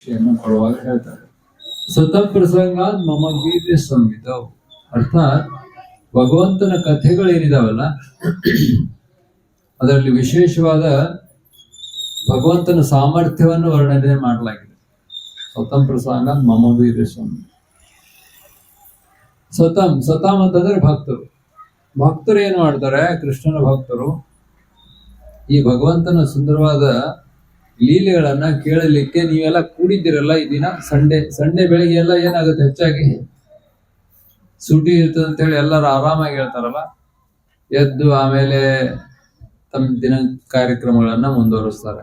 ಕೊಡುವಾಗ ಹೇಳ್ತಾರೆ ಸತಂ ಪ್ರಸಂಗ ಮಮ ವೀರ್ಯ ಸಂವಿಧವು. ಅರ್ಥಾತ್ ಭಗವಂತನ ಕಥೆಗಳೇನಿದಾವಲ್ಲ ಅದರಲ್ಲಿ ವಿಶೇಷವಾದ ಭಗವಂತನ ಸಾಮರ್ಥ್ಯವನ್ನು ವರ್ಣನೆ ಮಾಡಲಾಗಿದೆ. ಸತಂ ಪ್ರಸಂಗ ಮಮ ವೀರ್ಯ ಸಂವಿಧ. ಸತಂ ಅಂತಂದ್ರೆ ಭಕ್ತರು. ಭಕ್ತರು ಏನ್ ಮಾಡ್ತಾರೆ? ಕೃಷ್ಣನ ಭಕ್ತರು ಈ ಭಗವಂತನ ಸುಂದರವಾದ ಲೀಲೆಗಳನ್ನ ಕೇಳಲಿಕ್ಕೆ ನೀವೆಲ್ಲ ಕೂಡಿದ್ದೀರಲ್ಲ ಈ ದಿನ ಸಂಡೇ ಬೆಳಿಗ್ಗೆ ಎಲ್ಲ ಏನಾಗುತ್ತೆ, ಹೆಚ್ಚಾಗಿ ಸುಟಿ ಇರ್ತದೆ ಅಂತ ಹೇಳಿ ಎಲ್ಲರೂ ಆರಾಮಾಗಿ ಹೇಳ್ತಾರಲ್ಲ, ಎದ್ದು ಆಮೇಲೆ ತಮ್ಮ ದಿನ ಕಾರ್ಯಕ್ರಮಗಳನ್ನ ಮುಂದುವರಿಸ್ತಾರೆ.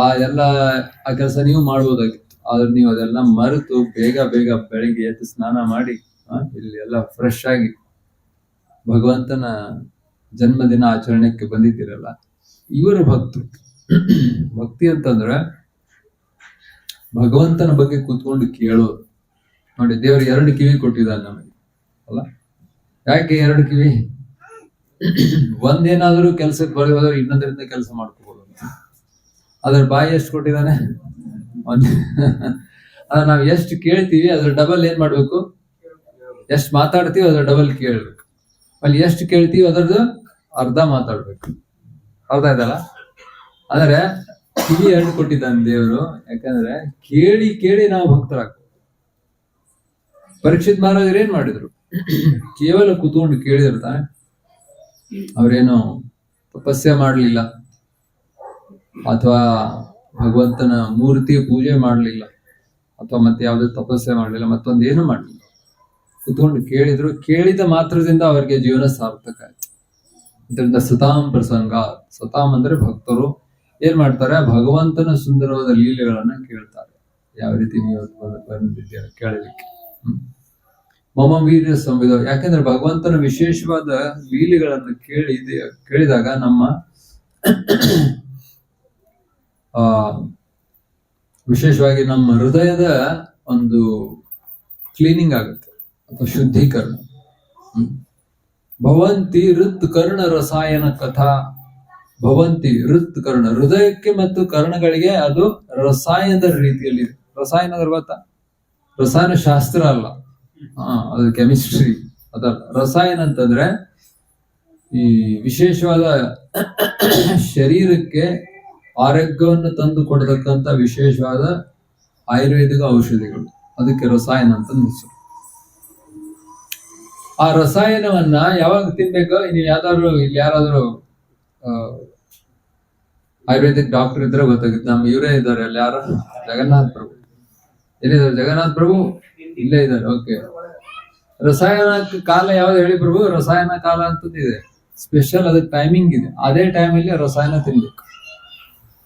ಆ ಕೆಲಸ ನೀವು ಮಾಡ್ಬೋದಾಗಿತ್ತು. ಆದ್ರೆ ನೀವು ಅದೆಲ್ಲ ಮರೆತು ಬೇಗ ಬೆಳಿಗ್ಗೆ ಎದ್ದು ಸ್ನಾನ ಮಾಡಿ ಇಲ್ಲಿ ಎಲ್ಲ ಫ್ರೆಶ್ ಆಗಿ ಭಗವಂತನ ಜನ್ಮದಿನ ಆಚರಣೆಗೆ ಬಂದಿದ್ದೀರಲ್ಲ, ಇವರ ಭಕ್ತರು. ಭಕ್ತಿ ಅಂತಂದ್ರೆ ಭಗವಂತನ ಬಗ್ಗೆ ಕೂತ್ಕೊಂಡು ಕೇಳೋದು. ನೋಡಿ, ದೇವರು 2 ಕಿವಿ ಕೊಟ್ಟಿದ್ದಾನೆ ನಮಗೆ ಅಲ್ಲ? ಯಾಕೆ 2 ಕಿವಿ? ಒಂದೇನಾದ್ರೂ ಕೆಲ್ಸಕ್ಕೆ ಬರೋದಾದ್ರೆ ಇನ್ನೊಂದರಿಂದ ಕೆಲಸ ಮಾಡ್ಕೋಬಹುದು. ಅದ್ರ ಬಾಯಿ ಎಷ್ಟು ಕೊಟ್ಟಿದ್ದಾನೆ? ಅದ್ರ ನಾವ್ ಎಷ್ಟು ಕೇಳ್ತೀವಿ ಅದ್ರ ಡಬಲ್ ಏನ್ ಮಾಡ್ಬೇಕು? ಎಷ್ಟು ಮಾತಾಡ್ತೀವಿ ಅದ್ರ ಡಬಲ್ ಕೇಳ್ಬೇಕು. ಅಲ್ಲಿ ಎಷ್ಟು ಕೇಳ್ತೀವಿ ಅದ್ರದ್ದು ಅರ್ಧ ಮಾತಾಡ್ಬೇಕು. ಅರ್ಧ ಇದಲ್ಲ? ಅಂದ್ರೆ ಕಿವಿ 2 ಕೊಟ್ಟಿದ್ದಾನೆ ದೇವರು. ಯಾಕಂದ್ರೆ ಕೇಳಿ ನಾವು ಭಕ್ತರಾಗ್ತೀವಿ. ಪರೀಕ್ಷಿತ್ ಮಹಾರಾಜರು ಏನ್ ಮಾಡಿದ್ರು? ಕೇವಲ ಕೂತ್ಕೊಂಡು ಕೇಳಿದಿರ್ತಾನೆ. ಅವ್ರೇನು ತಪಸ್ಸೆ ಮಾಡ್ಲಿಲ್ಲ, ಅಥವಾ ಭಗವಂತನ ಮೂರ್ತಿ ಪೂಜೆ ಮಾಡ್ಲಿಲ್ಲ, ಅಥವಾ ಮತ್ತೆ ಯಾವ್ದು ತಪಸ್ಸೆ ಮಾಡ್ಲಿಲ್ಲ, ಮತ್ತೊಂದೇನು ಮಾಡ್ಲಿಲ್ಲ. ಕೂತ್ಕೊಂಡು ಕೇಳಿದ್ರು. ಕೇಳಿದ ಮಾತ್ರದಿಂದ ಅವರಿಗೆ ಜೀವನ ಸಾರ್ಥಕ ಆಯ್ತು. ಇದರಿಂದ ಸತಾಂ ಪ್ರಸಂಗ. ಸತಾಂ ಅಂದ್ರೆ ಭಕ್ತರು ಏನ್ ಮಾಡ್ತಾರೆ? ಭಗವಂತನ ಸುಂದರವಾದ ಲೀಲೆಗಳನ್ನ ಕೇಳ್ತಾರೆ. ಯಾವ ರೀತಿ ನೀವು ಬಂದಿದ್ದೀರ ಕೇಳಲಿಕ್ಕೆ. ಮಮ ವೀರ್ಯ ಸಂವಿಧ. ಯಾಕಂದ್ರೆ ಭಗವಂತನ ವಿಶೇಷವಾದ ಲೀಲೆಗಳನ್ನು ಕೇಳಿದಾಗ ನಮ್ಮ ವಿಶೇಷವಾಗಿ ನಮ್ಮ ಹೃದಯದ ಒಂದು ಕ್ಲೀನಿಂಗ್ ಆಗುತ್ತೆ, ಅಥವಾ ಶುದ್ಧೀಕರಣ. ಭವಂತಿ ಹೃತ್ ಕರ್ಣ ರಸಾಯನ ಕಥಾ. ಭವಂತಿ ಹೃತ್ ಕರ್ಣ, ಹೃದಯಕ್ಕೆ ಮತ್ತು ಕರ್ಣಗಳಿಗೆ ಅದು ರಸಾಯನದ ರೀತಿಯಲ್ಲಿ. ರಸಾಯನ ಗೊತ್ತಾ? ರಸಾಯನ ಶಾಸ್ತ್ರ ಅಲ್ಲ, ಅದು ಕೆಮಿಸ್ಟ್ರಿ ಅದಲ್ಲ. ರಸಾಯನ ಅಂತಂದ್ರೆ ಈ ವಿಶೇಷವಾದ ಶರೀರಕ್ಕೆ ಆರೋಗ್ಯವನ್ನು ತಂದು ಕೊಡತಕ್ಕಂತ ವಿಶೇಷವಾದ ಆಯುರ್ವೇದಿಕ ಔಷಧಿಗಳು, ಅದಕ್ಕೆ ರಸಾಯನ ಅಂತ ಹೆಸರು. ಆ ರಸಾಯನವನ್ನ ಯಾವಾಗ ತಿನ್ಬೇಕು? ನೀವು ಯಾರಾದ್ರೂ ಆಯುರ್ವೇದಿಕ್ ಡಾಕ್ಟರ್ ಇದ್ರೆ ಗೊತ್ತಾಗುತ್ತೆ. ನಮ್ಮ ಇವರೇ ಇದ್ದಾರೆ ಅಲ್ಲಿ, ಯಾರು? ಜಗನ್ನಾಥ್ ಪ್ರಭು. ಎಲ್ಲಿದ್ದಾರೆ ಜಗನ್ನಾಥ್ ಪ್ರಭು? ಇಲ್ಲೇ ಇದ್ದಾರೆ. ಓಕೆ. ರಸಾಯನ ಕಾಲ ಯಾವ್ದು ಹೇಳಿ ಪ್ರಭು? ರಸಾಯನ ಕಾಲ ಅಂತಂದಿದೆ ಸ್ಪೆಷಲ್, ಅದಕ್ಕೆ ಟೈಮಿಂಗ್ ಇದೆ. ಅದೇ ಟೈಮಲ್ಲಿ ರಸಾಯನ ತಿನ್ಬೇಕು.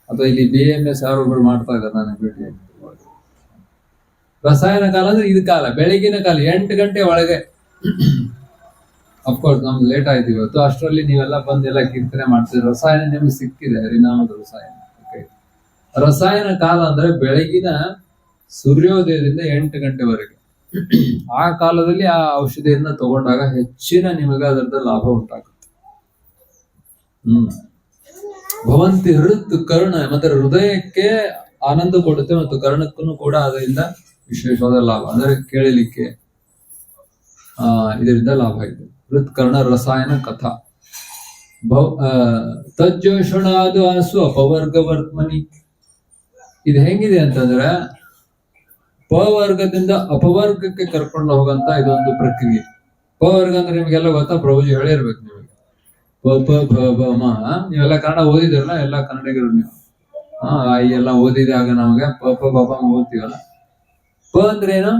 ಅಥವಾ ಇಲ್ಲಿ BMS ಯಾರೊಬ್ರು ಮಾಡ್ತಾ ಇದ್ದಾರೆ, ನನಗೆ ಭೇಟಿ. ರಸಾಯನ ಕಾಲ ಅಂದ್ರೆ ಇದು ಕಾಲ, ಬೆಳಗಿನ ಕಾಲ 8 ಗಂಟೆ ಒಳಗೆ. ಅಫ್ಕೋರ್ಸ್ ನಮ್ಗೆ ಲೇಟ್ ಆಯ್ತು ಇವತ್ತು. ಅಷ್ಟರಲ್ಲಿ ನೀವೆಲ್ಲ ಬಂದೆಲ್ಲ ಕೀರ್ತನೆ ಮಾಡ್ತೀವಿ. ರಸಾಯನ ನಿಮ್ಗೆ ಸಿಕ್ಕಿದೆ, ಹರಿನಾಮದ ರಸಾಯನ. ಓಕೆ. ರಸಾಯನ ಕಾಲ ಅಂದ್ರೆ ಬೆಳಗಿನ ಸೂರ್ಯೋದಯದಿಂದ 8 ಗಂಟೆವರೆಗೆ. ಆ ಕಾಲದಲ್ಲಿ ಆ ಔಷಧಿಯನ್ನ ತಗೊಂಡಾಗ ಹೆಚ್ಚಿನ ನಿಮಗೆ ಅದರದ ಲಾಭ ಉಂಟಾಗುತ್ತೆ. ಭವಂತಿ ಹೃತ್ ಕರ್ಣ, ಮತ್ತೆ ಹೃದಯಕ್ಕೆ ಆನಂದ ಕೊಡುತ್ತೆ, ಮತ್ತು ಕರ್ಣಕ್ಕೂ ಕೂಡ ಅದರಿಂದ ವಿಶೇಷವಾದ ಲಾಭ. ಅಂದ್ರೆ ಕೇಳಲಿಕ್ಕೆ ಇದರಿಂದ ಲಾಭ ಇದೆ. ಹೃತ್ ಕರ್ಣ ರಸಾಯನ ಕಥಾ. ತಜ್ಜೋಷಣಾದು ಆಸು ಅಪವರ್ಗ ವರ್ತಮನಿ. ಇದು ಹೆಂಗಿದೆ ಅಂತಂದ್ರೆ ಪವರ್ಗದಿಂದ ಅಪವರ್ಗಕ್ಕೆ ಕರ್ಕೊಂಡು ಹೋಗಂತ ಇದೊಂದು ಪ್ರಕ್ರಿಯೆ. ಪವರ್ಗ ಅಂದ್ರೆ ನಿಮ್ಗೆಲ್ಲ ಗೊತ್ತಾ? ಪ್ರಭುಜಿ ಹೇಳಿರ್ಬೇಕು ನಿಮಗೆ. ನೀವೆಲ್ಲ ಕನ್ನಡ ಓದಿದಿರಲ್ಲ, ಎಲ್ಲ ಕನ್ನಡಿಗರು ನೀವು. ಎಲ್ಲ ಓದಿದಾಗ ನಮಗೆ ಪ ಓದ್ತೀವಲ್ಲ. ಪ ಅಂದ್ರೆ ಏನು?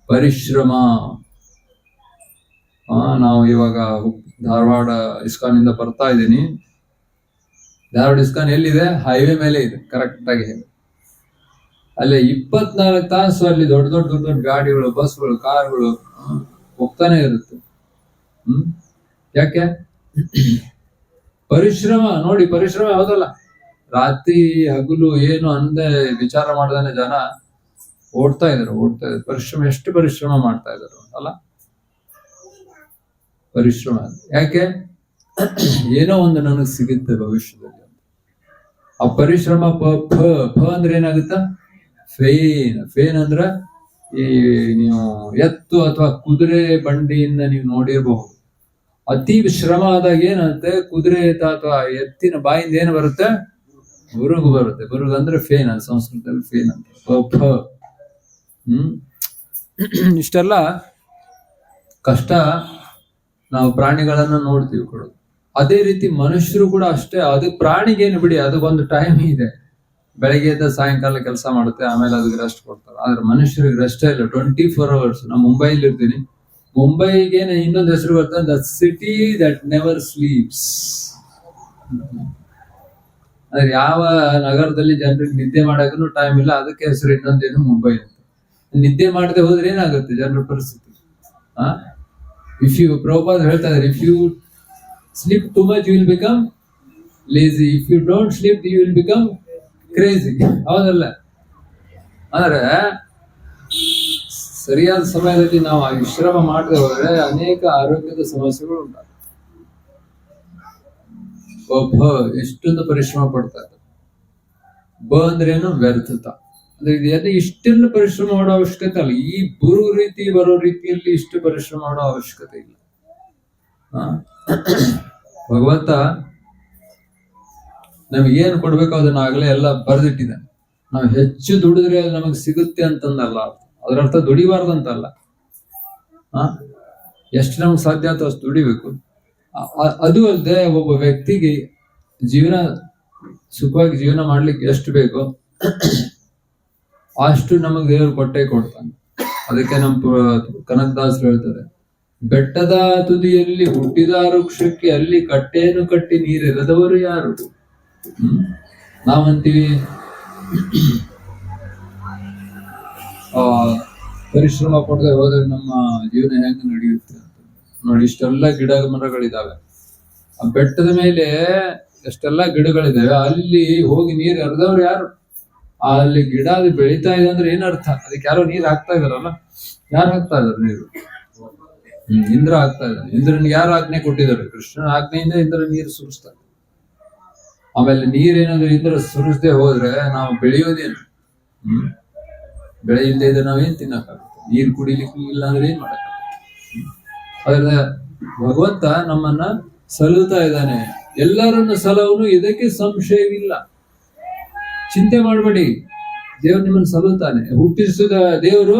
ಪರಿಶ್ರಮ. ನಾವು ಇವಾಗ ಧಾರವಾಡ ಇಸ್ಕಾನ್ ಬರ್ತಾ ಇದ್ದೀನಿ. ಧಾರವಾಡ ಇಸ್ಕಾನ್ ಎಲ್ಲಿದೆ? ಹೈವೇ ಮೇಲೆ ಇದೆ, ಕರೆಕ್ಟ್ ಆಗಿ. ಅಲ್ಲಿ 24 ತಾಸು ಅಲ್ಲಿ ದೊಡ್ಡ ಗಾಡಿಗಳು, ಬಸ್ಗಳು, ಕಾರ್ಗಳು ಹೋಗ್ತಾನೆ ಇರುತ್ತೆ. ಯಾಕೆ? ಪರಿಶ್ರಮ. ನೋಡಿ, ಪರಿಶ್ರಮ ಯಾವ್ದಲ್ಲ. ರಾತ್ರಿ ಹಗಲು ಏನು ಅಂದೆ ವಿಚಾರ ಮಾಡ್ದಾನೆ ಜನ ಓಡ್ತಾ ಇದ್ದಾರೆ. ಪರಿಶ್ರಮ, ಎಷ್ಟು ಪರಿಶ್ರಮ ಮಾಡ್ತಾ ಇದ್ದಾರೆ ಅಲ್ಲ? ಪರಿಶ್ರಮ ಯಾಕೆ? ಏನೋ ಒಂದು ನನಗೆ ಸಿಗುತ್ತೆ ಭವಿಷ್ಯದಲ್ಲಿ. ಆ ಪರಿಶ್ರಮ ಫ ಅಂದ್ರೆ ಏನಾಗುತ್ತ, ಫೇನ್ ಅಂದ್ರ ಈ ನೀವು ಎತ್ತು ಅಥವಾ ಕುದುರೆ ಬಂಡಿಯಿಂದ ನೀವು ನೋಡಿರಬಹುದು. ಅತಿ ಶ್ರಮ ಆದಾಗ ಏನಂತೆ, ಕುದುರೆ ಅಥವಾ ಎತ್ತಿನ ಬಾಯಿಂದ ಏನು ಬರುತ್ತೆ, ಬುರುಗು ಬರುತ್ತೆ. ಬುರುಗು ಅಂದ್ರೆ ಫೇನ್, ಅದು ಸಂಸ್ಕೃತದಲ್ಲಿ ಫೇನ್ ಅಂತ. ಇಷ್ಟೆಲ್ಲ ಕಷ್ಟ ನಾವು ಪ್ರಾಣಿಗಳನ್ನ ನೋಡ್ತೀವಿ ಕೊಡೋದು. ಅದೇ ರೀತಿ ಮನುಷ್ಯರು ಕೂಡ ಅಷ್ಟೇ. ಅದು ಪ್ರಾಣಿಗೇನು ಬಿಡಿ, ಅದಕ್ಕೊಂದು ಟೈಮ್ ಇದೆ. ಬೆಳಗ್ಗೆ ಎದ್ದ ಸಾಯಂಕಾಲ ಕೆಲಸ ಮಾಡುತ್ತೆ, ಆಮೇಲೆ ಅದಕ್ಕೆ ರೆಸ್ಟ್ ಕೊಡ್ತಾರೆ. ಆದ್ರೆ ಮನುಷ್ಯರಿಗೆ ರೆಸ್ಟೇ ಇಲ್ಲ, 24 hours. ನಾ ಮುಂಬೈಲಿ ಇರ್ತೀನಿ. ಮುಂಬೈಗೆ ಇನ್ನೊಂದು ಹೆಸರು ಬರ್ತದೆ, the city that never sleeps. ಅಂದ್ರೆ ಯಾವ ನಗರದಲ್ಲಿ ಜನರಿಗೆ ನಿದ್ದೆ ಮಾಡಕ್ಕೂ ಟೈಮ್ ಇಲ್ಲ, ಅದಕ್ಕೆ ಹೆಸರು ಇನ್ನೊಂದೇನು ಮುಂಬೈ ಅಂತ. ನಿದ್ದೆ ಮಾಡದೆ ಹೋದ್ರೆ ಏನಾಗುತ್ತೆ ಜನರ ಪರಿಸ್ಥಿತಿ? ಇಫ್ ಯು ಪ್ರಭುಪಾದ ಹೇಳ್ತಾ ಇದ್ದಾರೆ, if you sleep too much you will become lazy, if you don't sleep you will become crazy. ಹೌದಲ್ಲ? ಅಂದ್ರೆ ಸರಿಯಾದ ಸಮಯದಲ್ಲಿ ನಾವು ವಿಶ್ರಾಮ ಮಾಡದೆ ಹೋದ್ರೆ ಅನೇಕ ಆರೋಗ್ಯದ ಸಮಸ್ಯೆಗಳು ಉಂಟಾಗ್ತವೆ. ಎಷ್ಟೊಂದು ಪರಿಶ್ರಮ ಪಡ್ತಾ ಇದ್ದಾರೆ. ಅಂದ್ರೇನು, ವ್ಯರ್ಥತ. ಅಂದ್ರೆ ಇಷ್ಟೆಲ್ಲ ಪರಿಶ್ರಮ ಮಾಡೋ ಅವಶ್ಯಕತೆ ಅಲ್ಲ. ಈ ಬರೋ ರೀತಿಯಲ್ಲಿ ಇಷ್ಟು ಪರಿಶ್ರಮ ಮಾಡೋ ಅವಶ್ಯಕತೆ ಇಲ್ಲ. ಭಗವಂತ ನಮಗೇನು ಕೊಡ್ಬೇಕು ಅದನ್ನ ಆಗ್ಲೇ ಎಲ್ಲ ಬರೆದಿಟ್ಟಿದ್ದಾನೆ. ನಾವು ಹೆಚ್ಚು ದುಡಿದ್ರೆ ಅದು ನಮಗೆ ಸಿಗುತ್ತೆ ಅಂತಂದಲ್ಲ, ಅದರ ಅರ್ಥ ದುಡಿಬಾರ್ದು ಅಂತಲ್ಲ. ಎಷ್ಟು ನಮ್ಗೆ ಸಾಧ್ಯ ಆಯ್ತು ಅಷ್ಟು ದುಡಿಬೇಕು. ಅದು ಅಲ್ಲದೆ ಒಬ್ಬ ವ್ಯಕ್ತಿಗೆ ಸುಖವಾಗಿ ಜೀವನ ಮಾಡ್ಲಿಕ್ಕೆ ಎಷ್ಟು ಬೇಕೋ ಅಷ್ಟು ನಮಗ್ ದೇವರು ಕೊಡ್ತಾನೆ. ಅದಕ್ಕೆ ನಮ್ಮ ಕನಕದಾಸರು ಹೇಳ್ತಾರೆ, ಬೆಟ್ಟದ ತುದಿಯಲ್ಲಿ ಹುಟ್ಟಿದ ವೃಕ್ಷಕ್ಕೆ ಅಲ್ಲಿ ಕಟ್ಟೇನು ಕಟ್ಟಿ ನೀರಿರದವರು ಯಾರು? ನಾವಂತೀವಿ ಪರಿಶ್ರಮ ಪಡದೆ ಹೋದ್ರೆ ನಮ್ಮ ಜೀವನ ಹೆಂಗ ನಡೆಯುತ್ತೆ ಅಂತ. ನೋಡಿ, ಇಷ್ಟೆಲ್ಲ ಗಿಡ ಮರಗಳಿದಾವೆ. ಆ ಬೆಟ್ಟದ ಮೇಲೆ ಎಷ್ಟೆಲ್ಲ ಗಿಡಗಳಿದಾವೆ, ಅಲ್ಲಿ ಹೋಗಿ ನೀರು ಎರೆದವ್ರು ಯಾರು? ಅಲ್ಲಿ ಗಿಡ ಅದು ಬೆಳೀತಾ ಇದೆ ಅಂದ್ರೆ ಏನರ್ಥ? ಅದಕ್ಕೆ ಯಾರೋ ನೀರು ಹಾಕ್ತಾ ಇದಾರಲ್ಲ. ಯಾರು ಹಾಕ್ತಾ ಇದಾರೆ ನೀರು? ಇಂದ್ರ ಹಾಕ್ತಾ ಇದ್ದಾನೆ. ಇಂದ್ರನಿಗೆ ಯಾರು ಆಜ್ಞೆ ಕೊಟ್ಟಿದ್ದಾರೆ? ಕೃಷ್ಣನ ಆಜ್ಞೆಯಿಂದ ಇಂದ್ರ ನೀರು ಸುರಿಸ್ತಾರೆ. ಆಮೇಲೆ ನೀರೇನಾದ್ರು ಇಂದ್ರ ಸುರಿಸದೆ ಹೋದ್ರೆ ನಾವು ಬೆಳೆಯೋದೇನು? ಬೆಳೆ ಇಲ್ಲದೆ ಇದ್ರೆ ನಾವೇನ್ ತಿನ್ನಕ್ಕಾಗುತ್ತೆ? ನೀರು ಕುಡಿಲಿಕ್ಕೆ ಇಲ್ಲ ಅಂದ್ರೆ ಏನ್ ಮಾಡಕ್ಕಾಗುತ್ತೆ? ಆದ್ರೆ ಭಗವಂತ ನಮ್ಮನ್ನ ಸಲುತ್ತಾ ಇದ್ದಾನೆ. ಎಲ್ಲರನ್ನು ಸಲವನು, ಇದಕ್ಕೆ ಸಂಶಯವಿಲ್ಲ. ಚಿಂತೆ ಮಾಡಬೇಡಿ, ದೇವ್ರು ನಿಮ್ಮನ್ನು ಸಲುತ್ತಾನೆ. ಹುಟ್ಟಿಸಿದ ದೇವರು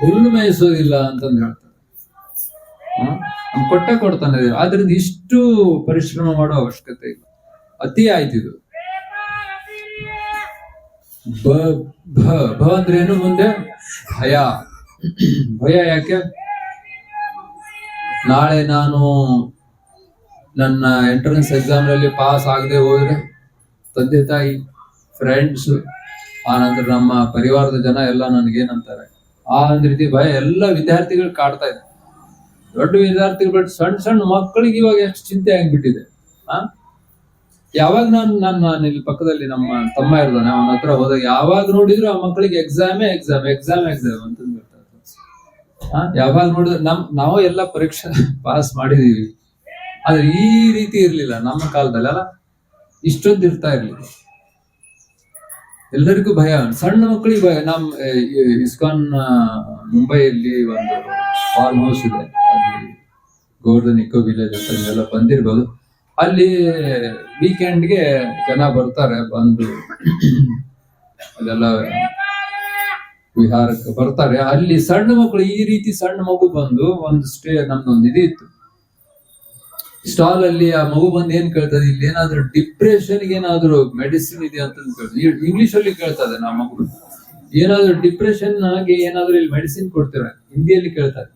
ಹುಲ್ಲು ಮೇಯಿಸೋದಿಲ್ಲ ಅಂತಂದು ಹೇಳ್ತಾರೆ. ಕೊಡ್ತಾನೆ ದೇವ್ರು. ಆದ್ರಿಂದ ಇಷ್ಟು ಪರಿಶ್ರಮ ಮಾಡೋ ಅವಶ್ಯಕತೆ ಇಲ್ಲ. ಅತಿ ಆಯ್ತಿದು. ಭ ಅಂದ್ರೆ ಏನು? ಮುಂದೆ ಭಯ. ಭಯ ಯಾಕೆ? ನಾಳೆ ನಾನು ನನ್ನ ಎಂಟ್ರೆನ್ಸ್ ಎಕ್ಸಾಮ್ ನಲ್ಲಿ ಪಾಸ್ ಆಗದೆ ಹೋದ್ರೆ ತಂದೆ ತಾಯಿ, ಫ್ರೆಂಡ್ಸ್, ಆನಂತರ ನಮ್ಮ ಪರಿವಾರದ ಜನ ಎಲ್ಲ ನನ್ಗೇನಂತಾರೆ? ಆ ಒಂದ್ ರೀತಿ ಭಯ ಎಲ್ಲ ವಿದ್ಯಾರ್ಥಿಗಳು ಕಾಡ್ತಾ ಇದೆ. ದೊಡ್ಡ ವಿದ್ಯಾರ್ಥಿಗಳು ಬಟ್ ಸಣ್ಣ ಮಕ್ಕಳಿಗೆ ಇವಾಗ ಎಷ್ಟು ಚಿಂತೆ ಆಗ್ಬಿಟ್ಟಿದೆ. ಯಾವಾಗ ನಾನು ಇಲ್ಲಿ ಪಕ್ಕದಲ್ಲಿ ನಮ್ಮ ತಮ್ಮ ಇರ್ತಾನೆ, ಅವನ ಹತ್ರ ಹೋದಾಗ ಯಾವಾಗ ನೋಡಿದ್ರು ಆ ಮಕ್ಕಳಿಗೆ ಎಕ್ಸಾಮ್ ಅಂತಂದು ಹೇಳ್ತಾರೆ. ಯಾವಾಗ ನೋಡಿದ್ರು ನಾವು ಎಲ್ಲ ಪರೀಕ್ಷೆ ಪಾಸ್ ಮಾಡಿದೀವಿ, ಆದ್ರೆ ಈ ರೀತಿ ಇರ್ಲಿಲ್ಲ ನಮ್ಮ ಕಾಲದಲ್ಲಿ ಅಲ್ಲ. ಇಷ್ಟೊಂದು ಇರ್ತಾ ಇರ್ಲಿಲ್ಲ. ಎಲ್ಲರಿಗೂ ಭಯ, ಸಣ್ಣ ಮಕ್ಕಳಿಗೆ ಭಯ. ನಮ್ ಇಸ್ಕಾನ್ ಮುಂಬೈಯಲ್ಲಿ ಒಂದು ಫಾರ್ಮ್ ಹೌಸ್ ಇದೆ, ಅಲ್ಲಿ ಗೋಲ್ಡನ್ ಇಕೋ ವಿಲೇಜ್ ಅಂತ ನೀವೆಲ್ಲ ಬಂದಿರ್ಬೋದು. ಅಲ್ಲಿ ವೀಕೆಂಡ್ಗೆ ಜನ ಬರ್ತಾರೆ, ಬಂದು ಅಲ್ಲೆಲ್ಲ ವಿಹಾರಕ್ಕೆ ಬರ್ತಾರೆ. ಅಲ್ಲಿ ಸಣ್ಣ ಮಕ್ಕಳು, ಈ ರೀತಿ ಸಣ್ಣ ಮಗು ಬಂದು ಒಂದು ನಮ್ದೊಂದು ಇದಿತ್ತು ಸ್ಟಾಲ್ ಅಲ್ಲಿ. ಆ ಮಗು ಬಂದು ಏನ್ ಕೇಳ್ತದೆ, ಇಲ್ಲಿ ಏನಾದ್ರು ಡಿಪ್ರೆಷನ್ಗೆ ಏನಾದ್ರು ಮೆಡಿಸಿನ್ ಇದೆ ಅಂತ ಕೇಳ್ತದೆ. ಇಂಗ್ಲಿಷ್ ಅಲ್ಲಿ ಕೇಳ್ತದೆ. ನಮ್ಮ ಮಗು ಏನಾದ್ರು ಡಿಪ್ರೆಷನ್ ಆಗಿ ಏನಾದ್ರು ಇಲ್ಲಿ ಮೆಡಿಸಿನ್ ಕೊಡ್ತೀರ, ಹಿಂದಿಯಲ್ಲಿ ಕೇಳ್ತಾರೆ.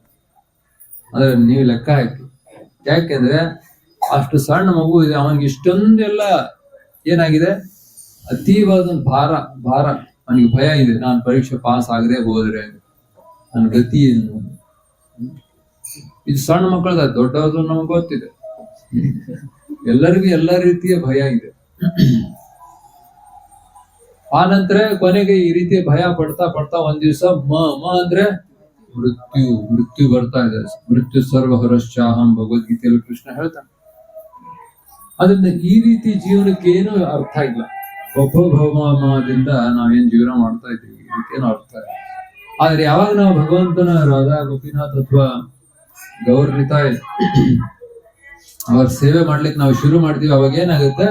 ಅಂದ್ರೆ ನೀವು ಲೆಕ್ಕ ಹಾಕಿ. ಯಾಕೆಂದ್ರೆ ಅಷ್ಟು ಸಣ್ಣ ಮಗು ಇದೆ, ಅವನಿಗೆ ಇಷ್ಟೊಂದೆಲ್ಲ ಏನಾಗಿದೆ, ಅತೀವಾದ ಭಾರ. ಅವನಿಗೆ ಭಯ ಇದೆ, ನಾನು ಪರೀಕ್ಷೆ ಪಾಸ್ ಆಗದೆ ಹೋದ್ರೆ ನನ್ನ ಗತಿ ಏನು? ಇದು ಸಣ್ಣ ಮಕ್ಕಳದ. ದೊಡ್ಡವರು ನಮ್ಗೆ ಗೊತ್ತಿದೆ, ಎಲ್ಲರಿಗೂ ಎಲ್ಲ ರೀತಿಯ ಭಯ ಇದೆ. ಆನಂತರ ಕೊನೆಗೆ ಈ ರೀತಿಯ ಭಯ ಪಡ್ತಾ ಒಂದ್ ದಿವಸ ಅಂದ್ರೆ ಮೃತ್ಯು ಬರ್ತಾ ಇದೆ. ಮೃತ್ಯು ಸರ್ವಹರಶ್ಚಾಹಂ ಭಗವದ್ಗೀತೆಯಲ್ಲಿ ಕೃಷ್ಣ ಹೇಳ್ತಾನೆ. ಅದರಿಂದ ಈ ರೀತಿ ಜೀವನಕ್ಕೆ ಏನು ಅರ್ಥ ಇಲ್ಲ. ಉಪಭೋಗದಿಂದ ನಾವೇನ್ ಜೀವನ ಮಾಡ್ತಾ ಇದ್ದೀವಿ ಇದಕ್ಕೇನು ಅರ್ಥ ಇಲ್ಲ. ಆದ್ರೆ ಯಾವಾಗ ನಾವು ಭಗವಂತನ ರಾಧಾ ಗೋಪಿನಾಥ್ ಅಥವಾ ಗೌರ್ನಿತಾಯ್ ಅವ್ರ ಸೇವೆ ಮಾಡ್ಲಿಕ್ಕೆ ನಾವು ಶುರು ಮಾಡ್ತೀವಿ, ಅವಾಗ ಏನಾಗುತ್ತೆ,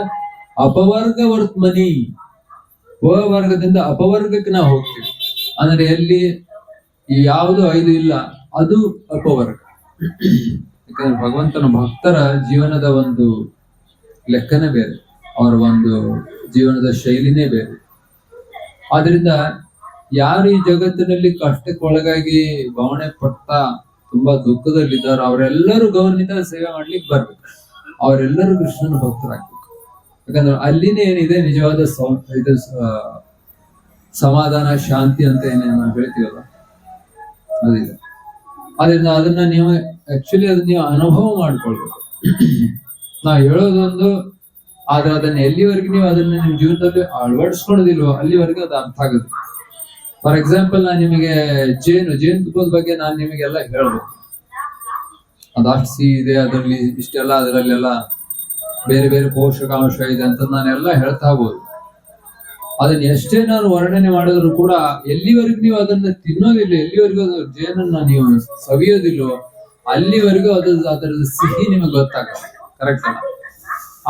ಅಪವರ್ಗ ವರ್ತಮನಿ, ವರ್ಗದಿಂದ ಅಪವರ್ಗಕ್ಕೆ ನಾವು ಹೋಗ್ತೀವಿ. ಅಂದ್ರೆ ಎಲ್ಲಿ ಯಾವುದು 5 ಇಲ್ಲ ಅದು ಅಪವರ್ಗ. ಯಾಕಂದ್ರೆ ಭಗವಂತನ ಭಕ್ತರ ಜೀವನದ ಒಂದು ಲೆಕ್ಕನೇ ಬೇರೆ, ಅವರ ಒಂದು ಜೀವನದ ಶೈಲಿನೇ ಬೇರೆ. ಆದ್ರಿಂದ ಯಾರು ಈ ಜಗತ್ತಿನಲ್ಲಿ ಕಷ್ಟಕ್ಕೊಳಗಾಗಿ ಭಾವನೆ ಪಡ್ತಾ ತುಂಬಾ ದುಃಖದಲ್ಲಿದ್ದಾರೆ ಅವರೆಲ್ಲರೂ ಗೌರವಿತ ಸೇವೆ ಮಾಡ್ಲಿಕ್ಕೆ ಬರ್ಬೇಕು, ಅವರೆಲ್ಲರೂ ಕೃಷ್ಣನ ಭಕ್ತರಾಗ್ಬೇಕು. ಯಾಕಂದ್ರೆ ಅಲ್ಲಿನೇ ಏನಿದೆ ನಿಜವಾದ ಇದು ಸಮಾಧಾನ ಶಾಂತಿ ಅಂತ ಏನೇನು ನಾವು ಹೇಳ್ತೀವಲ್ಲ ಅದಿದೆ. ಅದರಿಂದ ಅದನ್ನ ನೀವು ಆಕ್ಚುಲಿ ಅದನ್ನ ನೀವು ಅನುಭವ ಮಾಡ್ಕೊಳ್ಬೇಕು. ನಾವು ಹೇಳೋದೊಂದು, ಆದ್ರೆ ಅದನ್ನ ಎಲ್ಲಿವರೆಗೆ ನೀವು ಅದನ್ನ ನಿಮ್ ಜೀವನದಲ್ಲಿ ಅಳವಡಿಸ್ಕೊಳ್ಳೋದಿಲ್ವೋ ಅಲ್ಲಿವರೆಗೆ ಅದು ಅರ್ಥ ಆಗುತ್ತೆ. ಫಾರ್ ಎಕ್ಸಾಂಪಲ್ ನಾನು ನಿಮಗೆ ಜೇನು ತುಪ್ಪದ ಬಗ್ಗೆ ನಾನು ನಿಮಗೆಲ್ಲ ಹೇಳ್ಬೋದು, ಅದಾಷ್ಟು ಸಿಹಿ ಇದೆ, ಅದರಲ್ಲಿ ಇಷ್ಟೆಲ್ಲ, ಅದರಲ್ಲೆಲ್ಲ ಬೇರೆ ಬೇರೆ ಪೋಷಕಾಂಶ ಇದೆ ಅಂತ ನಾನೆಲ್ಲ ಹೇಳ್ತಾ ಹೋಗ್ಬೋದು. ಅದನ್ನ ಎಷ್ಟೇ ನಾನು ವರ್ಣನೆ ಮಾಡಿದ್ರು ಕೂಡ ಎಲ್ಲಿವರೆಗೂ ನೀವು ಅದನ್ನ ತಿನ್ನೋದಿಲ್ಲ, ಎಲ್ಲಿವರೆಗೂ ಅದು ಜೇನನ್ನ ನೀವು ಸವಿಯೋದಿಲ್ಲೋ ಅಲ್ಲಿವರೆಗೂ ಅದರದ ಸಿಹಿ ನಿಮಗೆ ಗೊತ್ತಾಗಲ್ಲ. ಕರೆಕ್ಟ್ ಅಲ್ಲ?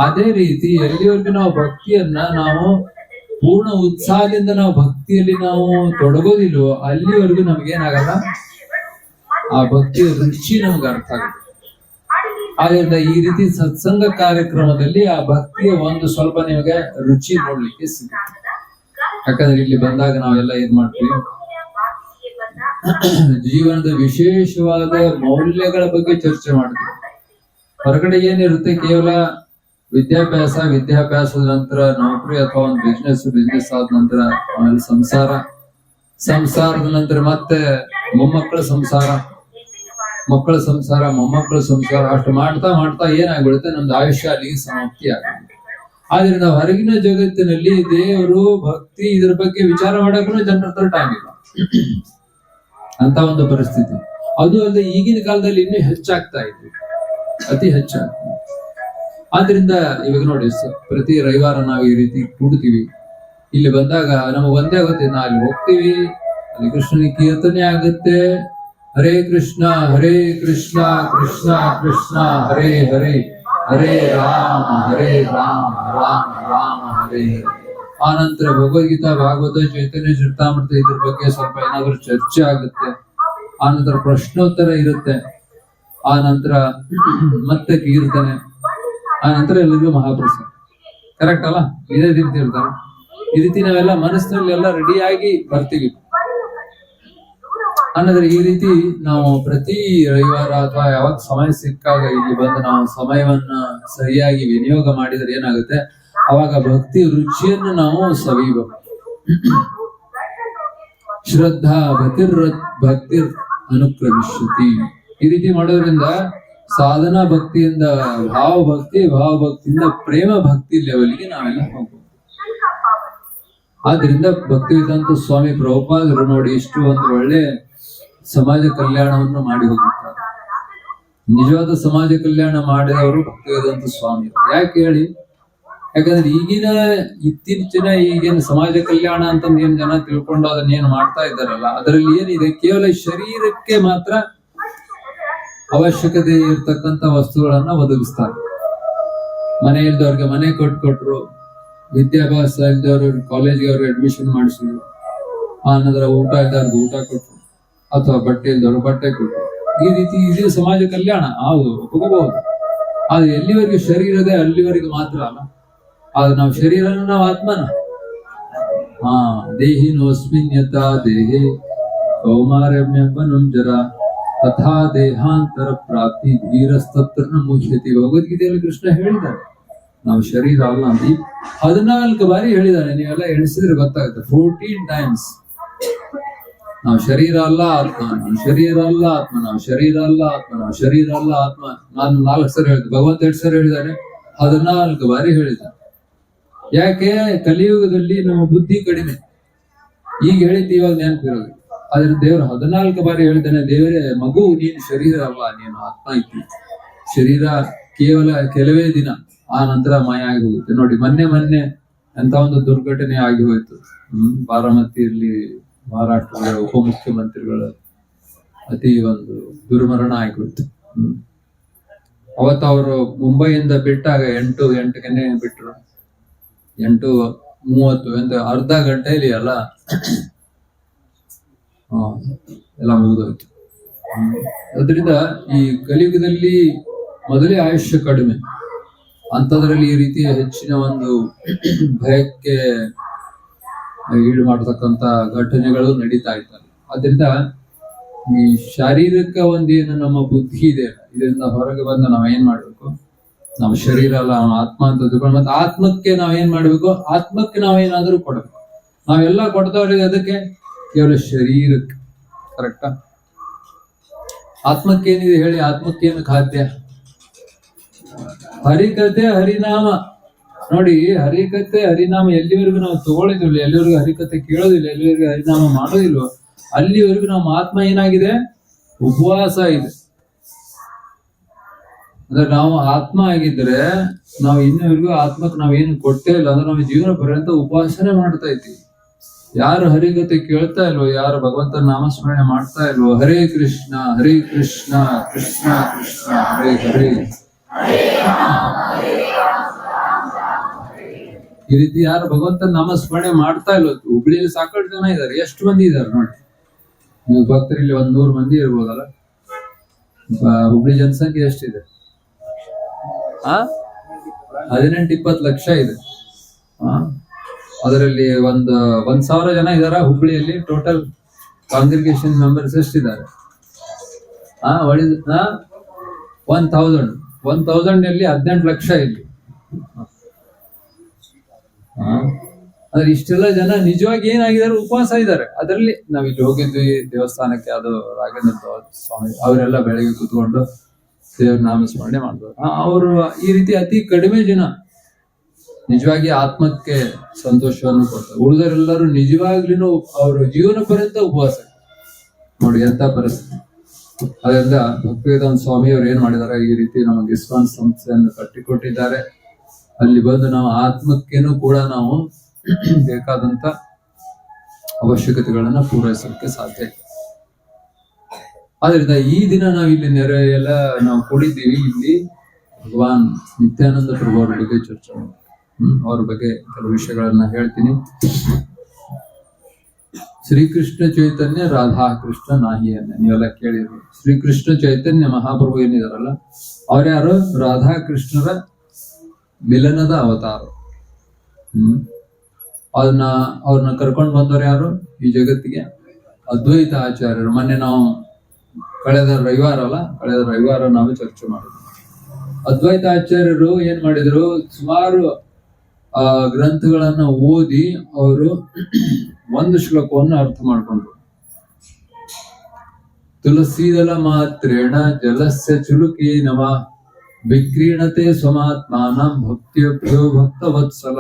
ಅದೇ ರೀತಿ ಎಲ್ಲಿವರೆಗೂ ನಾವು ಭಕ್ತಿಯನ್ನ ನಾವು ಪೂರ್ಣ ಉತ್ಸಾಹದಿಂದ ನಾವು ಭಕ್ತಿಯಲ್ಲಿ ನಾವು ತೊಡಗೋದಿಲ್ವೋ ಅಲ್ಲಿವರೆಗೂ ನಮ್ಗೇನಾಗಲ್ಲ, ಆ ಭಕ್ತಿಯ ರುಚಿ ನಮ್ಗೆ ಅರ್ಥ ಆಗುತ್ತೆ. ಆದ್ರಿಂದ ಈ ರೀತಿ ಸತ್ಸಂಗ ಕಾರ್ಯಕ್ರಮದಲ್ಲಿ ಆ ಭಕ್ತಿಯ ಒಂದು ಸ್ವಲ್ಪ ನಿಮಗೆ ರುಚಿ ನೋಡ್ಲಿಕ್ಕೆ ಸಿಗುತ್ತೆ. ಯಾಕಂದ್ರೆ ಇಲ್ಲಿ ಬಂದಾಗ ನಾವೆಲ್ಲ ಏನ್ ಮಾಡ್ತೀವಿ, ಜೀವನದ ವಿಶೇಷವಾದ ಮೌಲ್ಯಗಳ ಬಗ್ಗೆ ಚರ್ಚೆ ಮಾಡ್ತೀವಿ. ಹೊರಗಡೆ ಏನಿರುತ್ತೆ, ಕೇವಲ ವಿದ್ಯಾಭ್ಯಾಸದ ನಂತರ ನೌಕರಿ ಅಥವಾ ಒಂದು ಬಿಸ್ನೆಸ್ ಆದ ನಂತರ ಆಮೇಲೆ ಸಂಸಾರದ ನಂತರ ಮತ್ತೆ ಮೊಮ್ಮಕ್ಕಳ ಸಂಸಾರ, ಮಕ್ಕಳ ಸಂಸಾರ, ಮೊಮ್ಮಕ್ಕಳ ಸಂಸಾರ, ಅಷ್ಟು ಮಾಡ್ತಾ ಮಾಡ್ತಾ ಏನಾಗ್ಬಿಡುತ್ತೆ, ನಮ್ದು ಆಯುಷ್ಯ ಅಲ್ಲಿಗೆ ಸಮಾಪ್ತಿ ಆಗುತ್ತೆ. ಆದ್ರೆ ನಾವು ಹೊರಗಿನ ಜಗತ್ತಿನಲ್ಲಿ ದೇವರು ಭಕ್ತಿ ಇದ್ರ ಬಗ್ಗೆ ವಿಚಾರ ಮಾಡಕ್ಕೂ ಜನರ ಹತ್ರ ಟೈಮ್ ಇಲ್ಲ ಅಂತ ಒಂದು ಪರಿಸ್ಥಿತಿ. ಅದು ಅಲ್ಲದೆ ಈಗಿನ ಕಾಲದಲ್ಲಿ ಇನ್ನೂ ಹೆಚ್ಚಾಗ್ತಾ ಇದೆ, ಅತಿ ಹೆಚ್ಚಾಗ್ತದೆ. ಆದ್ರಿಂದ ಇವಾಗ ನೋಡಿ, ಪ್ರತಿ ರವಿವಾರ ನಾವು ಈ ರೀತಿ ಕೂಡ್ತೀವಿ. ಇಲ್ಲಿ ಬಂದಾಗ ನಮಗೆ ಒಂದೇ ಗೊತ್ತಿದೆ, ನಾವು ಅಲ್ಲಿ ಹೋಗ್ತೀವಿ, ಅಲ್ಲಿ ಕೃಷ್ಣನ ಕೀರ್ತನೆ ಆಗುತ್ತೆ, ಹರೇ ಕೃಷ್ಣ ಕೃಷ್ಣ ಕೃಷ್ಣ ಹರೇ ಹರೇ, ಹರೇ ರಾಮ ರಾಮ ರಾಮ ಹರೇ ಹರೇ. ಆ ನಂತರ ಭಗವದ್ಗೀತಾ, ಭಾಗವತ, ಚೈತನ್ಯ ಚರಿತಾಮೃತ ಇದ್ರ ಬಗ್ಗೆ ಸ್ವಲ್ಪ ಏನಾದ್ರೂ ಚರ್ಚೆ ಆಗುತ್ತೆ. ಆ ನಂತರ ಪ್ರಶ್ನೋತ್ತರ ಇರುತ್ತೆ. ಆ ನಂತರ ಮತ್ತೆ ಕೀರ್ತನೆ, ಆ ನಂತರ ಎಲ್ಲರಿಗೂ ಮಹಾಪ್ರಸಾದ. ಕರೆಕ್ಟ್ ಅಲ್ಲ? ಇದೇ ರೀತಿ ಇರ್ತಾರೆ. ಈ ರೀತಿ ನಾವೆಲ್ಲ ಮನಸ್ಸಿನಲ್ಲಿ ಎಲ್ಲ ರೆಡಿಯಾಗಿ ಬರ್ತೀವಿ ಅನ್ನೋದ್ರೆ, ಈ ರೀತಿ ನಾವು ಪ್ರತಿ ರವಿವಾರ ಅಥವಾ ಯಾವಾಗ ಸಮಯ ಸಿಕ್ಕಾಗ ಇಲ್ಲಿ ಬಂದು ನಾವು ಸಮಯವನ್ನ ಸರಿಯಾಗಿ ವಿನಿಯೋಗ ಮಾಡಿದ್ರೆ ಏನಾಗುತ್ತೆ, ಅವಾಗ ಭಕ್ತಿ ರುಚಿಯನ್ನು ನಾವು ಸವಿಯಬಹುದು. ಶ್ರದ್ಧಾ ಭಕ್ತಿರ್ ಅನುಕ್ರಮಿಷ್ಯತಿ. ಈ ರೀತಿ ಮಾಡೋದ್ರಿಂದ ಸಾಧನಾ ಭಕ್ತಿಯಿಂದ ಭಾವಭಕ್ತಿಯಿಂದ ಪ್ರೇಮ ಭಕ್ತಿ ಲೆವೆಲ್ಗೆ ನಾವೆಲ್ಲ ಹೋಗ್ಬೋದು. ಆದ್ರಿಂದ ಭಕ್ತಿವೇದಾಂತ ಸ್ವಾಮಿ ಪ್ರಭುಪಾದರು ನೋಡಿ ಇಷ್ಟು ಒಂದು ಒಳ್ಳೆ ಸಮಾಜ ಕಲ್ಯಾಣವನ್ನು ಮಾಡಿ ಹೋಗಿರ್ತಾರೆ. ನಿಜವಾದ ಸಮಾಜ ಕಲ್ಯಾಣ ಮಾಡಿದವರು ಭಕ್ತಿವೇದಾಂತ ಸ್ವಾಮಿ. ಯಾಕೆ ಹೇಳಿ? ಯಾಕಂದ್ರೆ ಈಗಿನ ಸಮಾಜ ಕಲ್ಯಾಣ ಅಂತಂದು ಏನ್ ಜನ ತಿಳ್ಕೊಂಡು ಅದನ್ನೇನು ಮಾಡ್ತಾ ಇದ್ದಾರಲ್ಲ, ಅದರಲ್ಲಿ ಏನಿದೆ, ಕೇವಲ ಶರೀರಕ್ಕೆ ಮಾತ್ರ ಅವಶ್ಯಕತೆ ಇರ್ತಕ್ಕಂಥ ವಸ್ತುಗಳನ್ನ ಒದಗಿಸ್ತಾರೆ. ಮನೆ ಇಲ್ದವ್ರಿಗೆ ಮನೆ ಕೊಟ್ರು, ವಿದ್ಯಾಭ್ಯಾಸ ಇಲ್ದವ್ರಿಗೆ ಕಾಲೇಜ್ಗೆ ಅವ್ರಿಗೆ ಅಡ್ಮಿಷನ್ ಮಾಡಿಸಿದ್ರು, ಆ ನಂತರ ಊಟ ಇದ್ದವ್ರಿಗೆ ಊಟ ಕೊಟ್ರು, ಅಥವಾ ಬಟ್ಟೆ ಇಲ್ದವ್ರು ಬಟ್ಟೆ ಕೊಟ್ರು. ಈ ರೀತಿ ಇದು ಸಮಾಜ ಕಲ್ಯಾಣ, ಹೌದು, ಒಪ್ಕೋಬಹುದು. ಆದ್ರೆ ಎಲ್ಲಿವರೆಗೂ ಶರೀರದೇ ಅಲ್ಲಿವರೆಗೂ ಮಾತ್ರ ಅಲ್ಲ. ಆದ್ರೆ ನಾವು ಶರೀರನ, ನಾವು ಆತ್ಮನ ದೇಹಿನೋಸ್ಮಿನ್ಯತಾ ದೇಹೇ ಕೌಮಾರಮ್ಯಂಬನಂ ಜರ ತಥಾ ದೇಹಾಂತರ ಪ್ರಾಪ್ತಿ ಧೀರಸ್ತತ್ರ ಮುಹ್ಯತಿ. ಭಗವದ್ಗೀತೆಯಲ್ಲಿ ಕೃಷ್ಣ ಹೇಳಿದ್ದಾರೆ ನಾವು ಶರೀರ ಅಲ್ಲ ಅಂತ 14 ಬಾರಿ ಹೇಳಿದ್ದಾನೆ. ನೀವೆಲ್ಲ ಎಣಿಸಿದ್ರೆ ಗೊತ್ತಾಗುತ್ತೆ, 14 times. ನಾವು ಶರೀರ ಅಲ್ಲ ಆತ್ಮ, ನಾವು ಶರೀರ ಅಲ್ಲ ಆತ್ಮ, ನಾವು ಶರೀರ ಅಲ್ಲ ಆತ್ಮ, ನಾವು ಶರೀರ ಅಲ್ಲ ಆತ್ಮ. ನಾನು 4 ಸರಿ ಹೇಳಿದೆ, ಭಗವಂತ 2 ಸರಿ ಹೇಳಿದ್ದಾನೆ, 14 ಬಾರಿ ಹೇಳಿದ್ದಾನೆ. ಯಾಕೆ? ಕಲಿಯುಗದಲ್ಲಿ ನಮ್ಮ ಬುದ್ಧಿ ಕಡಿಮೆ. ಈಗ ಹೇಳಿದ್ದು ಇವಾಗ ನೆನಪಿರೋದು. ಆದ್ರೆ ದೇವರು 14 ಬಾರಿ ಹೇಳಿದ್ದಾನೆ, ದೇವರೇ ಮಗು, ನೀನು ಶರೀರ ಅಲ್ಲ, ನೀನು ಆತ್ಮ ಇತ್ತು. ಶರೀರ ಕೇವಲ ಕೆಲವೇ ದಿನ, ಆ ನಂತರ ಮಾಯ ಆಗಿ ಹೋಗುತ್ತೆ. ನೋಡಿ ಮೊನ್ನೆ ಅಂತ ಒಂದು ದುರ್ಘಟನೆ ಆಗಿ ಹೋಯ್ತು. ಬಾರಾಮತಿಯಲ್ಲಿ ಮಹಾರಾಷ್ಟ್ರದ ಉಪಮುಖ್ಯಮಂತ್ರಿಗಳ ಅತಿ ಒಂದು ದುರ್ಮರಣ ಆಗಿತ್ತು. ಅವತ್ತು ಅವರು ಮುಂಬೈಯಿಂದ ಬಿಟ್ಟಾಗ 8 ಬಿಟ್ರು. 8:30 ಅಂತ ಅರ್ಧ ಗಂಟೆಯಲ್ಲಿ ಎಲ್ಲ ಮುಗಿದೋಯ್ತು. ಅದರಿಂದ ಈ ಕಲಿಯುಗದಲ್ಲಿ ಮೊದಲೇ ಆಯುಷ್ಯ ಕಡಿಮೆ, ಅಂಥದ್ರಲ್ಲಿ ಈ ರೀತಿಯ ಹೆಚ್ಚಿನ ಒಂದು ಭಯಕ್ಕೆ ಈಡು ಮಾಡತಕ್ಕಂತ ಘಟನೆಗಳು ನಡೀತಾ ಇರ್ತವೆ. ಅದರಿಂದ ಈ ಶಾರೀರಿಕ ಒಂದೇನು ನಮ್ಮ ಬುದ್ಧಿ ಇದೆ, ಇದರಿಂದ ಹೊರಗೆ ಬಂದು ನಾವೇನ್ ಮಾಡ್ಬೇಕು, ನಮ್ಮ ಶರೀರ ಅಲ್ಲ ಆತ್ಮ ಅಂತ ತಿಳ್ಕೊಂಡು ಮತ್ತೆ ಆತ್ಮಕ್ಕೆ ನಾವೇನ್ ಮಾಡ್ಬೇಕು, ಆತ್ಮಕ್ಕೆ ನಾವೇನಾದ್ರೂ ಕೊಡ್ಬೇಕು. ನಾವೆಲ್ಲ ಕೊಡ್ತಾವ್ರಿಗೆ ಅದಕ್ಕೆ ಕೇವಲ ಶರೀರಕ್ಕೆ. ಕರೆಕ್ಟಾ? ಆತ್ಮಕ್ಕೇನಿದೆ ಹೇಳಿ? ಆತ್ಮಕ್ಕೇನು ಖಾದ್ಯ? ಹರಿಕತೆ ಹರಿನಾಮ. ನೋಡಿ, ಹರಿಕತೆ ಹರಿನಾಮ ಎಲ್ಲಿವರೆಗೂ ನಾವು ತಗೊಳ್ಳೋದಿಲ್ಲ, ಎಲ್ಲಿವರೆಗೂ ಹರಿಕತೆ ಕೇಳೋದಿಲ್ಲ, ಎಲ್ಲಿವರೆಗೂ ಹರಿನಾಮ ಮಾಡೋದಿಲ್ವ, ಅಲ್ಲಿವರೆಗೂ ನಮ್ಮ ಆತ್ಮ ಏನಾಗಿದೆ? ಉಪವಾಸ ಇದೆ. ಅಂದ್ರೆ ನಾವು ಆತ್ಮ ಆಗಿದ್ರೆ ನಾವು ಇನ್ನವರೆಗೂ ಆತ್ಮಕ್ಕೆ ನಾವೇನು ಕೊಟ್ಟೇ ಇಲ್ಲ, ಅಂದ್ರೆ ನಾವು ಜೀವನ ಪರ್ಯಂತ ಉಪವಾಸನೆ ಮಾಡ್ತಾ ಇದ್ದೀವಿ. ಯಾರು ಹರಿಗತೆ ಕೇಳ್ತಾ ಇಲ್ವೋ, ಯಾರು ಭಗವಂತನ ನಾಮಸ್ಮರಣೆ ಮಾಡ್ತಾ ಇಲ್ವೋ, ಹರೇ ಕೃಷ್ಣ ಕೃಷ್ಣ ಕೃಷ್ಣ ಹರೇ ಹರೇ, ಈ ರೀತಿ ಯಾರು ಭಗವಂತನ ನಾಮಸ್ಮರಣೆ ಮಾಡ್ತಾ ಇಲ್ವೋ, ಹುಬ್ಳಿಯಲ್ಲಿ ಸಾಕಷ್ಟು ಜನ ಇದ್ದಾರೆ. ಎಷ್ಟು ಮಂದಿ ಇದ್ದಾರೆ ನೋಡಿ, ನೀವು ಭಕ್ತರಲ್ಲಿ 100 ಮಂದಿ ಇರ್ಬೋದಲ್ಲ. ಹುಬ್ಳಿ ಜನಸಂಖ್ಯೆ ಎಷ್ಟಿದೆ? 18-20 ಲಕ್ಷ ಇದೆ. ಅದರಲ್ಲಿ 1,000 ಜನ ಇದಾರ ಹುಬ್ಳಿಯಲ್ಲಿ. ಟೋಟಲ್ ಕಾಂಗ್ರಿಗೇಷನ್ ಮೆಂಬರ್ಸ್ ಎಷ್ಟಿದ್ದಾರೆ? 1,000 ಅಲ್ಲಿ 18 ಲಕ್ಷ ಇಲ್ಲಿ. ಅಂದ್ರೆ ಇಷ್ಟೆಲ್ಲ ಜನ ನಿಜವಾಗಿ ಏನಾಗಿದ್ದಾರೆ? ಉಪವಾಸ ಇದ್ದಾರೆ. ಅದರಲ್ಲಿ ನಾವಿಲ್ಲಿ ಹೋಗಿದ್ವಿ ದೇವಸ್ಥಾನಕ್ಕೆ, ಅದು ರಾಘವೇಂದ್ರ ಸ್ವಾಮಿ ಅವರೆಲ್ಲ ಬೆಳಗ್ಗೆ ಕೂತ್ಕೊಂಡು ದೇವ್ರ ನಾಮಸ್ಮರಣೆ ಮಾಡಿದ್ರು. ಅವರು ಈ ರೀತಿ ಅತಿ ಕಡಿಮೆ ಜನ ನಿಜವಾಗಿ ಆತ್ಮಕ್ಕೆ ಸಂತೋಷವನ್ನು ಕೊಡ್ತಾರೆ. ಉಳಿದರೆಲ್ಲರೂ ನಿಜವಾಗ್ಲೂ ಅವರು ಜೀವನ ಪರ್ಯಂತ ಉಪವಾಸ. ನೋಡಿ ಎಂತ ಪರಿಸ್ಥಿತಿ. ಅದರಿಂದ ಭಕ್ತಿವೇದಾಂತ ಸ್ವಾಮಿ ಅವರು ಏನ್ ಮಾಡಿದ್ದಾರೆ, ಈ ರೀತಿ ನಮಗೆ ಇಸ್ಕಾನ್ ಸಂಸ್ಥೆಯನ್ನು ಕಟ್ಟಿಕೊಟ್ಟಿದ್ದಾರೆ. ಅಲ್ಲಿ ಬಂದು ನಾವು ಆತ್ಮಕ್ಕೇನು ಕೂಡ ನಾವು ಬೇಕಾದಂತ ಅವಶ್ಯಕತೆಗಳನ್ನ ಪೂರೈಸಲಿಕ್ಕೆ ಸಾಧ್ಯ. ಆದ್ರಿಂದ ಈ ದಿನ ನಾವು ಇಲ್ಲಿ ನೆರೆ ಎಲ್ಲ ನಾವು ಕೊಡಿದ್ದೀವಿ. ಇಲ್ಲಿ ಭಗವಾನ್ ನಿತ್ಯಾನಂದ ಪ್ರಭು ಅವ್ರ ಬಗ್ಗೆ ಚರ್ಚೆ ಮಾಡಿ ಅವ್ರ ಬಗ್ಗೆ ಕೆಲವು ವಿಷಯಗಳನ್ನ ಹೇಳ್ತೀನಿ. ಶ್ರೀಕೃಷ್ಣ ಚೈತನ್ಯ ರಾಧಾ ಕೃಷ್ಣ ನಾಹಿಯನ್ನ ನೀವೆಲ್ಲ ಕೇಳಿದ್ರು. ಶ್ರೀಕೃಷ್ಣ ಚೈತನ್ಯ ಮಹಾಪ್ರಭು ಏನಿದಾರಲ್ಲ, ಅವ್ರ್ಯಾರು ರಾಧಾ ಕೃಷ್ಣರ ಮಿಲನದ ಅವತಾರ. ಅವ್ರನ್ನ ಕರ್ಕೊಂಡು ಬಂದವ್ರು ಯಾರು ಈ ಜಗತ್ತಿಗೆ? ಅದ್ವೈತ ಆಚಾರ್ಯರು. ಮೊನ್ನೆ ನಾವು ಕಳೆದ ರವಿವಾರ ನಾವು ಚರ್ಚೆ ಮಾಡಿದ್ವಿ. ಅದ್ವೈತ ಆಚಾರ್ಯರು ಏನ್ ಮಾಡಿದ್ರು, ಸುಮಾರು ಗ್ರಂಥಗಳನ್ನ ಓದಿ ಅವರು ಒಂದು ಶ್ಲೋಕವನ್ನು ಅರ್ಥ ಮಾಡ್ಕೊಂಡ್ರು. ತುಳಸೀದಲ ಮಾತ್ರೇಣ ಜಲಸ್ಯ ಚುಲುಕಿ ನವ ವಿಕ್ರೀಣತೆ ಸ್ವಮಾತ್ಮಾನ ಭಕ್ತಿಯಭ್ಯೋ ಭಕ್ತವತ್ಸಲ.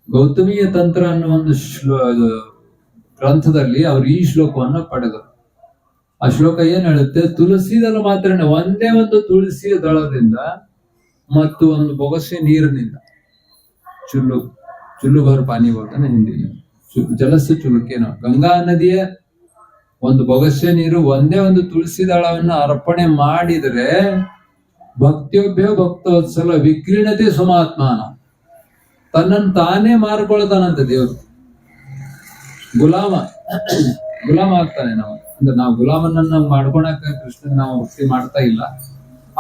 ಗೌತಮೀಯ ತಂತ್ರ ಅನ್ನೋ ಒಂದು ಗ್ರಂಥದಲ್ಲಿ ಅವರು ಈ ಶ್ಲೋಕವನ್ನ ಪಡೆದರು. ಆ ಶ್ಲೋಕ ಏನ್ ಹೇಳುತ್ತೆ, ತುಳಸಿದಲ ಮಾತ್ರೇಣ, ಒಂದೇ ಒಂದು ತುಳಸಿಯ ದಳದಿಂದ ಮತ್ತು ಒಂದು ಬೊಗಸೆ ನೀರಿನಿಂದ, ಚುಲ್ಲು ಭರ್ ಪಾನಿ ಬೋಲ್ತಾನೆ ಹಿಂದಿ, ಜಲಸ್ಸು ಚುಲುಕೇನೋ, ಗಂಗಾ ನದಿಯ ಒಂದು ಬೊಗಸೆ ನೀರು ಒಂದೇ ಒಂದು ತುಳಸಿ ದಳವನ್ನ ಅರ್ಪಣೆ ಮಾಡಿದ್ರೆ ಭಕ್ತಿಯೊಬ್ಬೆ ಭಕ್ತವತ್ಸಲ ವಿಕ್ರೀಣತೆ ಸ್ವಮಾತ್ಮಾನ, ತನ್ನನ್ನು ತಾನೇ ಮಾರ್ಕೊಳ್ತಾನಂತ ದೇವರು. ಗುಲಾಮ ಆಗ್ತಾನೆ. ಅಂದ್ರೆ ನಾವು ಗುಲಾಮನನ್ನ ಮಾಡ್ಕೊಳಕ ಕೃಷ್ಣನ್ ನಾವು ಭಕ್ತಿ ಮಾಡ್ತಾ ಇಲ್ಲ.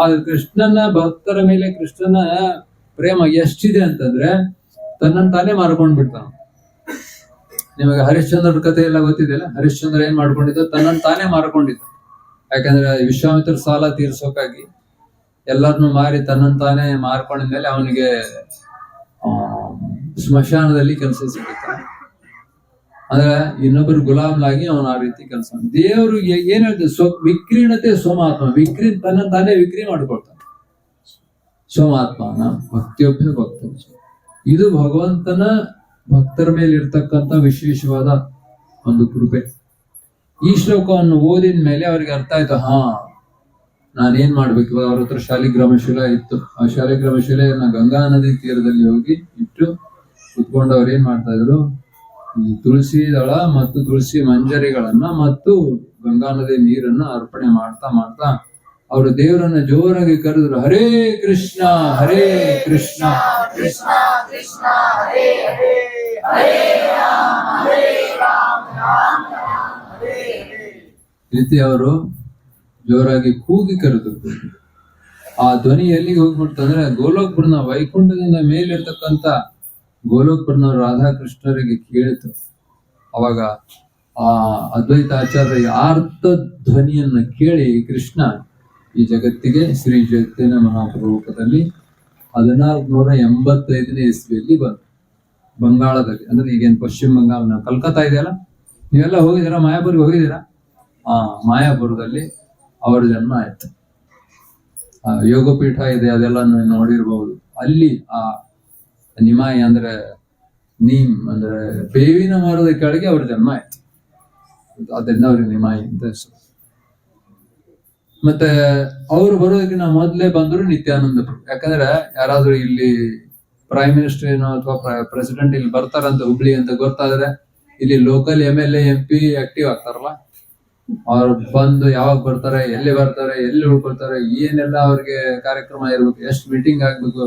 ಆದ್ರೆ ಕೃಷ್ಣನ ಭಕ್ತರ ಮೇಲೆ ಕೃಷ್ಣನ ಪ್ರೇಮ ಎಷ್ಟಿದೆ ಅಂತಂದ್ರೆ ತನ್ನನ್ನು ತಾನೇ ಮಾರ್ಕೊಂಡ್ ಬಿಡ್ತಾನ. ನಿಮಗೆ ಹರಿಶ್ಚಂದ್ರ ಕಥೆ ಎಲ್ಲ ಗೊತ್ತಿದೆಯಲ್ಲ. ಹರಿಶ್ಚಂದ್ರ ಏನ್ ಮಾಡ್ಕೊಂಡಿದ್ದ, ತನ್ನನ್ನು ತಾನೇ ಮಾರ್ಕೊಂಡಿದ್ದ. ಯಾಕಂದ್ರೆ ವಿಶ್ವಾಮಿತ್ರ ಸಾಲ ತೀರ್ಸೋಕಾಗಿ ಎಲ್ಲರನ್ನು ಮಾರಿ ತನ್ನನ್ನು ತಾನೇ ಮಾರ್ಕೊಂಡಿದ್ಮೇಲೆ ಅವನಿಗೆ ಸ್ಮಶಾನದಲ್ಲಿ ಕೆಲಸ ಸಿಗುತ್ತೆ. ಅಂದ್ರೆ ಇನ್ನೊಬ್ಬರು ಗುಲಾಮ್ಲಾಗಿ ಅವನು ಆ ರೀತಿ ಕೆಲಸ. ದೇವರು ಏನ್ ಹೇಳ್ತಾರೆ, ವಿಕ್ರೀಣತೆ ಸೋಮಾತ್ಮ, ತನ್ನ ತಾನೇ ವಿಕ್ರಿ ಮಾಡ್ಕೊಳ್ತಾನೆ. ಸೋಮಾತ್ಮನ ಭಕ್ತಿಯೊಬ್ಬ ಭಕ್ತ. ಇದು ಭಗವಂತನ ಭಕ್ತರ ಮೇಲೆ ಇರ್ತಕ್ಕಂಥ ವಿಶೇಷವಾದ ಒಂದು ಕೃಪೆ. ಈ ಶ್ಲೋಕವನ್ನು ಓದಿದ ಮೇಲೆ ಅವ್ರಿಗೆ ಅರ್ಥ ಆಯ್ತು, ನಾನೇನ್ ಮಾಡ್ಬೇಕು. ಅವ್ರ ಹತ್ರ ಶಾಲಿಗ್ರಾಮ ಶಿಲೆ ಇತ್ತು. ಆ ಶಾಲಿಗ್ರಾಮ ಶಿಲೆಯನ್ನ ಗಂಗಾ ನದಿ ತೀರದಲ್ಲಿ ಹೋಗಿ ಇಟ್ಟು ಕುತ್ಕೊಂಡು ಅವ್ರು ಏನ್ ಮಾಡ್ತಾ ಇದ್ರು, ಈ ತುಳಸಿ ದಳ ಮತ್ತು ತುಳಸಿ ಮಂಜರಿಗಳನ್ನ ಮತ್ತು ಗಂಗಾ ನದಿ ನೀರನ್ನ ಅರ್ಪಣೆ ಮಾಡ್ತಾ ಮಾಡ್ತಾ ಅವರು ದೇವರನ್ನ ಜೋರಾಗಿ ಕರೆದ್ರು, ಹರೇ ಕೃಷ್ಣ ಹರೇ ಕೃಷ್ಣ ಕೃಷ್ಣ ಕೃಷ್ಣ ಹರೇ ಹರೇ ಹರೇ ರಾಮ ಹರೇ ರಾಮ ರಾಮ ರಾಮ ಹರೇ ಹರೇ. ಈ ರೀತಿ ಅವರು ಜೋರಾಗಿ ಕೂಗಿ ಕರೆದ್ರು. ಆ ಧ್ವನಿ ಎಲ್ಲಿಗೆ ಹೋಗ್ಬಿಡ್ತಂದ್ರೆ ಗೋಲೋಕ್ಪುರನ ವೈಕುಂಠದಿಂದ ಮೇಲಿರ್ತಕ್ಕಂಥ ಗೋಲೋಕ್ಪುರನ ರಾಧಾಕೃಷ್ಣರಿಗೆ ಕೇಳಿತು. ಅವಾಗ ಆ ಅದ್ವೈತ ಆಚಾರ್ಯ ಆರ್ತ ಧ್ವನಿಯನ್ನ ಕೇಳಿ ಕೃಷ್ಣ ಈ ಜಗತ್ತಿಗೆ ಶ್ರೀ ಚೈತನ್ಯ ಮಹಾಪ್ರಭುತ್ವದಲ್ಲಿ 1485 ಇಸ್ವಿಯಲ್ಲಿ ಬಂತು. ಬಂಗಾಳದಲ್ಲಿ, ಅಂದ್ರೆ ಈಗೇನು ಪಶ್ಚಿಮ ಬಂಗಾಳ, ನಾವು ಕಲ್ಕತ್ತಾ ಇದೆಯಲ್ಲ, ನೀವೆಲ್ಲ ಹೋಗಿದ್ದೀರಾ? ಮಾಯಾಪುರಿಗೆ ಹೋಗಿದ್ದೀರಾ? ಮಾಯಾಪುರದಲ್ಲಿ ಅವರ ಜನ್ಮ ಆಯ್ತು. ಯೋಗಪೀಠ ಇದೆ, ಅದೆಲ್ಲ ನೋಡಿರ್ಬಹುದು. ಅಲ್ಲಿ ಆ ನಿಮಾಯಿ ಅಂದ್ರೆ ನೀಮ್ ಅಂದ್ರೆ ಬೇವಿನ ಮರದ ಕೆಳಗೆ ಅವ್ರ ಜನ್ಮ ಆಯ್ತು. ಅದರಿಂದ ಅವ್ರಿಗೆ ನಿಮಾಯಿ ಅಂತ ಹೆಸರು. ಮತ್ತೆ ಅವ್ರು ಬರೋದಕ್ಕಿಂತ ಮೊದಲೇ ಬಂದ್ರು ನಿತ್ಯಾನಂದ ಪ್ರಭು. ಯಾಕಂದ್ರೆ ಯಾರಾದ್ರೂ ಇಲ್ಲಿ ಪ್ರೈಮ್ ಮಿನಿಸ್ಟರ್ ಏನೋ ಅಥವಾ ಪ್ರೆಸಿಡೆಂಟ್ ಇಲ್ಲಿ ಬರ್ತಾರಂತ ಹುಬ್ಳಿ ಅಂತ ಗೊತ್ತಾದ್ರೆ ಇಲ್ಲಿ ಲೋಕಲ್ MLA MP ಆಕ್ಟಿವ್ ಆಗ್ತಾರಲ್ಲ, ಅವ್ರು ಬಂದು ಯಾವಾಗ ಬರ್ತಾರೆ, ಎಲ್ಲಿ ಬರ್ತಾರೆ, ಎಲ್ಲಿ ಉಳ್ಕೊಳ್ತಾರೆ, ಏನೆಲ್ಲ ಅವ್ರಿಗೆ ಕಾರ್ಯಕ್ರಮ ಇರ್ಬೇಕು, ಎಷ್ಟು ಮೀಟಿಂಗ್ ಆಗ್ಬೇಕು,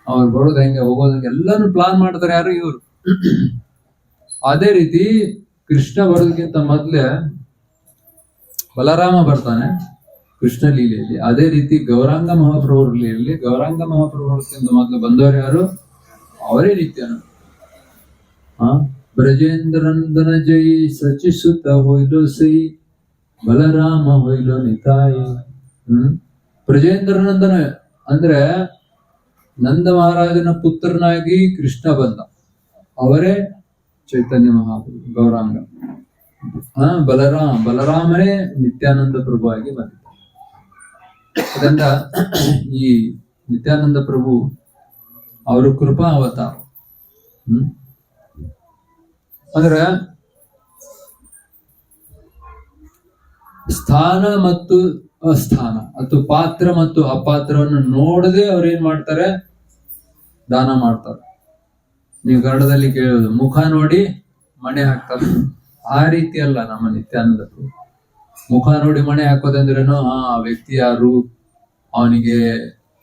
ಅವ್ರು ಬರೋದು ಹೆಂಗೆ, ಹೋಗೋದು ಹೆಂಗೆ, ಎಲ್ಲಾನು ಪ್ಲಾನ್ ಮಾಡ್ತಾರೆ. ಯಾರು? ಇವ್ರು. ಅದೇ ರೀತಿ ಕೃಷ್ಣ ಬರೋದಕ್ಕಿಂತ ಮೊದ್ಲೇ ಬಲರಾಮ ಬರ್ತಾನೆ ಕೃಷ್ಣ ಲೀಲೆಯಲ್ಲಿ. ಅದೇ ರೀತಿ ಗೌರಾಂಗ ಮಹಾಪ್ರಭುರ ಲೀಲೆಯಲ್ಲಿ ಗೌರಾಂಗ ಮಹಾಪ್ರಭುಕ್ಕಿಂತ ಮೊದಲು ಬಂದವರು ಯಾರು? ಅವರೇ ನಿತ್ಯಾನಂದ. ಬ್ರಜೇಂದ್ರಂದನ ಜೈ ಸಚಿಸುತ್ತ ಹೊಯ್ಲೋ ಸೈ ಬಲರಾಮ ಹೊಯ್ಲೋ ನಿತಾಯಿ. ಬ್ರಜೇಂದ್ರನಂದನ ಅಂದ್ರೆ ನಂದ ಮಹಾರಾಜನ ಪುತ್ರನಾಗಿ ಕೃಷ್ಣ ಬಂದ, ಅವರೇ ಚೈತನ್ಯ ಮಹಾಪ್ರಭು ಗೌರಾಂಗ. ಬಲರಾಮನೇ ನಿತ್ಯಾನಂದ ಪ್ರಭು ಆಗಿ ಬಂದಿದ್ದಾರೆ. ಅದರಿಂದ ಈ ನಿತ್ಯಾನಂದ ಪ್ರಭು ಅವರು ಕೃಪಾ ಅವತಾರ. ಅಂದ್ರೆ ಸ್ಥಾನ ಮತ್ತು ಅಸ್ಥಾನ ಅಥವಾ ಪಾತ್ರ ಮತ್ತು ಅಪಾತ್ರವನ್ನು ನೋಡದೆ ಅವ್ರು ಏನ್ ಮಾಡ್ತಾರೆ? ದಾನ ಮಾಡ್ತಾರೆ. ನೀವು ಕನ್ನಡದಲ್ಲಿ ಕೇಳೋದು ಮುಖ ನೋಡಿ ಮಣೆ ಹಾಕ್ತಾರೆ. ಆ ರೀತಿ ಅಲ್ಲ ನಮ್ಮ ನಿತ್ಯಾನಂದ ಪ್ರಭು. ಮುಖ ನೋಡಿ ಮಣೆ ಹಾಕೋದಂದ್ರೇನು, ಆ ವ್ಯಕ್ತಿ ಯಾರು, ಅವನಿಗೆ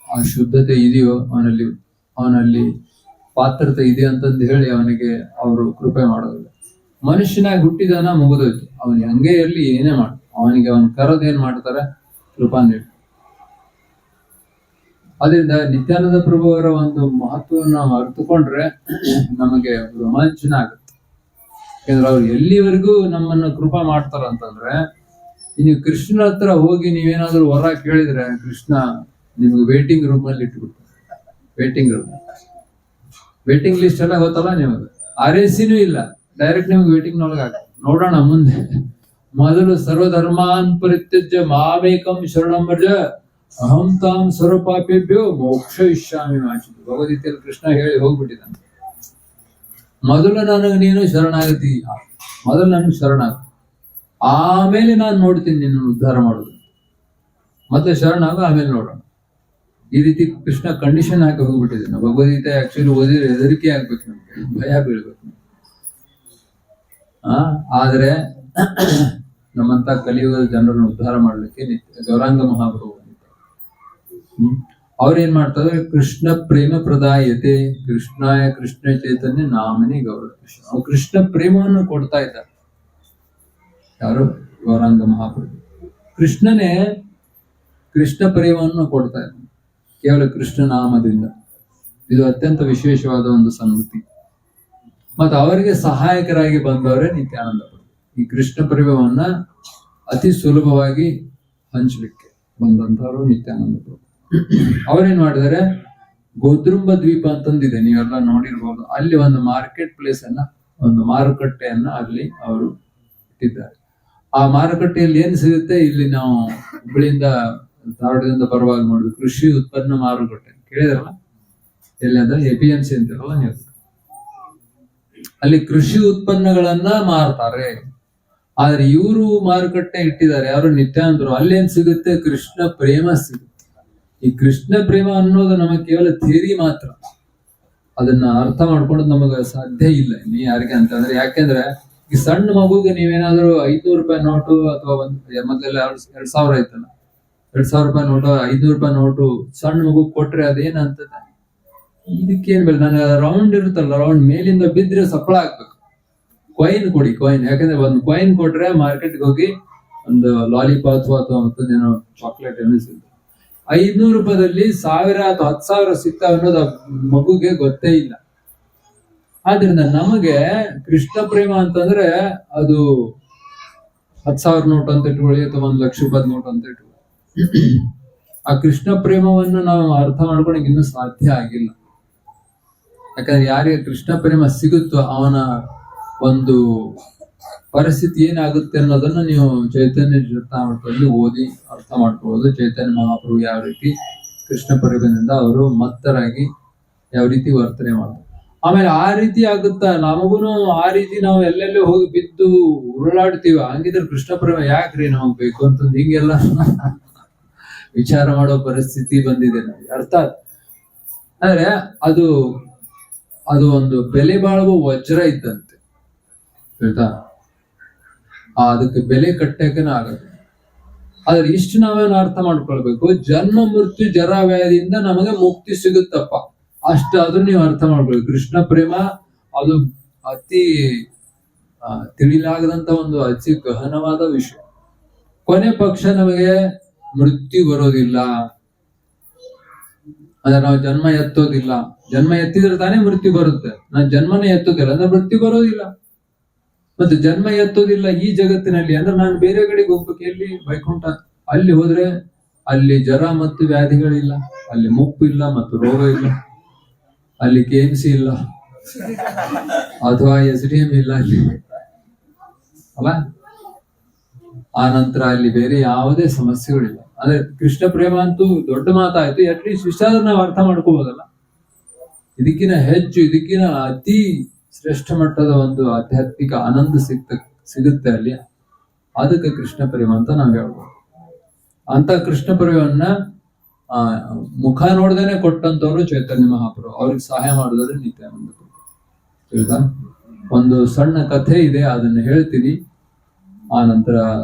ಆ ಶುದ್ಧತೆ ಇದೆಯೋ, ಅವನಲ್ಲಿ ಪಾತ್ರತೆ ಇದೆ ಅಂತಂದು ಹೇಳಿ ಅವನಿಗೆ ಅವರು ಕೃಪೆ ಮಾಡೋದಿಲ್ಲ. ಮನುಷ್ಯನಾಗಿ ಹುಟ್ಟಿದಾನ, ಮುಗಿದೋಯ್ತು. ಅವನಿಗೆ ಹಂಗೆ ಇರ್ಲಿ, ಏನೇ ಮಾಡ, ಅವನಿಗೆ ಅವನ್ ಕರೆದು ಏನ್ ಮಾಡ್ತಾರೆ? ಕೃಪಾ ನೀಡಿ. ಅದರಿಂದ ನಿತ್ಯಾನಂದ ಪ್ರಭು ಅವರ ಒಂದು ಮಹತ್ವವನ್ನು ನಾವು ಅರ್ಥಕೊಂಡ್ರೆ ನಮಗೆ ರೋಮಾಂಚನ ಆಗುತ್ತೆ. ಯಾಕಂದ್ರೆ ಅವ್ರು ಎಲ್ಲಿವರೆಗೂ ನಮ್ಮನ್ನ ಕೃಪಾ ಮಾಡ್ತಾರ ಅಂತಂದ್ರೆ, ನೀವು ಕೃಷ್ಣನ ಹತ್ರ ಹೋಗಿ ನೀವೇನಾದ್ರೂ ವರ ಕೇಳಿದ್ರೆ ಕೃಷ್ಣ ನಿಮ್ಗೆ ವೇಟಿಂಗ್ ರೂಮ್ ಅಲ್ಲಿ ಇಟ್ಬಿಟ್ಟು, ವೇಟಿಂಗ್ ಲಿಸ್ಟ್ ಎಲ್ಲ ಗೊತ್ತಲ್ಲ ನಿಮಗೆ. RACನೂ ಇಲ್ಲ, ಡೈರೆಕ್ಟ್ ನಿಮ್ಗೆ ವೇಟಿಂಗ್ ನೊಳಗ ನೋಡೋಣ ಮುಂದೆ. ಮೊದಲು ಸರ್ವಧರ್ಮಾನ್ ಪರಿತ್ಯಜ್ಯ ಮಾಮೇಕಂ ಶರಣಂ ವ್ರಜ ಅಹಂ ತಾಂ ಸರ್ವಪಾಪೇಭ್ಯೋ ಮೋಕ್ಷ ಇಷ್ಯಾಮಿ ಮಾಚಿತು. ಭಗವದ್ಗೀತೆಯಲ್ಲಿ ಕೃಷ್ಣ ಹೇಳಿ ಹೋಗ್ಬಿಟ್ಟಿದ್ದಾನೆ. ಮೊದಲು ನನಗೆ ನೀನು ಶರಣಾಗತಿ, ಮೊದಲು ನನಗೆ ಶರಣಾಗ, ಆಮೇಲೆ ನಾನು ನೋಡ್ತೀನಿ ನಿನ್ನ ಉದ್ಧಾರ ಮಾಡೋದು. ಮತ್ತೆ ಶರಣಾಗ, ಆಮೇಲೆ ನೋಡೋಣ. ಈ ರೀತಿ ಕೃಷ್ಣ ಕಂಡೀಷನ್ ಹಾಕಿ ಹೋಗ್ಬಿಟ್ಟಿದ್ದಾನೆ. ಭಗವದ್ಗೀತೆ ಆಕ್ಚುಲಿ ಓದಿದ್ರೆ ಹೆದರಿಕೆ ಆಗ್ಬೇಕು, ನಮ್ಗೆ ಭಯ ಬೀಳ್ಬೇಕು. ಆದ್ರೆ ನಮ್ಮಂತ ಕಲಿಯುಗದ ಜನರನ್ನು ಉದ್ಧಾರ ಮಾಡ್ಲಿಕ್ಕೆ ಗೌರಾಂಗ ಮಹಾಪ್ರಭು ಅವ್ರೇನ್ ಮಾಡ್ತಾರೆ? ಕೃಷ್ಣ ಪ್ರೇಮ ಪ್ರದಾಯತೆ ಕೃಷ್ಣಾಯ ಕೃಷ್ಣ ಚೈತನ್ಯ ನಾಮನೇ ಗೌರ ಕೃಷ್ಣ. ಅವ್ರು ಕೃಷ್ಣ ಪ್ರೇಮವನ್ನು ಕೊಡ್ತಾ ಇದ್ದಾರೆ. ಯಾರು? ಗೌರಾಂಗ ಮಹಾಪ್ರಭು. ಕೃಷ್ಣನೇ ಕೃಷ್ಣ ಪ್ರೇಮವನ್ನು ಕೊಡ್ತಾ ಇದ್ದಾನೆ ಕೇವಲ ಕೃಷ್ಣ ನಾಮದಿಂದ. ಇದು ಅತ್ಯಂತ ವಿಶೇಷವಾದ ಒಂದು ಸಂಗತಿ. ಮತ್ತು ಅವರಿಗೆ ಸಹಾಯಕರಾಗಿ ಬಂದವರೇ ನಿತ್ಯಾನಂದ ಪ್ರಭು. ಈ ಕೃಷ್ಣ ಪ್ರೇಮವನ್ನ ಅತಿ ಸುಲಭವಾಗಿ ಹಂಚಲಿಕ್ಕೆ ಬಂದಂತವರು ನಿತ್ಯಾನಂದ ಪ್ರಭು. ಅವ್ರೇನ್ ಮಾಡಿದಾರೆ? ಗೋದ್ರುಂಬ ದ್ವೀಪ ಅಂತಂದಿದೆ, ನೀವೆಲ್ಲ ನೋಡಿರ್ಬೋದು. ಅಲ್ಲಿ ಒಂದು ಮಾರ್ಕೆಟ್ ಪ್ಲೇಸ್ ಅನ್ನ, ಒಂದು ಮಾರುಕಟ್ಟೆಯನ್ನ ಅಲ್ಲಿ ಅವರು ಇಟ್ಟಿದ್ದಾರೆ. ಆ ಮಾರುಕಟ್ಟೆಯಲ್ಲಿ ಏನ್ ಸಿಗುತ್ತೆ? ಇಲ್ಲಿ ನಾವು ಹುಬ್ಬಳ್ಳಿಯಿಂದ ಧಾರವಾಡದಿಂದ ಬರುವಾಗ ನೋಡಿದ್ವಿ, ಕೃಷಿ ಉತ್ಪನ್ನ ಮಾರುಕಟ್ಟೆ ಕೇಳಿದ್ರಲ್ಲ, ಎಲ್ಲಿ ಅಂದ್ರೆ APMC ಅಂತಿರಲ್ಲ ನೀವು. ಅಲ್ಲಿ ಕೃಷಿ ಉತ್ಪನ್ನಗಳನ್ನ ಮಾರ್ತಾರೆ. ಆದ್ರೆ ಇವರು ಮಾರುಕಟ್ಟೆ ಇಟ್ಟಿದ್ದಾರೆ, ಯಾರು ನಿತ್ಯಾನಂದರು. ಅಲ್ಲೇನ್ ಸಿಗುತ್ತೆ? ಕೃಷ್ಣ ಪ್ರೇಮ ಸಿಗುತ್ತೆ. ಈ ಕೃಷ್ಣ ಪ್ರೇಮ ಅನ್ನೋದು ನಮಗೆ ಕೇವಲ ಥಿಯರಿ ಮಾತ್ರ, ಅದನ್ನ ಅರ್ಥ ಮಾಡ್ಕೊಂಡು ನಮಗ ಸಾಧ್ಯ ಇಲ್ಲ ನೀ ಯಾರಿಗೆ ಅಂತಂದ್ರೆ. ಯಾಕೆಂದ್ರೆ ಈ ಸಣ್ಣ ಮಗುಗೆ ನೀವೇನಾದ್ರೂ 500 ರೂಪಾಯಿ ನೋಟು ಅಥವಾ ಮೊದಲೆಲ್ಲ 2000 ಆಯ್ತಲ್ಲ, 2000 ರೂಪಾಯಿ ನೋಟು, 500 ರೂಪಾಯಿ ನೋಟು ಸಣ್ಣ ಮಗು ಕೊಟ್ರೆ ಅದೇನಂತದ? ಇದಕ್ಕೇನ್ ಬೇಡ, ನನಗೆ ರೌಂಡ್ ಇರುತ್ತಲ್ಲ, ರೌಂಡ್ ಮೇಲಿಂದ ಬಿದ್ರೆ ಸಫಳ ಆಗ್ಬೇಕು. ಕಾಯಿನ್ ಕೊಡಿ, ಕಾಯಿನ್. ಯಾಕಂದ್ರೆ ಒಂದು ಕಾಯಿನ್ ಕೊಟ್ರೆ ಮಾರ್ಕೆಟ್ಗೆ ಹೋಗಿ ಒಂದು ಲಾಲಿಪಾಪ್ ಅಥವಾ ಮತ್ತೊಂದೇನೋ ಚಾಕ್ಲೇಟ್ ಏನೋ ಸಿಗುತ್ತೆ. 500 ರೂಪಾಯಿದಲ್ಲಿ 1000 ಅಥವಾ 10,000 ಸಿಗ್ತಾವ ಅನ್ನೋದು ಮಗುಗೆ ಗೊತ್ತೇ ಇಲ್ಲ. ಆದ್ರಿಂದ ನಮಗೆ ಕೃಷ್ಣ ಪ್ರೇಮ ಅಂತಂದ್ರೆ ಅದು 10,000 ನೋಟ್ ಅಂತ ಇಟ್ಕೊಳ್ಳಿ ಅಥವಾ 1,00,000 ರೂಪಾಯಿ ನೋಟ್ ಅಂತ ಇಟ್ಕೊಳ್ಳಿ. ಆ ಕೃಷ್ಣ ಪ್ರೇಮವನ್ನು ನಾವು ಅರ್ಥ ಮಾಡ್ಕೊಳಕ್ ಇನ್ನೂ ಸಾಧ್ಯ ಆಗಿಲ್ಲ. ಯಾಕಂದ್ರೆ ಯಾರಿಗೆ ಕೃಷ್ಣ ಪ್ರೇಮ ಸಿಗುತ್ತೋ ಅವನ ಒಂದು ಪರಿಸ್ಥಿತಿ ಏನಾಗುತ್ತೆ ಅನ್ನೋದನ್ನ ನೀವು ಚೈತನ್ಯ ಚರಿತಾಮೃತದಲ್ಲಿ ಓದಿ ಅರ್ಥ ಮಾಡ್ಕೊಳ್ಳೋದು. ಚೈತನ್ಯ ಮಹಾಪ್ರಭು ಯಾವ ರೀತಿ ಕೃಷ್ಣ ಪ್ರೇಮದಿಂದ ಅವರು ಮತ್ತರಾಗಿ ಯಾವ ರೀತಿ ವರ್ತನೆ ಮಾಡ್ತಾರೆ. ಆಮೇಲೆ ಆ ರೀತಿ ಆಗುತ್ತಾ ನಮಗೂನು ಆ ರೀತಿ ನಾವು ಎಲ್ಲೆಲ್ಲೋ ಹೋಗಿ ಬಿದ್ದು ಉರುಳಾಡ್ತೀವ. ಹಂಗಿದ್ರೆ ಕೃಷ್ಣ ಪ್ರೇಮ ಯಾಕ್ರಿ ನಮಗ್ ಬೇಕು ಅಂತಂದು ಹಿಂಗೆಲ್ಲ ವಿಚಾರ ಮಾಡೋ ಪರಿಸ್ಥಿತಿ ಬಂದಿದೆ ನಮಗೆ. ಅರ್ಥಾತ್ ಅಂದ್ರೆ ಅದು ಒಂದು ಬೆಲೆ ಬಾಳುವ ವಜ್ರ ಇದ್ದಂತೆ, ಹೇಳ್ತಾ ಅದಕ್ಕೆ ಬೆಲೆ ಕಟ್ಟಕನ ಆಗತ್ತೆ. ಆದ್ರೆ ಇಷ್ಟು ನಾವೇನು ಅರ್ಥ ಮಾಡ್ಕೊಳ್ಬೇಕು, ಜನ್ಮ ಮೃತ್ಯು ಜರ ವ್ಯಾಧಿಯಿಂದ ನಮಗೆ ಮುಕ್ತಿ ಸಿಗುತ್ತಪ್ಪ, ಅಷ್ಟಾದ್ರೂ ನೀವು ಅರ್ಥ ಮಾಡ್ಕೊಳ್ಬೇಕು. ಕೃಷ್ಣ ಪ್ರೇಮ ಅದು ಅತಿ ತಿಳಿಲಾಗದಂತ ಒಂದು ಅತಿ ಗಹನವಾದ ವಿಷಯ. ಕೊನೆ ಪಕ್ಷ ನಮಗೆ ಮೃತ್ಯು ಬರೋದಿಲ್ಲ, ಅಂದ್ರೆ ನಾವು ಜನ್ಮ ಎತ್ತೋದಿಲ್ಲ. ಜನ್ಮ ಎತ್ತಿದ್ರೆ ತಾನೇ ಮೃತ್ಯು ಬರುತ್ತೆ. ನಾವು ಜನ್ಮನೇ ಎತ್ತೋದಿಲ್ಲ ಅಂದ್ರೆ ಮೃತ್ಯು ಬರೋದಿಲ್ಲ. ಮತ್ತೆ ಜನ್ಮ ಎತ್ತೋದಿಲ್ಲ ಈ ಜಗತ್ತಿನಲ್ಲಿ ಅಂದ್ರೆ ನಾನು ಬೇರೆ ಕಡೆಗೆ ಹೋಗ್ಬೇಕು. ಎಲ್ಲಿ? ವೈಕುಂಠ. ಅಲ್ಲಿ ಹೋದ್ರೆ ಅಲ್ಲಿ ಜರ ಮತ್ತು ವ್ಯಾಧಿಗಳಿಲ್ಲ, ಅಲ್ಲಿ ಮುಪ್ಪು ಇಲ್ಲ ಮತ್ತು ರೋಗ ಇಲ್ಲ, ಅಲ್ಲಿ KMC ಇಲ್ಲ ಅಥವಾ SDM ಇಲ್ಲ ಅಲ್ಲಿ ಅಲ್ಲ. ಆ ನಂತರ ಅಲ್ಲಿ ಬೇರೆ ಯಾವುದೇ ಸಮಸ್ಯೆಗಳಿಲ್ಲ. ಅಂದ್ರೆ ಕೃಷ್ಣ ಪ್ರೇಮ ಅಂತೂ ದೊಡ್ಡ ಮಾತಾಯ್ತು. ಅಟ್ಲೀಸ್ಟ್ ಇಷ್ಟಾದ್ರೂ ನಾವು ಅರ್ಥ ಮಾಡ್ಕೋಬಹುದಲ್ಲ. ಇದಕ್ಕಿನ ಹೆಚ್ಚು, ಇದಕ್ಕಿನ ಅತಿ ಶ್ರೇಷ್ಠ ಮಟ್ಟದ ಒಂದು ಆಧ್ಯಾತ್ಮಿಕ ಆನಂದ ಸಿಗುತ್ತೆ ಅಲ್ಲಿ. ಅದಕ್ಕೆ ಕೃಷ್ಣ ಪ್ರೇಮ ಅಂತ ನಾವ್ ಹೇಳ್ಬೋದು. ಅಂತ ಕೃಷ್ಣ ಪ್ರೇಮವನ್ನ ಮುಖ ನೋಡ್ದೇನೆ ಕೊಟ್ಟಂತವ್ರು ಚೈತನ್ಯ ಮಹಾಪ್ರಭು. ಅವ್ರಿಗೆ ಸಹಾಯ ಮಾಡಿದ್ರೆ ನಿತ್ಯಾನಂದ ಹೇಳ್ತಾ. ಒಂದು ಸಣ್ಣ ಕಥೆ ಇದೆ, ಅದನ್ನ ಹೇಳ್ತೀನಿ. ಆ ನಂತರ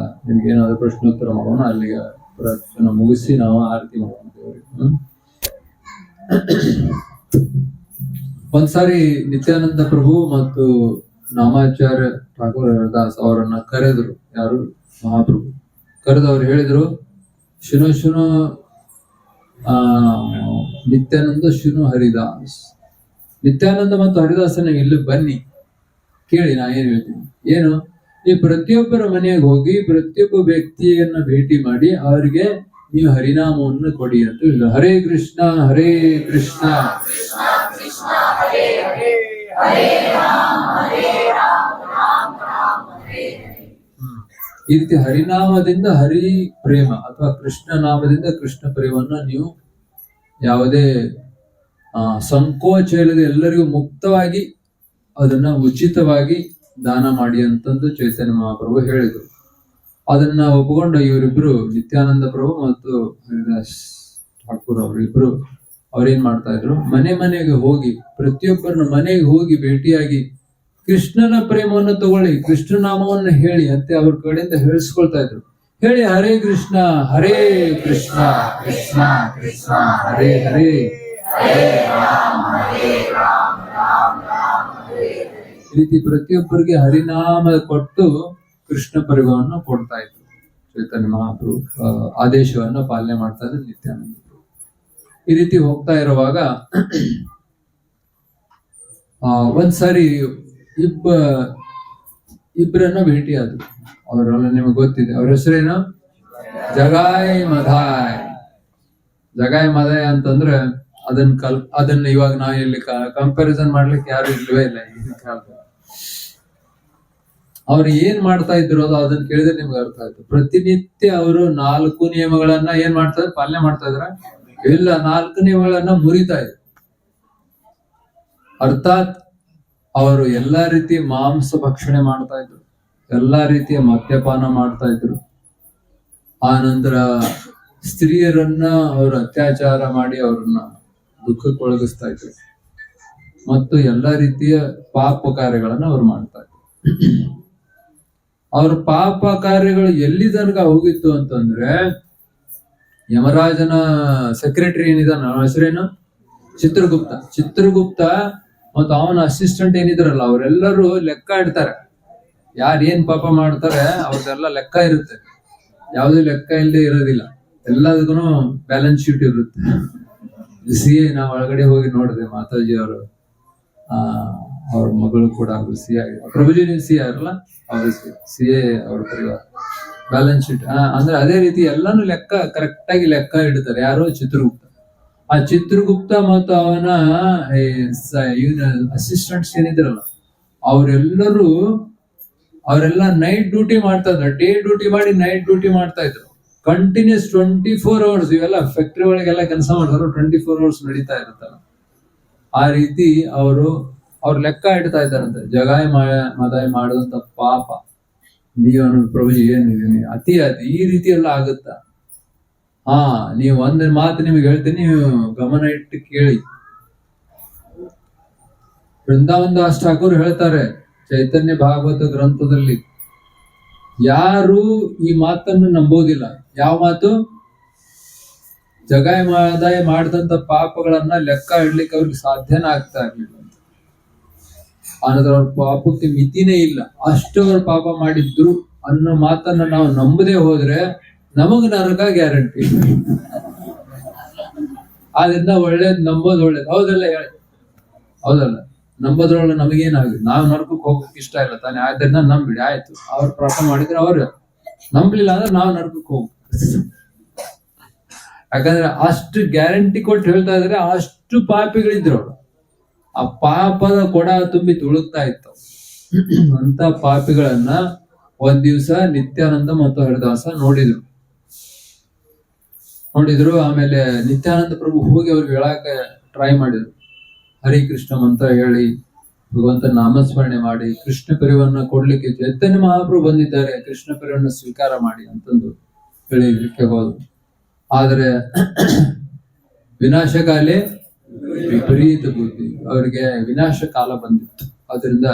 ನಿಮ್ಗೆ ಏನಾದ್ರು ಪ್ರಶ್ನೋತ್ತರ ಮಾಡೋಣ. ಅಲ್ಲಿಗೆ ಪ್ರಶ್ನೆ ಮುಗಿಸಿ ನಾವು ಆರತಿ ಮಾಡೋಣ. ಒಂದ್ಸಾರಿ ನಿತ್ಯಾನಂದ ಪ್ರಭು ಮತ್ತು ನಾಮಾಚಾರ್ಯ ಠಾಕೂರ್ ಹರಿದಾಸ್ ಅವರನ್ನ ಕರೆದ್ರು. ಯಾರು? ಮಹಾಪ್ರಭು ಕರೆದು ಅವ್ರು ಹೇಳಿದ್ರು, ಶುನು ಶುನು ನಿತ್ಯಾನಂದ ಶುನು ಹರಿದಾಸ್. ನಿತ್ಯಾನಂದ ಮತ್ತು ಹರಿದಾಸನ ಇಲ್ಲಿ ಬನ್ನಿ, ಕೇಳಿ ನಾ ಏನ್ ಹೇಳ್ತೀನಿ. ಏನು? ನೀವು ಪ್ರತಿಯೊಬ್ಬರ ಮನೆಗೆ ಹೋಗಿ ಪ್ರತಿಯೊಬ್ಬ ವ್ಯಕ್ತಿಯನ್ನ ಭೇಟಿ ಮಾಡಿ ಅವರಿಗೆ ನೀವು ಹರಿನಾಮವನ್ನು ಕೊಡಿ ಅಂತ ಹೇಳಿದ್ರು. ಹರೇ ಕೃಷ್ಣ ಹರೇ ಕೃಷ್ಣ ಈ ರೀತಿ ಹರಿನಾಮದಿಂದ ಹರಿ ಪ್ರೇಮ ಅಥವಾ ಕೃಷ್ಣ ನಾಮದಿಂದ ಕೃಷ್ಣ ಪ್ರೇಮನ್ನ ನೀವು ಯಾವುದೇ ಸಂಕೋಚ ಇಲ್ಲದೆ ಎಲ್ಲರಿಗೂ ಮುಕ್ತವಾಗಿ ಅದನ್ನ ಉಚಿತವಾಗಿ ದಾನ ಮಾಡಿ ಅಂತಂದು ಚೈತನ್ಯ ಮಹಾಪ್ರಭು ಹೇಳಿದ್ರು. ಅದನ್ನ ಒಪ್ಪಿಕೊಂಡ ಇವರಿಬ್ರು, ನಿತ್ಯಾನಂದ ಪ್ರಭು ಮತ್ತು ಹರಿದಾಸ್ ಠಾಕೂರ್ ಅವರಿಬ್ರು, ಅವ್ರೇನ್ ಮಾಡ್ತಾ ಇದ್ರು, ಮನೆ ಮನೆಗೆ ಹೋಗಿ ಪ್ರತಿಯೊಬ್ಬರನ್ನ ಮನೆಗೆ ಹೋಗಿ ಭೇಟಿಯಾಗಿ ಕೃಷ್ಣನ ಪ್ರೇಮವನ್ನು ತಗೊಳ್ಳಿ, ಕೃಷ್ಣ ನಾಮವನ್ನು ಹೇಳಿ ಅಂತ ಅವ್ರ ಕಡೆಯಿಂದ ಹೇಳಿಸ್ಕೊಳ್ತಾ ಇದ್ರು. ಹೇಳಿ ಹರೇ ಕೃಷ್ಣ ಕೃಷ್ಣ ಕೃಷ್ಣ ಹರೇ ಹರೇ ಹರೇ ರಾಮ ಈ ರೀತಿ ಪ್ರತಿಯೊಬ್ಬರಿಗೆ ಹರಿನಾಮ ಕೊಟ್ಟು ಕೃಷ್ಣ ಪ್ರೇಮವನ್ನು ಕೊಡ್ತಾ ಇದ್ರು. ಚೈತನ್ಯ ಮಹಾಪ್ರಭು ಆದೇಶವನ್ನ ಪಾಲನೆ ಮಾಡ್ತಾ ಇದ್ರು ನಿತ್ಯಾನಂದ. ಈ ರೀತಿ ಹೋಗ್ತಾ ಇರುವಾಗ ಒಂದ್ಸಾರಿ ಇಬ್ಬರನ್ನ ಭೇಟಿ ಆದ್ರು. ಅವರೆಲ್ಲ ನಿಮಗೆ ಗೊತ್ತಿದೆ. ಅವ್ರ ಹೆಸರೇನು? ಜಗಾಯ್ ಮಧಾಯ್. ಜಗಾಯ್ ಮಧಾಯ್ ಅಂತಂದ್ರೆ ಅದನ್ನ ಇವಾಗ ನಾ ಇಲ್ಲಿ ಕಂಪ್ಯಾರಿಸನ್ ಮಾಡ್ಲಿಕ್ಕೆ ಯಾರು ಇಲ್ವೇ ಇಲ್ಲ ಈಗಿನ ಕಾಲದಲ್ಲಿ. ಅವ್ರು ಏನ್ ಮಾಡ್ತಾ ಇದ್ರು ಅದನ್ನ ಕೇಳಿದ್ರೆ ನಿಮ್ಗೆ ಅರ್ಥ ಆಯ್ತು. ಪ್ರತಿನಿತ್ಯ ಅವರು 4 ನಿಯಮಗಳನ್ನ ಏನ್ ಮಾಡ್ತಾ ಇದ್ರು? ಪಾಲನೆ ಮಾಡ್ತಾ ಇದ್ರ? ಇಲ್ಲ, 4 ನಿಯಮಗಳನ್ನ ಮುರಿತಾ ಇದ್ರು. ಅರ್ಥಾತ್ ಅವರು ಎಲ್ಲಾ ರೀತಿ ಮಾಂಸ ಭಕ್ಷಣೆ ಮಾಡ್ತಾ ಇದ್ರು, ಎಲ್ಲಾ ರೀತಿಯ ಮದ್ಯಪಾನ ಮಾಡ್ತಾ ಇದ್ರು. ಆ ನಂತರ ಸ್ತ್ರೀಯರನ್ನ ಅವರು ಅತ್ಯಾಚಾರ ಮಾಡಿ ಅವ್ರನ್ನ ದುಃಖಕ್ಕೊಳಗಿಸ್ತಾ ಇದ್ರು ಮತ್ತು ಎಲ್ಲಾ ರೀತಿಯ ಪಾಪ ಕಾರ್ಯಗಳನ್ನ ಅವ್ರು ಮಾಡ್ತಾ ಇದ್ರು. ಅವ್ರ ಪಾಪ ಕಾರ್ಯಗಳು ಎಲ್ಲಿ ತನಕ ಹೋಗಿತ್ತು ಅಂತಂದ್ರೆ, ಯಮರಾಜನ ಸೆಕ್ರೆಟರಿ ಏನಿದಾನ, ಅವನ ಹೆಸರೇನು, ಚಿತ್ರಗುಪ್ತ ಮತ್ತು ಅವನ ಅಸಿಸ್ಟೆಂಟ್ ಏನಿದ್ರಲ್ಲ, ಅವರೆಲ್ಲರೂ ಲೆಕ್ಕ ಇಡ್ತಾರೆ. ಯಾರು ಏನ್ ಪಾಪ ಮಾಡ್ತಾರೆ ಅವ್ರದೆಲ್ಲ ಲೆಕ್ಕ ಇರುತ್ತೆ. ಯಾವ್ದು ಲೆಕ್ಕ ಇಲ್ಲದೆ ಇರೋದಿಲ್ಲ, ಎಲ್ಲದಕ್ಕೂ ಬ್ಯಾಲೆನ್ಸ್ ಶೀಟ್ ಇರುತ್ತೆ. CA ನಾವು ಒಳಗಡೆ ಹೋಗಿ ನೋಡಿದೆ, ಮಾತಾಜಿ ಅವರು ಅವ್ರ ಮಗಳು ಕೂಡ CA ಆಗಿದೆ. ಪ್ರಭುಜಿ CA ಅಲ್ಲ, ಅವ್ರ CA ಅವ್ರ ಪರಿವಾರ ಬ್ಯಾಲೆನ್ಸ್ ಶೀಟ್. ಅಂದ್ರೆ ಅದೇ ರೀತಿ ಎಲ್ಲಾನು ಲೆಕ್ಕ ಕರೆಕ್ಟ್ ಆಗಿ ಲೆಕ್ಕ ಇಡ್ತಾರೆ. ಯಾರು, ಚಿತ್ರಗುಪ್ತ. ಆ ಚಿತ್ರಗುಪ್ತ ಮತ್ತು ಅವನ ಅಸಿಸ್ಟೆಂಟ್ಸ್ ಏನಿದ್ರಲ್ಲ, ಅವರೆಲ್ಲ ನೈಟ್ ಡ್ಯೂಟಿ ಮಾಡ್ತಾ ಇದ್ರು. ಡೇ ಡ್ಯೂಟಿ ಮಾಡಿ ನೈಟ್ ಡ್ಯೂಟಿ ಮಾಡ್ತಾ ಇದ್ರು. Continuous 24 hours. ಇವೆಲ್ಲ ಫ್ಯಾಕ್ಟ್ರಿ ಒಳಗೆಲ್ಲ ಕೆಲಸ ಮಾಡಿದ್ರು, 24 hours ನಡೀತಾ ಇರುತ್ತಲ್ಲ. ಆ ರೀತಿ ಅವ್ರ ಲೆಕ್ಕ ಇಡ್ತಾ ಇದ್ದಾರಂತೆ. ಜಗಾಯ್ ಮದಾಯ್ ಮಾಡಿದಂತ ಪಾಪ ನೀವು ಅನ್ನೋದು ಪ್ರಭುಜಿ ಏನಿದೆ ಅತಿ ಈ ರೀತಿ ಎಲ್ಲ ಆಗುತ್ತಾ? ನೀವು ಒಂದ್ ಮಾತು ನಿಮಗೆ ಹೇಳ್ತೀನಿ, ನೀವು ಗಮನ ಇಟ್ಟು ಕೇಳಿ. ವೃಂದಾವನ್ ದಾಸ್ ಠಾಕೂರ್ ಹೇಳ್ತಾರೆ ಚೈತನ್ಯ ಭಾಗವತ ಗ್ರಂಥದಲ್ಲಿ, ಯಾರು ಈ ಮಾತನ್ನು ನಂಬೋದಿಲ್ಲ. ಯಾವ ಮಾತು? ಜಗಾಯ ಮಾದಾಯ ಮಾಡಿದಂತ ಪಾಪಗಳನ್ನ ಲೆಕ್ಕ ಇಡ್ಲಿಕ್ಕೆ ಅವ್ರಿಗೆ ಸಾಧ್ಯನೇ ಆಗ್ತಾ ಇರ್ಲಿಲ್ಲ. ಆನಂತರ ಅವ್ರ ಪಾಪಕ್ಕೆ ಮಿತಿನೇ ಇಲ್ಲ, ಅಷ್ಟು ಅವ್ರ ಪಾಪ ಮಾಡಿದ್ರು ಅನ್ನೋ ಮಾತನ್ನ ನಾವು ನಂಬದೇ ಹೋದ್ರೆ ನಮಗ್ ನರಕ ಗ್ಯಾರಂಟಿ. ಆದ್ರಿಂದ ಒಳ್ಳೇದ್ ನಂಬೋದು ಒಳ್ಳೇದು. ಹೌದಲ್ಲ? ನಂಬೋದ್ರೊಳಗೆ ನಮಗೇನಾಗುತ್ತೆ? ನಾವು ನರಕಕ್ಕೆ ಹೋಗಕ್ಕೆ ಇಷ್ಟ ಇಲ್ಲ ತಾನೆ, ಆದ್ರಿಂದ ನಂಬಿಡಿ, ಆಯ್ತು. ಅವ್ರ ಪಾಪ ಮಾಡಿದ್ರೆ ಅವ್ರು ನಂಬಲಿಲ್ಲ ಅಂದ್ರೆ ನಾವು ನರಕಕ್ಕೆ ಹೋಗ್ತೀವಿ. ಯಾಕಂದ್ರೆ ಅಷ್ಟು ಗ್ಯಾರಂಟಿ ಕೊಟ್ಟು ಹೇಳ್ತಾ ಇದ್ರೆ, ಅಷ್ಟು ಪಾಪಿಗಳಿದ್ರು ಅವ್ರು. ಆ ಪಾಪದ ಕೊಡ ತುಂಬಿ ತುಳುಕ್ತಾ ಇತ್ತು. ಅಂತ ಪಾಪಿಗಳನ್ನ ಒಂದ್ ದಿವ್ಸ ನಿತ್ಯಾನಂದ ಮತ್ತು ಹರಿದಾಸ ನೋಡಿದ್ರು. ಆಮೇಲೆ ನಿತ್ಯಾನಂದ ಪ್ರಭು ಹೋಗಿ ಅವ್ರಿಗೆ ಹೇಳಕ್ಕೆ ಟ್ರೈ ಮಾಡಿದ್ರು. ಹರಿ ಕೃಷ್ಣ ಮಂತ್ರ ಹೇಳಿ, ಭಗವಂತ ನಾಮಸ್ಮರಣೆ ಮಾಡಿ, ಕೃಷ್ಣ ಪರಿವನ್ನ ಕೊಡ್ಲಿಕ್ಕೆ ಚೈತನ್ಯ ಮಹಾಪ್ರಭು ಬಂದಿದ್ದಾರೆ, ಕೃಷ್ಣ ಪರಿವನ್ನ ಸ್ವೀಕಾರ ಮಾಡಿ ಅಂತಂದು ಹೇಳಿಕ್ಕೆ ಹೋದ್ರು. ಆದ್ರೆ ವಿನಾಶಕಾಲೇ ವಿಪರೀತ ಬುದ್ಧಿ, ಅವರಿಗೆ ವಿನಾಶ ಕಾಲ ಬಂದಿತ್ತು. ಅದರಿಂದ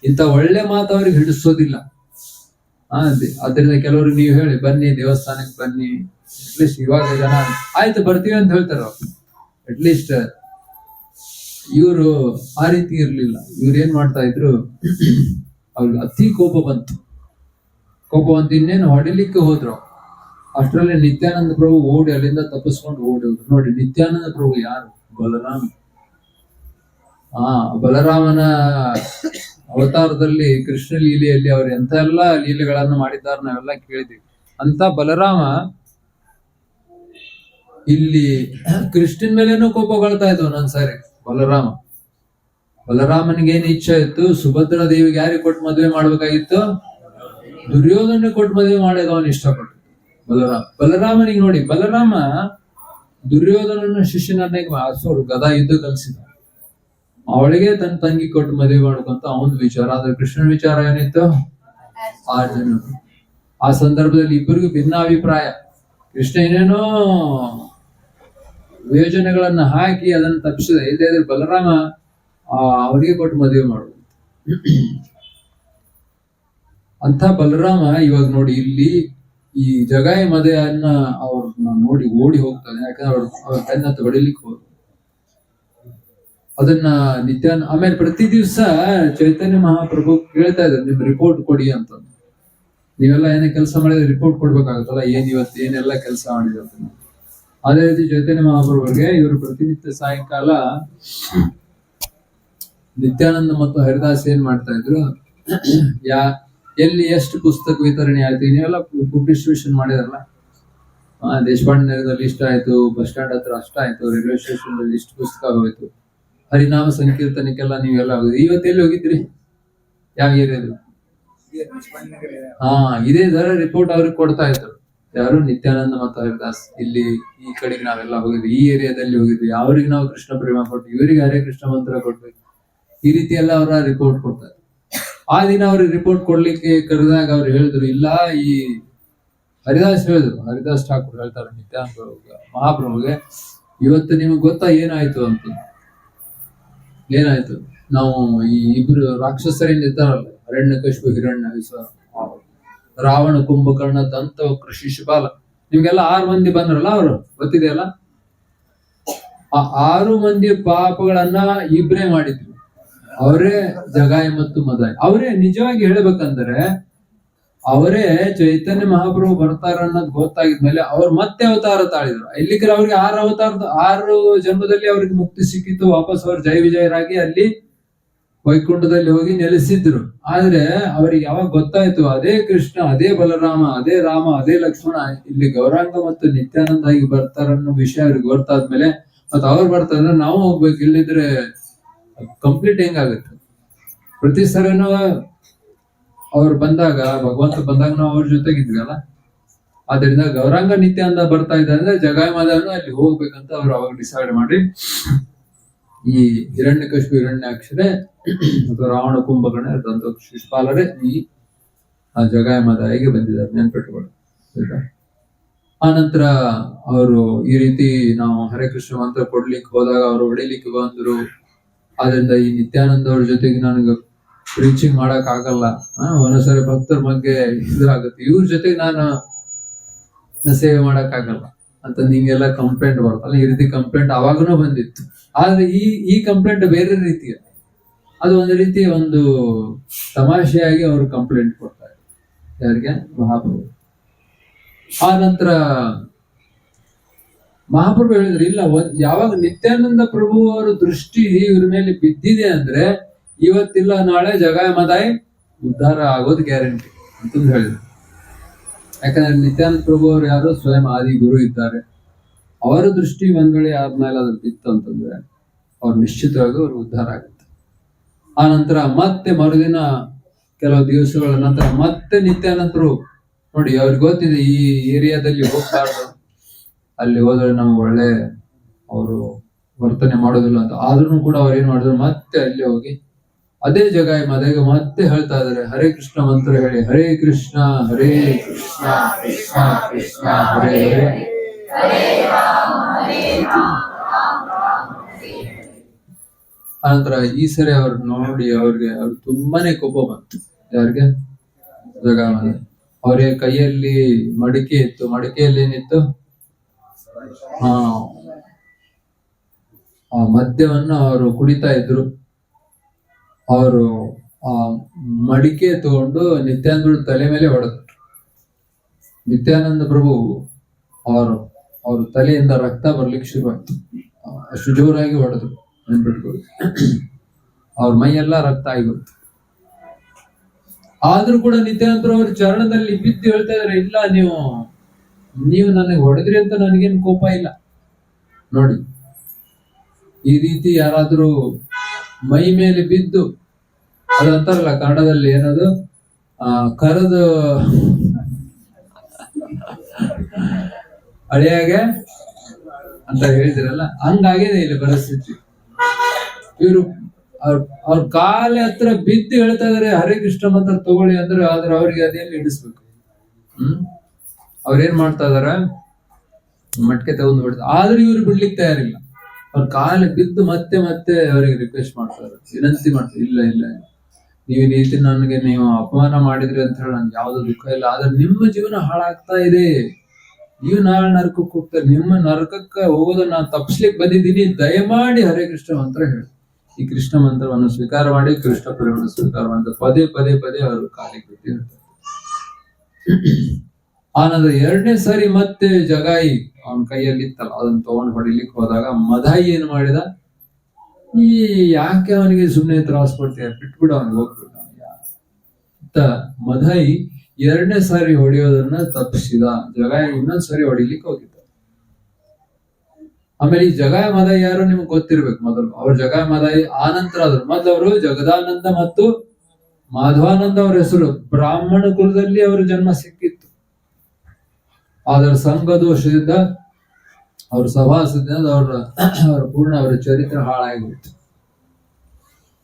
ಇಂಥ ಒಳ್ಳೆ ಮಾತು ಅವ್ರಿಗೆ ಹಿಡಿಸೋದಿಲ್ಲ. ಅದರಿಂದ ಕೆಲವರು ನೀವು ಹೇಳಿ ಬನ್ನಿ ದೇವಸ್ಥಾನಕ್ಕೆ ಬನ್ನಿ, ಅಟ್ಲೀಸ್ಟ್ ಇವಾಗ ಜನ ಆಯ್ತು ಬರ್ತೀವಿ ಅಂತ ಹೇಳ್ತಾರ. ಅಟ್ಲೀಸ್ಟ್ ಇವರು ಆ ರೀತಿ ಇರ್ಲಿಲ್ಲ. ಇವ್ರು ಏನ್ ಮಾಡ್ತಾ ಇದ್ರು, ಅವ್ರಿಗೆ ಅತಿ ಕೋಪ ಬಂತು. ಇನ್ನೇನು ಹೊಡಿಲಿಕ್ಕೆ ಹೋದ್ರು. ಅಷ್ಟರಲ್ಲಿ ನಿತ್ಯಾನಂದ ಪ್ರಭು ಓಡಿ ಅಲ್ಲಿಂದ ತಪ್ಪಿಸ್ಕೊಂಡು ಓಡಿ ಹೋದ್ರು. ನೋಡಿ, ನಿತ್ಯಾನಂದ ಪ್ರಭು ಯಾರು? ಬಲರಾಮ. ಬಲರಾಮನ ಅವತಾರದಲ್ಲಿ ಕೃಷ್ಣ ಲೀಲೆಯಲ್ಲಿ ಅವ್ರು ಎಂತ ಎಲ್ಲಾ ಲೀಲೆಗಳನ್ನು ಮಾಡಿದ್ದಾರೆ ನಾವೆಲ್ಲ ಕೇಳಿದೀವಿ. ಅಂತ ಬಲರಾಮ ಇಲ್ಲಿ ಕೃಷ್ಣನ್ ಮೇಲೇನೂ ಕೋಪಗೊಳ್ತಾ ಇದ್ವು ಒಂದೊಂದ್ಸಾರಿ. ಬಲರಾಮನಿಗೆ ಏನ್ ಇಚ್ಛೆ ಇತ್ತು, ಸುಭದ್ರಾ ದೇವಿಗೆ ಯಾರಿಗೆ ಕೊಟ್ಟು ಮದುವೆ ಮಾಡ್ಬೇಕಾಗಿತ್ತು? ದುರ್ಯೋಧನ ಕೊಟ್ಟು ಮದುವೆ ಮಾಡೋದು ಅವನು ಇಷ್ಟಪಟ್ಟು. ಬಲರಾಮನಿಗೆ ನೋಡಿ, ಬಲರಾಮ ದುರ್ಯೋಧನನ ಶಿಷ್ಯನನ್ನೇ ಗದಾ ಯುದ್ಧ ಕಲಿಸಿದ. ಅವಳಿಗೆ ತನ್ನ ತಂಗಿ ಕೊಟ್ಟು ಮದುವೆ ಮಾಡ್ಕೊಂತ ಅವನ ವಿಚಾರ. ಆದ್ರೆ ಕೃಷ್ಣನ ವಿಚಾರ ಏನಿತ್ತು? ಅರ್ಜುನ. ಆ ಸಂದರ್ಭದಲ್ಲಿ ಇಬ್ಬರಿಗೂ ಭಿನ್ನಾಭಿಪ್ರಾಯ. ಕೃಷ್ಣ ಏನೇನೋ ಯೋಜನೆಗಳನ್ನ ಹಾಕಿ ಅದನ್ನ ತಪ್ಪಿಸಿದ. ಇಲ್ಲದೆ ಬಲರಾಮ ಅವರಿಗೆ ಕೊಟ್ಟು ಮದುವೆ ಮಾಡುದು. ಅಂತ ಬಲರಾಮ ಇವಾಗ ನೋಡಿ ಇಲ್ಲಿ ಈ ಜಗಾಯಿ ಮದೆಯನ್ನ ಅವ್ರನ್ನ ನೋಡಿ ಓಡಿ ಹೋಗ್ತಾನೆ. ಯಾಕಂದ್ರೆ ಅವ್ರ ಬೆನ್ನತ್ತು ಹೊಡಿಲಿಕ್ಕೆ ಹೋದ್ರು. ಅದನ್ನ ಆಮೇಲೆ ಪ್ರತಿ ದಿವ್ಸ ಚೈತನ್ಯ ಮಹಾಪ್ರಭು ಕೇಳ್ತಾ ಇದ್ರು, ನಿಮ್ ರಿಪೋರ್ಟ್ ಕೊಡಿ ಅಂತ. ನೀವೆಲ್ಲ ಏನೇ ಕೆಲಸ ಮಾಡಿದ್ರೆ ರಿಪೋರ್ಟ್ ಕೊಡ್ಬೇಕಾಗತ್ತಲ್ಲ, ಇವತ್ತು ಏನೆಲ್ಲ ಕೆಲಸ ಮಾಡಿದ್ರು ಅಂತ. ಅದೇ ರೀತಿ ಚೈತನ್ಯ ಮಹಾಪ್ರಭುಗೆ ಇವರು ಪ್ರತಿನಿತ್ಯ ಸಾಯಂಕಾಲ ನಿತ್ಯಾನಂದ ಮತ್ತು ಹರಿದಾಸ್ ಏನ್ ಮಾಡ್ತಾ ಇದ್ರು, ಎಲ್ಲಿ ಎಷ್ಟು ಪುಸ್ತಕ ವಿತರಣೆ ಆಯ್ತು, ನೀವೆಲ್ಲ ಬುಕ್ ಡಿಸ್ಟ್ರಿಬ್ಯೂಷನ್ ಮಾಡಿದಾರಲ್ಲ, ದೇಶಪಾಂಡೆ ನಗರದಲ್ಲಿ ಇಷ್ಟ ಆಯ್ತು, ಬಸ್ ಸ್ಟ್ಯಾಂಡ್ ಹತ್ರ ಅಷ್ಟ ಆಯ್ತು, ರೈಲ್ವೆ ಸ್ಟೇಷನ್ ಅಲ್ಲಿ ಇಷ್ಟು ಪುಸ್ತಕ ಹೋಯ್ತು, ಹರಿನಾಮ ಸಂಕೀರ್ತನಕ್ಕೆಲ್ಲ ನೀವೆಲ್ಲ ಹೋಗಿದ್ರಿ. ಇವತ್ತೆಲ್ಲಿ ಹೋಗಿದ್ರಿ? ಯಾವ ಏರಿಯಾದಲ್ಲಿ? ಇದೇ ತರ ರಿಪೋರ್ಟ್ ಅವ್ರಿಗೆ ಕೊಡ್ತಾ ಇದ್ರು. ಯಾರು? ನಿತ್ಯಾನಂದ ಮತ್ತು ಹರಿದಾಸ್. ಇಲ್ಲಿ ಈ ಕಡೆಗೆ ನಾವೆಲ್ಲ ಹೋಗಿದ್ವಿ, ಈ ಏರಿಯಾದಲ್ಲಿ ಹೋಗಿದ್ವಿ, ಅವ್ರಿಗೆ ನಾವು ಕೃಷ್ಣ ಪ್ರೇಮ ಕೊಟ್ವಿ, ಇವರಿಗೆ ಹರೇ ಕೃಷ್ಣ ಮಂತ್ರ ಕೊಟ್ವಿ. ಈ ರೀತಿ ಎಲ್ಲ ಅವರ ರಿಪೋರ್ಟ್ ಕೊಡ್ತಾರೆ. ಆ ದಿನ ಅವ್ರಿಗೆ ರಿಪೋರ್ಟ್ ಕೊಡ್ಲಿಕ್ಕೆ ಕರೆದಾಗ ಅವ್ರು ಹೇಳಿದ್ರು, ಇಲ್ಲ, ಈ ಹರಿದಾಸ್ ಠಾಕೂರ್ ಹೇಳ್ತಾರೆ ನಿತ್ಯಾನಂದ ಮಹಾಪ್ರಭುಗೆ, ಇವತ್ತು ನಿಮಗೆ ಗೊತ್ತಾ ಏನಾಯ್ತು ಅಂತ. ಏನಾಯ್ತು? ನಾವು ಈ ಇಬ್ರು ರಾಕ್ಷಸರಿಂದ ಇದ್ದಾರಲ್ಲ, ಹಿರಣ್ಯಕಶಿಪು, ರಾವಣ, ಕುಂಭಕರ್ಣ, ದಂತ, ಶಿಶುಪಾಲ, ನಿಮ್ಗೆಲ್ಲ 6 ಮಂದಿ ಬಂದ್ರಲ್ಲ, ಅವರು ಗೊತ್ತಿದೆಯಲ್ಲ. ಆ 6 ಮಂದಿ ಪಾಪಗಳನ್ನ ಇಬ್ರೇ ಮಾಡಿದ್ರು. ಅವರೇ ಜಗಾಯ ಮತ್ತು ಮದಾಯ. ಅವರೇ ನಿಜವಾಗಿ ಹೇಳ್ಬೇಕಂದ್ರೆ, ಅವರೇ ಚೈತನ್ಯ ಮಹಾಪ್ರಭು ಬರ್ತಾರ ಅನ್ನೋದು ಗೊತ್ತಾಗಿದ್ಮೇಲೆ ಅವ್ರು ಮತ್ತೆ ಅವತಾರ ತಾಳಿದ್ರು. ಇಲ್ಲಿಗೆ ಅವ್ರಿಗೆ 6 ಜನ್ಮದಲ್ಲಿ ಅವ್ರಿಗೆ ಮುಕ್ತಿ ಸಿಕ್ಕಿತ್ತು. ವಾಪಸ್ ಅವ್ರು ಜಯ ವಿಜಯರಾಗಿ ಅಲ್ಲಿ ವೈಕುಂಠದಲ್ಲಿ ಹೋಗಿ ನೆಲೆಸಿದ್ರು. ಆದ್ರೆ ಅವ್ರಿಗೆ ಯಾವಾಗ ಗೊತ್ತಾಯ್ತು ಅದೇ ಕೃಷ್ಣ, ಅದೇ ಬಲರಾಮ, ಅದೇ ರಾಮ, ಅದೇ ಲಕ್ಷ್ಮಣ ಇಲ್ಲಿ ಗೌರಾಂಗ ಮತ್ತು ನಿತ್ಯಾನಂದ ಆಗಿ ಬರ್ತಾರನ್ನೋ ವಿಷಯ ಅವ್ರಿಗೆ ಗೊತ್ತಾದ್ಮೇಲೆ, ಮತ್ತ ಅವ್ರು ಬರ್ತಾರಂದ್ರೆ ನಾವು ಹೋಗ್ಬೇಕು, ಇಲ್ಲಿದ್ರೆ ಕಂಪ್ಲೀಟ್ ಹೆಂಗಾಗುತ್ತೆ. ಪ್ರತಿ ಸರಿನೂ ಅವ್ರು ಬಂದಾಗ, ಭಗವಂತ ಬಂದಾಗ ನಾವು ಅವ್ರ ಜೊತೆಗಿದ್ವಲ್ಲ. ಆದ್ರಿಂದ ಗೌರಾಂಗ ನಿತ್ಯಾನಂದ ಬರ್ತಾ ಇದ್ದಾರೆ ಅಂದ್ರೆ ಜಗಾಯ ಮಾಧವನು ಅಲ್ಲಿ ಹೋಗ್ಬೇಕಂತ ಅವ್ರು ಅವಾಗ ಡಿಸೈಡ್ ಮಾಡಿ ಈ ಹಿರಣ್ಯಕಶಿಪು, ಹಿರಣ್ಯಾಕ್ಷರೇ ಅಥವಾ ರಾವಣ, ಕುಂಭಕರ್ಣ, ದಂತ, ಶಿಶುಪಾಲರೇ ಈ ಜಗಾಯ ಮಾದಾಯಿಗೆ ಬಂದಿದ್ದಾರೆ, ನೆನ್ಪಿಟ್ಕೊಳ್ಳಿ. ಆ ನಂತರ ಅವರು ಈ ರೀತಿ ನಾವು ಹರೇ ಕೃಷ್ಣ ಮಂತ್ರ ಕೊಡ್ಲಿಕ್ಕೆ ಹೋದಾಗ ಅವರು ಹೊಡಿಲಿಕ್ಕೆ ಬಂದ್ರು. ಆದ್ರಿಂದ ಈ ನಿತ್ಯಾನಂದ ಅವ್ರ ಜೊತೆಗೆ ನನಗೆ ಪ್ರೀಚಿಂಗ್ ಮಾಡಕ್ ಆಗಲ್ಲ, ಒಂದೊಂದ್ಸರಿ ಭಕ್ತರ ಬಗ್ಗೆ ಇದಾಗುತ್ತೆ, ಇವ್ರ ಜೊತೆಗೆ ನಾನು ಸೇವೆ ಮಾಡಕ್ ಆಗಲ್ಲ ಅಂತ ನಿಂಗೆಲ್ಲ ಕಂಪ್ಲೇಂಟ್ ಬರ್ತಲ್ಲ. ಈ ರೀತಿ ಕಂಪ್ಲೇಂಟ್ ಅವಾಗನೂ ಬಂದಿತ್ತು. ಆದ್ರೆ ಈ ಕಂಪ್ಲೇಂಟ್ ಬೇರೆ ರೀತಿಯ, ಅದು ಒಂದು ರೀತಿ ಒಂದು ತಮಾಷೆಯಾಗಿ ಅವರು ಕಂಪ್ಲೇಂಟ್ ಕೊಡ್ತಾರೆ. ಯಾರಿಗೆ? ಮಹಾಪ್ರಭು. ಆ ನಂತರ ಮಹಾಪ್ರಭು ಹೇಳಿದ್ರು, ಇಲ್ಲ, ಯಾವಾಗ ನಿತ್ಯಾನಂದ ಪ್ರಭು ಅವರ ದೃಷ್ಟಿ ಇವ್ರ ಮೇಲೆ ಬಿದ್ದಿದೆ ಅಂದ್ರೆ ಇವತ್ತಿಲ್ಲ ನಾಳೆ ಜಗಾಯ ಮದಾಯಿ ಉದ್ಧಾರ ಆಗೋದು ಗ್ಯಾರಂಟಿ ಅಂತಂದು ಹೇಳಿದ್ರು. ಯಾಕಂದ್ರೆ ನಿತ್ಯಾನಂದ ಪ್ರಭು ಅವರು ಯಾರು? ಸ್ವಯಂ ಆದಿ ಗುರು ಇದ್ದಾರೆ. ಅವರ ದೃಷ್ಟಿ ಒಂದ್ ವೇಳೆ ಆದ್ಮೇಲೆ ಅದ್ರ ಬಿತ್ತು ಅಂತಂದ್ರೆ ಅವ್ರು ನಿಶ್ಚಿತವಾಗಿ ಅವ್ರು ಉದ್ಧಾರ ಆಗುತ್ತೆ. ಆ ನಂತರ ಮತ್ತೆ ಮರುದಿನ ಕೆಲವು ದಿವಸಗಳ ನಂತರ ಮತ್ತೆ ನಿತ್ಯಾನಂದರು ನೋಡಿ, ಅವ್ರಿಗೆ ಗೊತ್ತಿದೆ ಈ ಏರಿಯಾದಲ್ಲಿ ಹೋಗ್ಬಾರ್ದು, ಅಲ್ಲಿ ಹೋದ್ರೆ ನಮ್ಗೆ ಒಳ್ಳೆ ಅವರು ವರ್ತನೆ ಮಾಡೋದಿಲ್ಲ ಅಂತ. ಆದ್ರೂ ಕೂಡ ಅವ್ರು ಏನ್ ಮಾಡಿದ್ರು, ಮತ್ತೆ ಅಲ್ಲಿ ಹೋಗಿ ಅದೇ ಜಗಾಯ ಮಾದಾಯಿಗೆ ಮತ್ತೆ ಹೇಳ್ತಾ ಇದಾರೆ, ಹರೇ ಕೃಷ್ಣ ಮಂತ್ರ ಹೇಳಿ, ಹರೇ ಕೃಷ್ಣ ಕೃಷ್ಣ ಕೃಷ್ಣ ಹರೇ ಹರೇ. ಆನಂತರ ಈ ಸರಿ ಅವ್ರು ನೋಡಿ ಅವ್ರಿಗೆ ತುಂಬಾನೇ ಕೋಪ ಬಂತು. ಯಾರಿಗೆ? ಜಗಾಯ ಮಾದಾಯಿ. ಅವರ ಕೈಯಲ್ಲಿ ಮಡಿಕೆ ಇತ್ತು. ಮಡಿಕೆಯಲ್ಲಿ ಏನಿತ್ತು? ಆ ಮದ್ಯವನ್ನ ಅವರು ಕುಡಿತಾ ಇದ್ರು. ಅವರು ಆ ಮಡಿಕೆ ತಗೊಂಡು ನಿತ್ಯಾನಂದ ತಲೆ ಮೇಲೆ ಹೊಡೆದ್ರು. ನಿತ್ಯಾನಂದ ಪ್ರಭು ಅವ್ರ ತಲೆಯಿಂದ ರಕ್ತ ಬರ್ಲಿಕ್ಕೆ ಶುರುವಾಯ್ತು. ಅಷ್ಟು ಜೋರಾಗಿ ಹೊಡೆದ್ರು, ನೆನ್ಪಿಟ್ಕೊಳ್ಳಿ. ಅವ್ರ ಮೈಯೆಲ್ಲ ರಕ್ತ ಆಗಿಬಿಡ್ತು. ಆದ್ರೂ ಕೂಡ ನಿತ್ಯಾನಂದ ಅವ್ರ ಚರಣದಲ್ಲಿ ಬಿದ್ದು ಹೇಳ್ತಾ ಇದಾರೆ, ಇಲ್ಲ, ನೀವು ನನಗೆ ಹೊಡೆದ್ರಿ ಅಂತ ನನಗೇನು ಕೋಪ ಇಲ್ಲ. ನೋಡಿ, ಈ ರೀತಿ ಯಾರಾದ್ರೂ ಮೈ ಮೇಲೆ ಬಿದ್ದು, ಅದಂತಾರಲ್ಲ ಕನ್ನಡದಲ್ಲಿ ಏನದು, ಕರೆದು ಅಳಿಯಾಗೆ ಅಂತ ಹೇಳ್ತಿರಲ್ಲ, ಹಂಗಾಗಿದೆ ಇಲ್ಲಿ ಪರಿಸ್ಥಿತಿ. ಇವರು ಅವ್ರ ಕಾಲ ಹತ್ರ ಬಿದ್ದು ಹೇಳ್ತಾ ಇದಾರೆ, ಹರೇ ಕೃಷ್ಣ ಮಂತ್ರ ತಗೊಳ್ಳಿ ಅಂದ್ರೆ. ಆದ್ರೆ ಅವ್ರಿಗೆ ಅದೇನು ಹಿಡಿಸ್ಬೇಕು. ಅವ್ರೇನ್ ಮಾಡ್ತಾ ಇದಾರ, ಮಟ್ಕೆ ತಗೊಂಡು ಬಿಡ್ತಾರೆ. ಆದ್ರೆ ಇವ್ರು ಬಿಡ್ಲಿಕ್ಕೆ ತಯಾರಿಲ್ಲ. ಅವ್ರ ಕಾಲ ಬಿದ್ದು ಮತ್ತೆ ಮತ್ತೆ ಅವರಿಗೆ ರಿಕ್ವೆಸ್ಟ್ ಮಾಡ್ತಾರೆ, ವಿನಂತಿ ಮಾಡ್ತಾರೆ, ಇಲ್ಲ ಇಲ್ಲ, ನೀವು ಈ ರೀತಿ ನನಗೆ ನೀವು ಅಪಮಾನ ಮಾಡಿದ್ರಿ ಅಂತ ಹೇಳಿ ನನ್ಗೆ ಯಾವ್ದು ದುಃಖ ಇಲ್ಲ. ಆದ್ರೆ ನಿಮ್ಮ ಜೀವನ ಹಾಳಾಗ್ತಾ ಇದೆ. ನೀವು ನಾಳೆ ನರಕಕ್ಕೆ ಹೋಗ್ತಾರೆ. ನಿಮ್ಮ ನರಕಕ್ಕೆ ಹೋಗೋದನ್ನ ನಾನು ತಪ್ಪಿಸ್ಲಿಕ್ಕೆ ಬಂದಿದ್ದೀನಿ. ದಯಮಾಡಿ ಹರೇ ಕೃಷ್ಣ ಮಂತ್ರ ಹೇಳಿ. ಈ ಕೃಷ್ಣ ಮಂತ್ರವನ್ನು ಸ್ವೀಕಾರ ಮಾಡಿ, ಕೃಷ್ಣ ಪ್ರೇಮವನ್ನು ಸ್ವೀಕಾರ ಮಾಡಿದ ಪದೇ ಪದೇ ಪದೇ ಅವರು ಕಾಲಿಗೆ ಬಿಟ್ಟು ಹೇಳ್ತಾರೆ. ಆನಂತರ 2ನೇ ಸಾರಿ ಮತ್ತೆ ಜಗಾಯಿ ಅವನ ಕೈಯಲ್ಲಿ ಇತ್ತಲ್ಲ, ಅದನ್ನ ತಗೊಂಡು ಹೊಡಿಲಿಕ್ಕೆ ಹೋದಾಗ ಮದಾಯಿ ಏನ್ ಮಾಡಿದ, ಈ ಯಾಕೆ ಅವನಿಗೆ ಸುಮ್ಮನೆ ತ್ರಾಸ ಕೊಡ್ತೀಯ, ಬಿಟ್ಬಿಡು, ಅವನಿಗೆ ಹೋಗ್ಬಿಡ ಅಂತ ಮದಾಯಿ 2ನೇ ಸಾರಿ ಹೊಡೆಯೋದನ್ನ ತಪ್ಪಿಸಿದ. ಜಗಾಯಿ ಇನ್ನೊಂದ್ ಸಾರಿ ಹೊಡಿಲಿಕ್ಕೆ ಹೋಗಿದ್ದ. ಆಮೇಲೆ ಈ ಜಗಾಯ ಮಾದಾಯಿ ಯಾರು ನಿಮ್ಗೆ ಗೊತ್ತಿರ್ಬೇಕು. ಮೊದಲು ಅವ್ರ ಜಗಾಯ ಮಾದಾಯಿ ಆನಂತರ ಆದ್ರು. ಮೊದಲು ಅವರು ಜಗದಾನಂದ ಮತ್ತು ಮಾಧವಾನಂದ ಅವ್ರ ಹೆಸರು. ಬ್ರಾಹ್ಮಣ ಕುಲದಲ್ಲಿ ಅವ್ರ ಜನ್ಮ ಸಿಕ್ಕಿತ್ತು. ಅದರ ಸಂಘ ದೋಷದಿಂದ, ಅವ್ರ ಸಭಾಸದಿಂದ ಅವ್ರ ಪೂರ್ಣ ಅವರ ಚರಿತ್ರೆ ಹಾಳಾಗಿತ್ತು.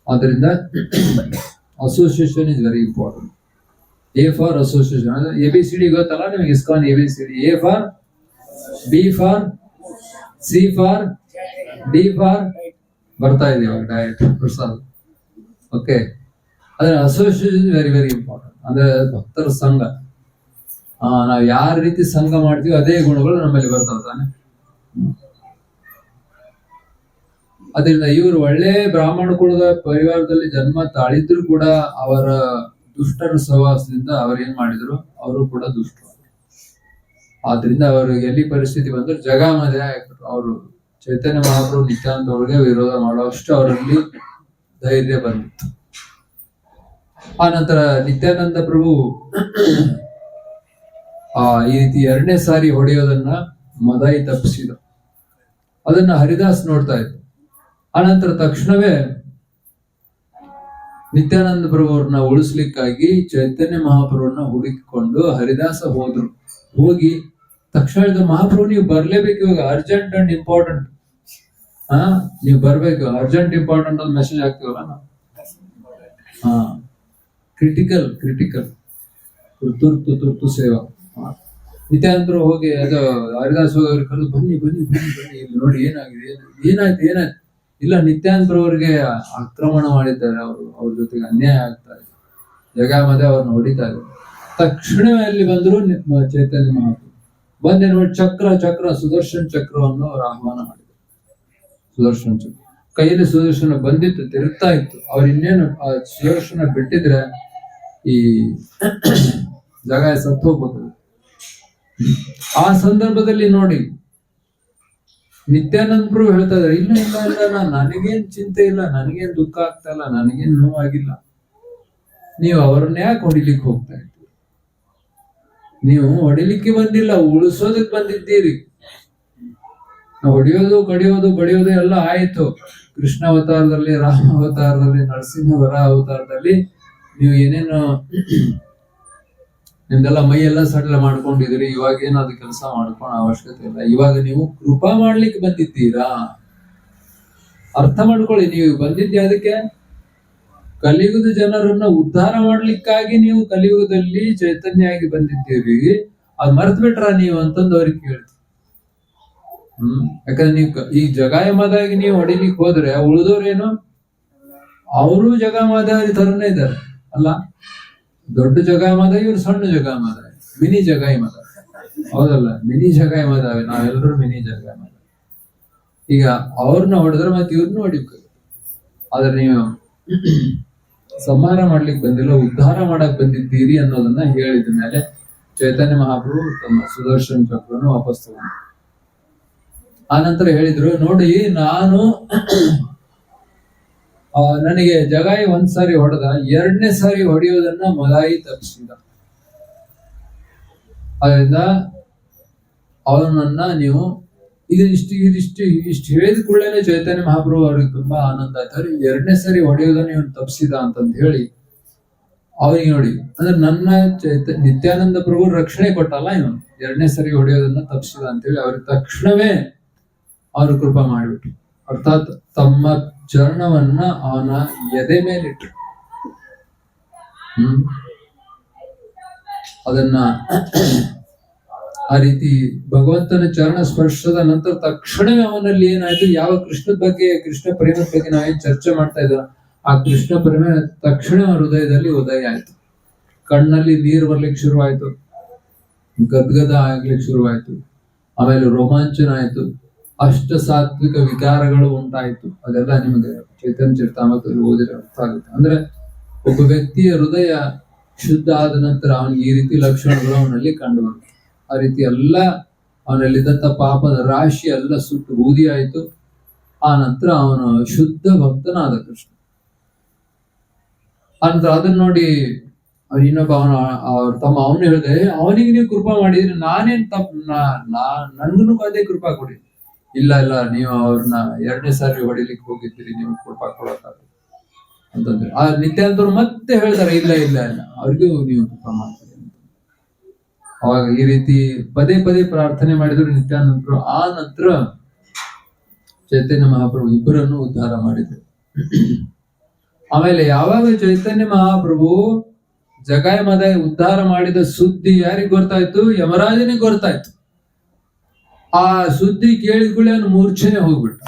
ಆದ್ರಿಂದ association is very important. A for association, ಅಂದ್ರೆ ABCD ಗೊತ್ತಲ್ಲ ನಿಮಗೆ, ISKCON ABCD. A for, B for, C for, D for, ಬರ್ತಾ ಇದೆ ಇವಾಗ ಡಯಟ್ ಪ್ರಸಾದ್. ಓಕೆ, ಅದ್ರ ಅಸೋಸಿಯೇಷನ್ ವೆರಿ ವೆರಿ ಇಂಪಾರ್ಟೆಂಟ್. ಅಂದ್ರೆ ಭಕ್ತರ ಸಂಘ, ನಾವು ಯಾವ ರೀತಿ ಸಂಘ ಮಾಡ್ತೀವಿ ಅದೇ ಗುಣಗಳು ನಮ್ಮಲ್ಲಿ ಬರ್ತಾವ ತಾನೆ. ಅದರಿಂದ ಇವರು ಒಳ್ಳೆ ಬ್ರಾಹ್ಮಣ ಕುಲದ ಪರಿವಾರದಲ್ಲಿ ಜನ್ಮ ತಾಳಿದ್ರು ಕೂಡ ಅವರ ದುಷ್ಟರ ಸಹವಾಸದಿಂದ ಅವ್ರು ಏನ್ ಮಾಡಿದ್ರು, ಅವರು ಕೂಡ ದುಷ್ಟರು. ಆದ್ರಿಂದ ಅವರು ಎಲ್ಲಿ ಪರಿಸ್ಥಿತಿ ಬಂದ್ರು ಜಗಾಮದೆ ಆಗ್ಬಿಟ್ರು. ಅವರು ಚೈತನ್ಯ ಮಹಾಪ್ರಭು ನಿತ್ಯಾನಂದ ಅವ್ರಿಗೆ ವಿರೋಧ ಮಾಡುವಷ್ಟು ಅವರಲ್ಲಿ ಧೈರ್ಯ ಬಂದಿತ್ತು. ಆ ನಂತರ ನಿತ್ಯಾನಂದ ಪ್ರಭು ಈ ರೀತಿ 2ನೇ ಸಾರಿ ಹೊಡೆಯೋದನ್ನ ಮದಾಯಿ ತಪ್ಪಿಸಿದ. ಅದನ್ನ ಹರಿದಾಸ್ ನೋಡ್ತಾ ಇದ್ರು. ಆನಂತರ ತಕ್ಷಣವೇ ನಿತ್ಯಾನಂದ ಪ್ರಭು ಅವ್ರನ್ನ ಉಳಿಸ್ಲಿಕ್ಕಾಗಿ ಚೈತನ್ಯ ಮಹಾಪ್ರಭುವನ್ನ ಹುಡುಕಿಕೊಂಡು ಹರಿದಾಸ ಹೋದ್ರು. ಹೋಗಿ ತಕ್ಷಣ ಹೇಳಿದ, ಮಹಾಪ್ರಭು ನೀವು ಬರ್ಲೇಬೇಕು ಇವಾಗ, ಅರ್ಜೆಂಟ್ ಅಂಡ್ ಇಂಪಾರ್ಟೆಂಟ್. ನೀವು ಬರ್ಬೇಕು, ಅರ್ಜೆಂಟ್ ಇಂಪಾರ್ಟೆಂಟ್ ಅಂತ ಮೆಸೇಜ್ ಹಾಕ್ತೀವಲ್ಲ ನಾವು. ಕ್ರಿಟಿಕಲ್ ತುರ್ತು ಸೇವಾ. ನಿತ್ಯಾನಂದರು ಹೋಗಿ ಅದು ಹರಿದಾಸ್ ಹೋಗಿ ಕರೆದು, ಬನ್ನಿ ಬನ್ನಿ ಬನ್ನಿ ಬನ್ನಿ, ಇಲ್ಲಿ ನೋಡಿ ಏನಾಗಿದೆ, ಏನಾಯ್ತು. ಇಲ್ಲ, ನಿತ್ಯಾನಂದರು ಅವ್ರಿಗೆ ಆಕ್ರಮಣ ಮಾಡಿದ್ದಾರೆ, ಅವ್ರ ಜೊತೆಗೆ ಅನ್ಯಾಯ ಆಗ್ತಾ ಇದೆ, ಜಗಾಮದೆ ಅವ್ರನ್ನ ಹೊಡಿತಾ ಇದೆ. ತಕ್ಷಣವೇ ಅಲ್ಲಿ ಬಂದ್ರು ಚೈತನ್ಯ ಮಹಾಪ್ರಭು. ಬಂದೆ ನೋಡಿ, ಚಕ್ರ ಸುದರ್ಶನ್ ಚಕ್ರವನ್ನು ಅವರು ಆಹ್ವಾನ ಮಾಡಿದರು. ಸುದರ್ಶನ್ ಚಕ್ರ ಕೈಯಲ್ಲಿ ಸುದರ್ಶನ ಬಂದಿತ್ತು, ತಿರುಗ್ತಾ ಇತ್ತು. ಅವ್ರು ಇನ್ನೇನು ಆ ಸುದರ್ಶನ ಬಿಟ್ಟಿದ್ರೆ ಈ ಜಾಗ ಸತ್ತು ಹೋಗ್ಬೇಕು. ಆ ಸಂದರ್ಭದಲ್ಲಿ ನೋಡಿ ನಿತ್ಯಾನಂದ ಪ್ರಭು ಹೇಳ್ತಾ ಇದ್ದಾರೆ, ಇಲ್ಲ ನನಗೇನ್ ಚಿಂತೆ ಇಲ್ಲ, ನನಗೇನ್ ದುಃಖ ಆಗ್ತಾ ಇಲ್ಲ, ನನಗೇನ್ ನೋವಾಗಿಲ್ಲ. ನೀವು ಅವ್ರನ್ನ ಯಾಕೆ ಹೊಡಿಲಿಕ್ಕೆ ಹೋಗ್ತಾ ಇದ್ದೀರಿ? ನೀವು ಹೊಡಿಲಿಕ್ಕೆ ಬಂದಿಲ್ಲ, ಉಳಿಸೋದಕ್ಕೆ ಬಂದಿದ್ದೀರಿ. ಹೊಡೆಯೋದು, ಕಡಿಯೋದು, ಬಡಿಯೋದು ಎಲ್ಲ ಆಯ್ತು. ಕೃಷ್ಣ ಅವತಾರದಲ್ಲಿ, ರಾಮ ಅವತಾರದಲ್ಲಿ, ನರಸಿಂಹ ವರ ಅವತಾರದಲ್ಲಿ ನೀವು ಏನೇನು ನಿಮ್ದೆಲ್ಲ ಮೈ ಎಲ್ಲ ಸಡಲ ಮಾಡ್ಕೊಂಡಿದ್ದೀರಿ. ಇವಾಗ ಏನಾದ್ರು ಕೆಲಸ ಮಾಡ್ಕೊಳ್ಳೋ ಅವಶ್ಯಕತೆ ಇಲ್ಲ. ಇವಾಗ ನೀವು ಕೃಪಾ ಮಾಡ್ಲಿಕ್ಕೆ ಬಂದಿದ್ದೀರಾ. ಅರ್ಥ ಮಾಡ್ಕೊಳ್ಳಿ, ನೀವು ಬಂದಿದ್ದೆ ಅದಕ್ಕೆ ಕಲಿಯುಗದ ಜನರನ್ನ ಉದ್ಧಾರ ಮಾಡ್ಲಿಕ್ಕಾಗಿ ನೀವು ಕಲಿಯುಗದಲ್ಲಿ ಚೈತನ್ಯ ಆಗಿ ಬಂದಿದ್ದೀರಿ. ಅದ್ ಮರ್ತ್ ಬಿಟ್ರ ನೀವು ಅಂತಂದು ಅವ್ರಿಗೆ ಕೇಳ್ತೀವಿ. ಯಾಕಂದ್ರೆ ನೀವು ಈ ಜಗಾಯಮಾದಾಗಿ ನೀವು ಹೊಡಿಲಿಕ್ಕೆ ಹೋದ್ರೆ ಉಳಿದವ್ರೇನು, ಅವರು ಜಗಾಮಾದಾರಿ ತರನೇ ಇದ್ದಾರೆ ಅಲ್ಲ. ದೊಡ್ಡ ಜಗಾಮದ, ಇವ್ರು ಸಣ್ಣ ಜಗಾಮದ, ಮಿನಿ ಜಗಾಯಮದ. ಹೌದಲ್ಲ, ಮಿನಿ ಜಗಾಯಮದಾವೆ. ನಾವೆಲ್ಲರೂ ಮಿನಿ ಜಗಾಯಮದ. ಈಗ ಅವ್ರನ್ನ ಹೊಡೆದ್ರೆ ಮತ್ತೆ ಇವ್ರನ್ನ ಹೊಡಿಬೇಕು. ಆದ್ರೆ ನೀವು ಸಂಹಾರ ಮಾಡ್ಲಿಕ್ಕೆ ಬಂದಿಲ್ಲ, ಉದ್ಧಾರ ಮಾಡಕ್ ಬಂದಿದ್ದೀರಿ ಅನ್ನೋದನ್ನ ಹೇಳಿದ ಮೇಲೆ ಚೈತನ್ಯ ಮಹಾಪ್ರಭು ತಮ್ಮ ಸುದರ್ಶನ್ ಚಕ್ರವನ್ನು ವಾಪಸ್ ತಗೊಂಡು ಆ ನಂತರ ಹೇಳಿದ್ರು, ನೋಡಿ ನಾನು ನನಗೆ ಜಗಾಯಿ 1 ಸಾರಿ ಹೊಡೆದ, 2ನೇ ಸಾರಿ ಹೊಡೆಯೋದನ್ನ ಮದಾಯಿ ತಪ್ಪಿಸಿದ. ಅದರಿಂದ ಅವನನ್ನ ನೀವು ಇದಿಷ್ಟು ಹೇಳಿದ ಕೂಡಲೇ ಚೈತನ್ಯ ಮಹಾಪ್ರಭು ಅವ್ರಿಗೆ ತುಂಬಾ ಆನಂದ ಆಯ್ತು. 2ನೇ ಸಾರಿ ಹೊಡೆಯೋದನ್ನ ಇವನು ತಪ್ಪಿಸಿದ ಅಂತಂತ ಹೇಳಿ ಅವ್ರಿಗೆ ನೋಡಿ, ಅಂದ್ರೆ ನನ್ನ ನಿತ್ಯಾನಂದ ಪ್ರಭು ರಕ್ಷಣೆ ಕೊಟ್ಟಲ್ಲ, ಇವನು 2ನೇ ಸಾರಿ ಹೊಡೆಯೋದನ್ನ ತಪ್ಪಿಸಿದ ಅಂತ ಹೇಳಿ ಅವ್ರಿಗೆ ತಕ್ಷಣವೇ ಅವರು ಕೃಪಾ ಮಾಡಿಬಿಟ್ರು. ಅರ್ಥಾತ್ ತಮ್ಮ ಚರಣವನ್ನ ಅವನ ಎದೆ ಮೇಲಿಟ್ರು. ಅದನ್ನ ಆ ರೀತಿ ಭಗವಂತನ ಚರಣ ಸ್ಪರ್ಶದ ನಂತರ ತಕ್ಷಣವೇ ಅವನಲ್ಲಿ ಏನಾಯ್ತು, ಯಾವ ಕೃಷ್ಣದ ಬಗ್ಗೆ, ಕೃಷ್ಣ ಪ್ರೇಮದ ಬಗ್ಗೆ ನಾವೇನ್ ಚರ್ಚೆ ಮಾಡ್ತಾ ಇದ್ದ, ಆ ಕೃಷ್ಣ ಪ್ರೇಮ ತಕ್ಷಣ ಹೃದಯದಲ್ಲಿ ಉದಯ ಆಯ್ತು. ಕಣ್ಣಲ್ಲಿ ನೀರು ಬರ್ಲಿಕ್ಕೆ ಶುರುವಾಯ್ತು, ಗದ್ಗದ ಆಗ್ಲಿಕ್ಕೆ ಶುರುವಾಯ್ತು, ಆಮೇಲೆ ರೋಮಾಂಚನ ಆಯ್ತು, ಅಷ್ಟ ಸಾತ್ವಿಕ ವಿಕಾರಗಳು ಉಂಟಾಯ್ತು. ಅದೆಲ್ಲ ನಿಮಗೆ ಚೈತನ್ಯ ಚರಿತಾಮೃತದಲ್ಲಿ ಓದಿದ್ರೆ ಅರ್ಥ ಆಗುತ್ತೆ. ಅಂದ್ರೆ ಒಬ್ಬ ವ್ಯಕ್ತಿಯ ಹೃದಯ ಶುದ್ಧ ಆದ ನಂತರ ಅವನಿಗೆ ಈ ರೀತಿ ಲಕ್ಷಣಗಳು ಅವನಲ್ಲಿ ಕಂಡು ಬಂತು. ಆ ರೀತಿ ಎಲ್ಲ ಅವನಲ್ಲಿದ್ದಂತ ಪಾಪದ ರಾಶಿ ಎಲ್ಲ ಸುಟ್ಟು ಬೂದಿ ಆಯ್ತು. ಆ ನಂತರ ಅವನು ಶುದ್ಧ ಭಕ್ತನಾದ ಕೃಷ್ಣ. ಆನಂತರ ಅದನ್ನ ನೋಡಿ ಇನ್ನೊಬ್ಬ ಅವನು ಹೇಳಿದೆ, ಅವನಿಗೆ ನೀವು ಕೃಪಾ ಮಾಡಿದ್ರೆ ನಾನೇನ್ ನನ್ಗೂ ಅದೇ ಕೃಪಾ ಕೊಡಿ. ಇಲ್ಲ ನೀವು ಅವ್ರನ್ನ 2ನೇ ಸಾರಿ ಹೊಡಿಲಿಕ್ಕೆ ಹೋಗಿದ್ದೀರಿ, ನೀವು ಕೃಪಾ ಕೊಡೋಕ್ಕಾಗ ಅಂತಂದ್ರೆ ಆ ನಿತ್ಯಾನಂದರು ಮತ್ತೆ ಹೇಳ್ತಾರೆ, ಇಲ್ಲ ಅವ್ರಿಗೂ ನೀವು ಕೃಪಾ ಮಾಡ್ತೀರಿ ಅಂತ. ಅವಾಗ ಈ ರೀತಿ ಪದೇ ಪ್ರಾರ್ಥನೆ ಮಾಡಿದ್ರು ನಿತ್ಯಾನಂದರು. ಆ ನಂತರ ಚೈತನ್ಯ ಮಹಾಪ್ರಭು ಇಬ್ಬರನ್ನು ಉದ್ಧಾರ ಮಾಡಿದ್ರು. ಆಮೇಲೆ ಯಾವಾಗ ಚೈತನ್ಯ ಮಹಾಪ್ರಭು ಜಗಾಯ ಮದಾಯ ಉದ್ಧಾರ ಮಾಡಿದ ಸುದ್ದಿ ಯಾರಿಗ್ ಗೊತ್ತಾಯ್ತು? ಯಮರಾಜನಿಗೆ ಗೊತ್ತಾಯ್ತು. ಆ ಸುದ್ದಿ ಕೇಳಿದ ಕೂಡಲೇ ಅವನು ಮೂರ್ಛನೆ ಹೋಗ್ಬಿಟ್ಟ.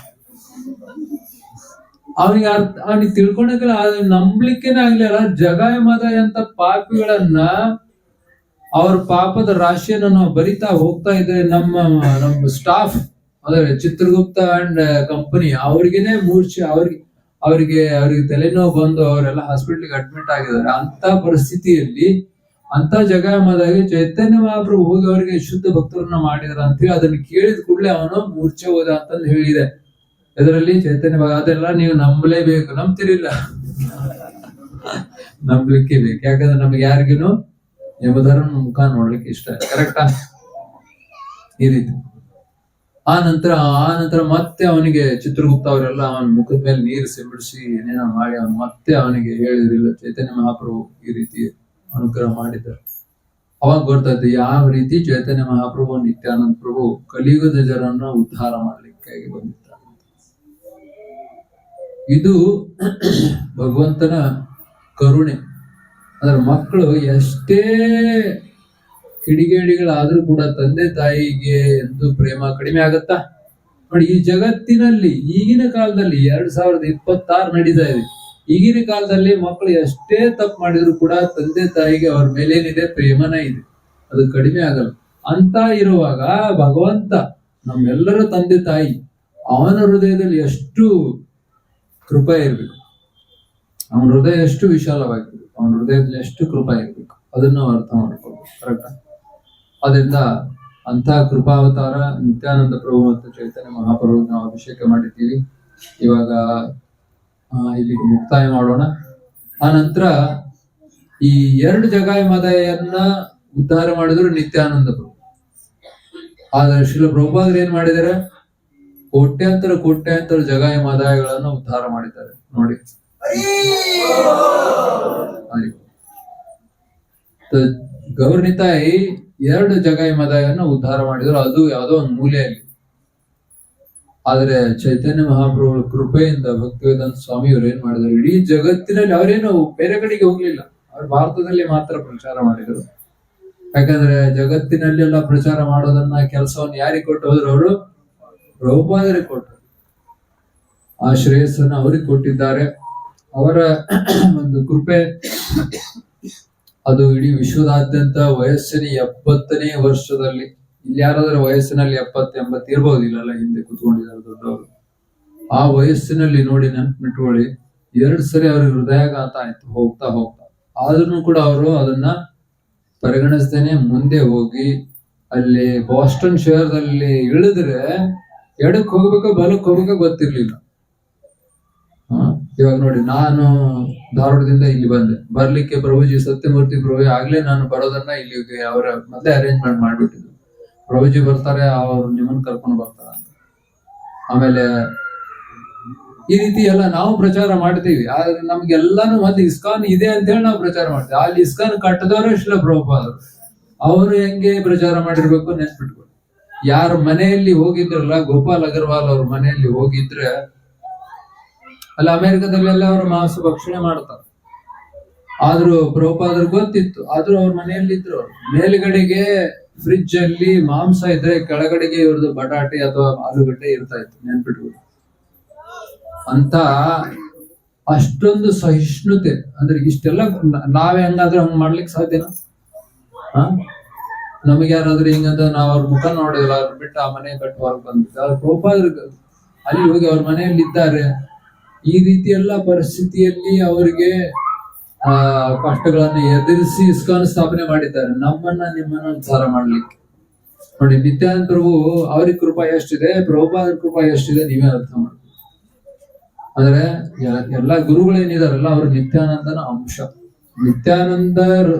ಅವನಿಗೆ ತಿಳ್ಕೊಳಕ್ಕಿಲ್ಲ, ನಂಬ್ಲಿಕ್ಕೇನೆ ಆಗ್ಲಿಲ್ಲ. ಜಗಾಯ ಮದಾಯ ಅಂತ ಪಾಪಿಗಳನ್ನ ಅವ್ರ ಪಾಪದ ರಾಶಿಯನ್ನು ನಾವು ಬರಿತಾ ಹೋಗ್ತಾ ಇದ್ರೆ ನಮ್ಮ ಸ್ಟಾಫ್ ಅಂದ್ರೆ ಚಿತ್ರಗುಪ್ತ ಅಂಡ್ ಕಂಪನಿ ಅವ್ರಿಗೇನೆ ಮೂರ್ಛೆ, ಅವರಿಗೆ ತಲೆನೋವು ಬಂದು ಅವರೆಲ್ಲ ಹಾಸ್ಪಿಟ್ಲಿಗೆ ಅಡ್ಮಿಟ್ ಆಗಿದ್ದಾರೆ. ಅಂತ ಪರಿಸ್ಥಿತಿಯಲ್ಲಿ ಅಂತ ಜಗಮದಾಗಿ ಚೈತನ್ಯ ಮಹಾಪ್ರಭು ಹೋಗಿ ಅವರಿಗೆ ಶುದ್ಧ ಭಕ್ತರನ್ನ ಮಾಡಿದ್ರ ಅಂತ ಹೇಳಿ ಅದನ್ನ ಕೇಳಿದ ಕೂಡಲೇ ಅವನು ಮೂರ್ಛೆ ಹೋದ ಅಂತಂದು ಹೇಳಿದೆ. ಇದರಲ್ಲಿ ಚೈತನ್ಯ ಅದೆಲ್ಲ ನೀವು ನಂಬಲೇಬೇಕು. ನಂಬ್ತಿರಿಲ್ಲ, ನಂಬಲಿಕ್ಕೆ ಬೇಕು. ಯಾಕಂದ್ರೆ ನಮ್ಗೆ ಯಾರಿಗೇನು ಯಮಧರ್ಮ ಮುಖ ನೋಡ್ಲಿಕ್ಕೆ ಇಷ್ಟ ಇಲ್ಲ. ಕರೆಕ್ಟಾ? ಈ ರೀತಿ ಆ ನಂತರ ಮತ್ತೆ ಅವನಿಗೆ ಚಿತ್ರಗುಪ್ತ ಅವರೆಲ್ಲ ಅವನ ಮುಖದ ಮೇಲೆ ನೀರು ಸಿಂಬಿಡಿಸಿ ಏನೇನೋ ಮಾಡಿ ಮತ್ತೆ ಅವನಿಗೆ ಹೇಳಿದ್ರಿಲ್ಲ ಚೈತನ್ಯ ಮಹಾಪ್ರಭು ಈ ರೀತಿ ಅನುಗ್ರಹ ಮಾಡಿದ್ದಾರೆ. ಅವಾಗ ಗೊತ್ತಾಯ್ತು ಯಾವ ರೀತಿ ಚೈತನ್ಯ ಮಹಾಪ್ರಭು ನಿತ್ಯಾನಂದ ಪ್ರಭು ಕಲಿಯುಗದ ಜನರನ್ನ ಉದ್ಧಾರ ಮಾಡ್ಲಿಕ್ಕಾಗಿ ಬಂದಿದ್ದಾರೆ. ಇದು ಭಗವಂತನ ಕರುಣೆ. ಅಂದ್ರೆ ಮಕ್ಕಳು ಎಷ್ಟೇ ಕಿಡಿಗೇಡಿಗಳಾದ್ರೂ ಕೂಡ ತಂದೆ ತಾಯಿಗೆ ಎಂದು ಪ್ರೇಮ ಕಡಿಮೆ ಆಗತ್ತಾ? ನೋಡಿ, ಈ ಜಗತ್ತಿನಲ್ಲಿ ಈಗಿನ ಕಾಲದಲ್ಲಿ 2026 ನಡೀತಾ ಇದೆ. ಈಗಿನ ಕಾಲದಲ್ಲಿ ಮಕ್ಕಳು ಎಷ್ಟೇ ತಪ್ಪು ಮಾಡಿದ್ರು ಕೂಡ ತಂದೆ ತಾಯಿಗೆ ಅವ್ರ ಮೇಲೇನಿದೆ? ಪ್ರೇಮನೇ ಇದೆ, ಅದು ಕಡಿಮೆ ಆಗಲ್ಲ. ಅಂತ ಇರುವಾಗ ಭಗವಂತ ನಮ್ಮೆಲ್ಲರ ತಂದೆ ತಾಯಿ, ಅವನ ಹೃದಯದಲ್ಲಿ ಎಷ್ಟು ಕೃಪೆ ಇರ್ಬೇಕು, ಅವನ ಹೃದಯ ಎಷ್ಟು ವಿಶಾಲವಾಗಿರ್ಬೇಕು, ಅವನ ಹೃದಯದಲ್ಲಿ ಎಷ್ಟು ಕೃಪೆ ಇರ್ಬೇಕು, ಅದನ್ನ ನಾವು ಅರ್ಥ ಮಾಡ್ಕೊಳ್ಬೇಕು. ಕರೆಕ್ಟಾ? ಅದರಿಂದ ಅಂತಹ ಕೃಪಾವತಾರ ನಿತ್ಯಾನಂದ ಪ್ರಭು ಮತ್ತು ಚೈತನ್ಯ ಮಹಾಪ್ರಭು ನಾವು ಅಭಿಷೇಕ ಮಾಡಿದ್ದೀವಿ. ಇವಾಗ ಇಲ್ಲಿಗೆ ಮುಕ್ತಾಯ ಮಾಡೋಣ. ಆ ನಂತರ ಈ 2 ಜಗಾಯ ಮದಾಯನ್ನ ಉದ್ಧಾರ ಮಾಡಿದ್ರು ನಿತ್ಯಾನಂದ ಪ್ರಭು. ಆದ್ರೆ ಶ್ರೀಲ ಪ್ರಭುಪಾದರು ಏನ್ ಮಾಡಿದ್ದಾರೆ? ಕೋಟ್ಯಾಂತರ ಜಗಾಯ ಮದಾಯಗಳನ್ನ ಉದ್ಧಾರ ಮಾಡಿದ್ದಾರೆ. ನೋಡಿ, ಗೌರ್ನಿತಾಯಿ 2 ಜಗಾಯ ಮದಾಯನ್ನ ಉದ್ಧಾರ ಮಾಡಿದ್ರು, ಅದು ಯಾವುದೋ ಒಂದು ಮೂಲೆಯಲ್ಲಿ. ಆದ್ರೆ ಚೈತನ್ಯ ಮಹಾಪ್ರಭುಗಳ ಕೃಪೆಯಿಂದ ಭಕ್ತಿವೇದಾಂತ ಸ್ವಾಮಿಯವರು ಏನ್ ಮಾಡಿದ್ರು? ಇಡೀ ಜಗತ್ತಿನಲ್ಲಿ ಅವರೇನು ಬೇರೆ ಕಡೆಗೆ ಹೋಗ್ಲಿಲ್ಲ, ಅವ್ರು ಭಾರತದಲ್ಲಿ ಮಾತ್ರ ಪ್ರಚಾರ ಮಾಡಿದ್ರು. ಯಾಕಂದ್ರೆ ಜಗತ್ತಿನಲ್ಲೆಲ್ಲ ಪ್ರಚಾರ ಮಾಡೋದನ್ನ ಕೆಲಸವನ್ನು ಯಾರಿಗೆ ಕೊಟ್ಟು ಹೋದ್ರು? ಅವರು ಪ್ರಭುಪಾದರಿಗೆ ಕೊಟ್ಟರು. ಆ ಶ್ರೇಯಸ್ಸನ್ನ ಅವ್ರಿಗೆ ಕೊಟ್ಟಿದ್ದಾರೆ. ಅವರ ಒಂದು ಕೃಪೆ ಅದು ಇಡೀ ವಿಶ್ವದಾದ್ಯಂತ ವಯಸ್ಸಿನ 70ನೇ ವರ್ಷದಲ್ಲಿ, ಇಲ್ಲಿ ಯಾರಾದ್ರೂ ವಯಸ್ಸಿನಲ್ಲಿ 70-80 ಇರ್ಬೋದಿಲ್ಲಲ್ಲ, ಹಿಂದೆ ಕುತ್ಕೊಂಡಿದ್ದಾರೆ ದೊಡ್ಡವರು. ಆ ವಯಸ್ಸಿನಲ್ಲಿ ನೋಡಿ, ನೆನ್ಪಿಟ್ಕೊಳ್ಳಿ, 2 ಸರಿ ಅವ್ರಿಗೆ ಹೃದಯಾಘಾತ ಆಯ್ತು ಹೋಗ್ತಾ. ಆದ್ರೂ ಕೂಡ ಅವರು ಅದನ್ನ ಪರಿಗಣಿಸ್ದೇನೆ ಮುಂದೆ ಹೋಗಿ ಅಲ್ಲಿ ಬಾಸ್ಟನ್ ಶಹರದಲ್ಲಿ ಇಳಿದ್ರೆ ಎಡಕ್ಕೆ ಹೋಗ್ಬೇಕೋ ಬಲಕ್ಕೆ ಹೋಗ್ಬೇಕೋ ಗೊತ್ತಿರ್ಲಿಲ್ಲ. ಇವಾಗ ನೋಡಿ, ನಾನು ಧಾರವಾಡದಿಂದ ಇಲ್ಲಿ ಬಂದೆ. ಬರ್ಲಿಕ್ಕೆ ಪ್ರಭುಜಿ ಸತ್ಯಮೂರ್ತಿ ಪ್ರಭು ಆಗ್ಲೇ ನಾನು ಬರೋದನ್ನ ಇಲ್ಲಿಗೆ ಅವರ ಮತ್ತೆ ಅರೇಂಜ್ಮೆಂಟ್ ಮಾಡ್ಬಿಟ್ಟಿದ್ರು. ಪ್ರಭುಜಿ ಬರ್ತಾರೆ, ಅವ್ರು ನಿಮ್ಮನ್ನ ಕರ್ಕೊಂಡು ಬರ್ತಾರ ಅಂತ. ಆಮೇಲೆ ಈ ರೀತಿ ಎಲ್ಲ ನಾವು ಪ್ರಚಾರ ಮಾಡ್ತೀವಿ. ಆದ್ರೆ ನಮ್ಗೆಲ್ಲಾನು ಮತ್ತೆ ಇಸ್ಕಾನ್ ಇದೆ ಅಂತ ಹೇಳಿ ನಾವು ಪ್ರಚಾರ ಮಾಡ್ತೀವಿ. ಅಲ್ಲಿ ಇಸ್ಕಾನ್ ಕಟ್ಟದವರೇ ಶ್ರೀಲ ಪ್ರಭುಪಾದರು. ಅವರು ಹೆಂಗೆ ಪ್ರಚಾರ ಮಾಡಿರ್ಬೇಕು ನೆನ್ಪಿಟ್ಕೊಳ್ಳಿ. ಯಾರ ಮನೆಯಲ್ಲಿ ಹೋಗಿದ್ರಲ್ಲ, ಗೋಪಾಲ್ ಅಗರ್ವಾಲ್ ಅವ್ರ ಮನೆಯಲ್ಲಿ ಹೋಗಿದ್ರೆ ಅಲ್ಲಿ ಅಮೆರಿಕದಲ್ಲೆಲ್ಲ ಅವರು ಮಾಂಸ ಭಕ್ಷಣೆ ಮಾಡ್ತಾರೆ. ಆದ್ರೂ ಪ್ರಭುಪಾದರು ಗೊತ್ತಿತ್ತು, ಆದ್ರೂ ಅವ್ರ ಮನೆಯಲ್ಲಿ ಇದ್ರು. ಮೇಲ್ಗಡೆಗೆ ಫ್ರಿಡ್ಜ್ ಅಲ್ಲಿ ಮಾಂಸ ಇದ್ರೆ ಕೆಳಗಡೆಗೆ ಇವ್ರದ್ದು ಬಟಾಟೆ ಅಥವಾ ಆಲೂಗಡ್ಡೆ ಇರ್ತಾ ಇತ್ತು. ನೆನ್ಪಿಟ್ಬೋದು. ಅಂತ ಅಷ್ಟೊಂದು ಸಹಿಷ್ಣುತೆ. ಅಂದ್ರೆ ಇಷ್ಟೆಲ್ಲ ನಾವೇ ಹಂಗಾದ್ರೆ ಹಂಗ್ ಮಾಡ್ಲಿಕ್ಕೆ ಸಾಧ್ಯನಾ? ನಮಗೆ ಯಾರಾದ್ರೂ ಹಿಂಗಂತ ನಾವ್ ಅವ್ರ ಮುಖ ನೋಡಿಲ್ಲ, ಅವ್ರ ಬಿಟ್ಟು ಆ ಮನೆ ಕಟ್ಟುವಾಗ ಬಂದಿದ್ದ. ಅವ್ರ ಪ್ರಭುಪಾದರು ಅಲ್ಲಿ ಹೋಗಿ ಅವ್ರ ಮನೆಯಲ್ಲಿ ಇದ್ದಾರೆ. ಈ ರೀತಿ ಎಲ್ಲ ಪರಿಸ್ಥಿತಿಯಲ್ಲಿ ಅವರಿಗೆ ಕಷ್ಟಗಳನ್ನು ಎದುರಿಸಿ ಇಸ್ಕಾನ್ ಸ್ಥಾಪನೆ ಮಾಡಿದ್ದಾರೆ, ನಿಮ್ಮನ್ನ ಉದ್ಧಾರ ಮಾಡ್ಲಿಕ್ಕೆ. ನೋಡಿ, ನಿತ್ಯಾನಂದ ಪ್ರಭು ಅವ್ರಿಗೆ ಕೃಪಾ ಎಷ್ಟಿದೆ, ಪ್ರಭುಪಾದರ ಕೃಪಾ ಎಷ್ಟಿದೆ ನೀವೇ ಅರ್ಥ ಮಾಡ್ತೀವಿ. ಅಂದ್ರೆ ಎಲ್ಲಾ ಗುರುಗಳೇನಿದಾರಲ್ಲ ಅವರು ನಿತ್ಯಾನಂದನ ಅಂಶ. ನಿತ್ಯಾನಂದ